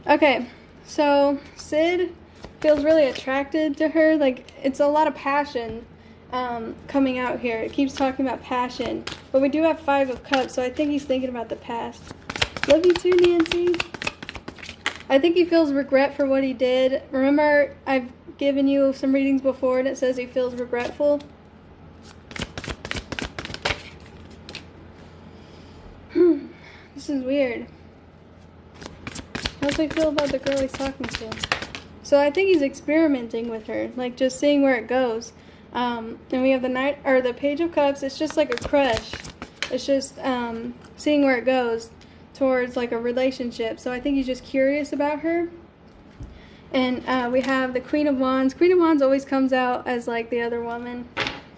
Okay, so Sid feels really attracted to her. Like, it's a lot of passion coming out here. It keeps talking about passion. But we do have 5 of Cups, so I think he's thinking about the past. Love you too, Nancy. I think he feels regret for what he did. Remember, I've given you some readings before, and it says he feels regretful. This is weird. How does he feel about the girl he's talking to? So I think he's experimenting with her, like just seeing where it goes. And we have the Page of Cups. It's just like a crush. It's just seeing where it goes towards like a relationship. So I think he's just curious about her. And we have the Queen of Wands. Queen of Wands always comes out as like the other woman.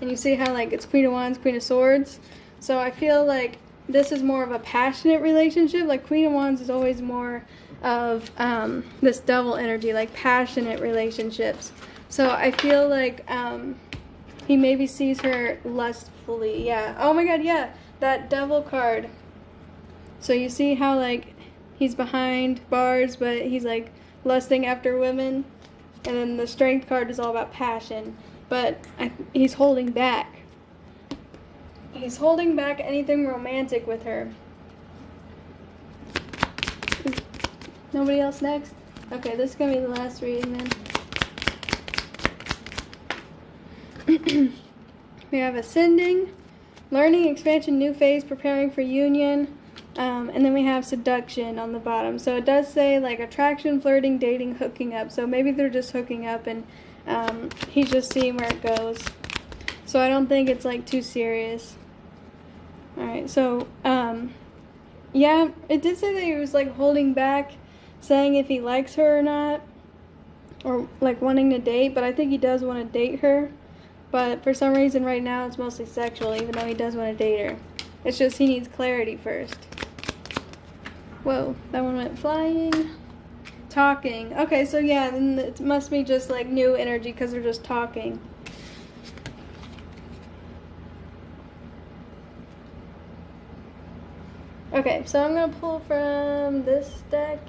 And you see how like it's Queen of Wands, Queen of Swords. So I feel like this is more of a passionate relationship. Like Queen of Wands is always more of this double energy, like passionate relationships. So I feel like he maybe sees her lustfully. Yeah. Oh my god, yeah. That Devil card. So you see how like he's behind bars, but he's like lusting after women. And then the Strength card is all about passion. But he's holding back. He's holding back anything romantic with her. Nobody else next? Okay, this is going to be the last reading then. We have ascending, learning, expansion, new phase, preparing for union, and then we have seduction on the bottom. So it does say like attraction, flirting, dating, hooking up. So maybe they're just hooking up and he's just seeing where it goes. So I don't think it's like too serious. Alright, so yeah, it did say that he was like holding back, saying if he likes her or not, or like wanting to date, but I think he does want to date her. But for some reason right now it's mostly sexual, even though he does want to date her. It's just he needs clarity first. Whoa, that one went flying. Talking. Okay, so yeah, then it must be just like new energy because they're just talking. Okay, so I'm going to pull from this deck.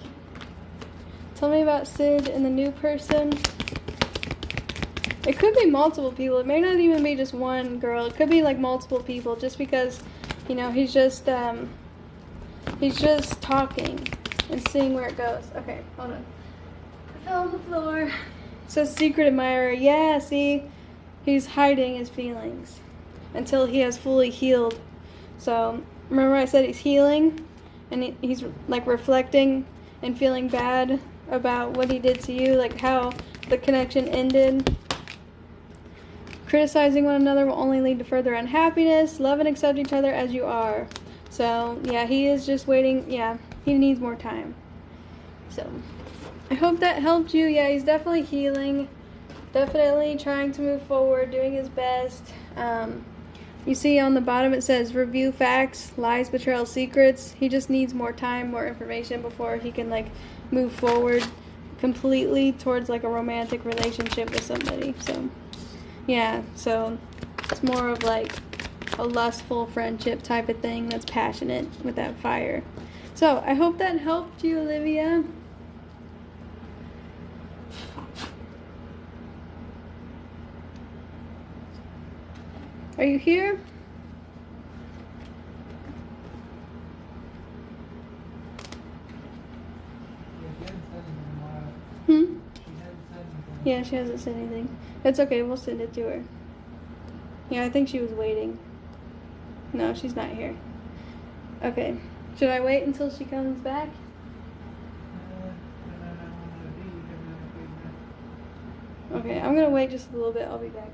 Tell me about Sid and the new person. It could be multiple people. It may not even be just one girl. It could be like multiple people just because, you know, he's just talking and seeing where it goes. Okay, hold on. I fell on the floor. It says secret admirer. Yeah, see? He's hiding his feelings until he has fully healed. So, remember I said he's healing? And he's like reflecting and feeling bad about what he did to you, like how the connection ended. Criticizing one another will only lead to further unhappiness. Love and accept each other as you are. So, yeah, he is just waiting. Yeah, he needs more time. So, I hope that helped you. Yeah, he's definitely healing. Definitely trying to move forward, doing his best. You see on the bottom it says review facts, lies, betrayal, secrets. He just needs more time, more information before he can like move forward completely towards like a romantic relationship with somebody. So yeah, so it's more of like a lustful friendship type of thing that's passionate with that fire. So I hope that helped you, Olivia. Are you here? Yeah, she hasn't said anything. It's okay, we'll send it to her. Yeah, I think she was waiting. No, she's not here. Okay. Should I wait until she comes back? Okay, I'm gonna wait just a little bit. I'll be back.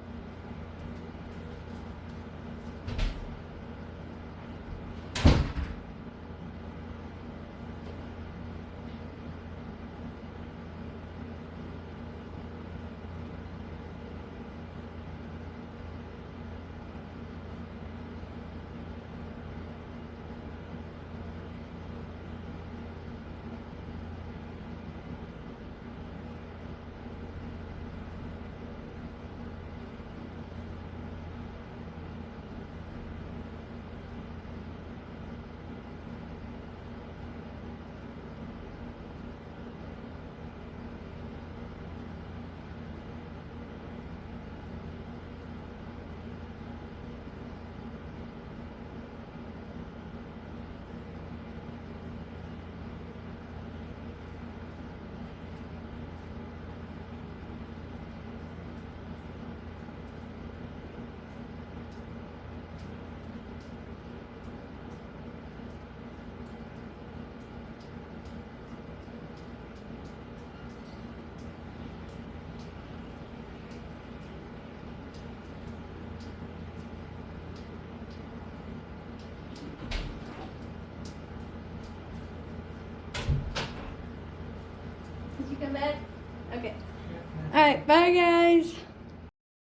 Did you come back? Okay. Alright, bye guys.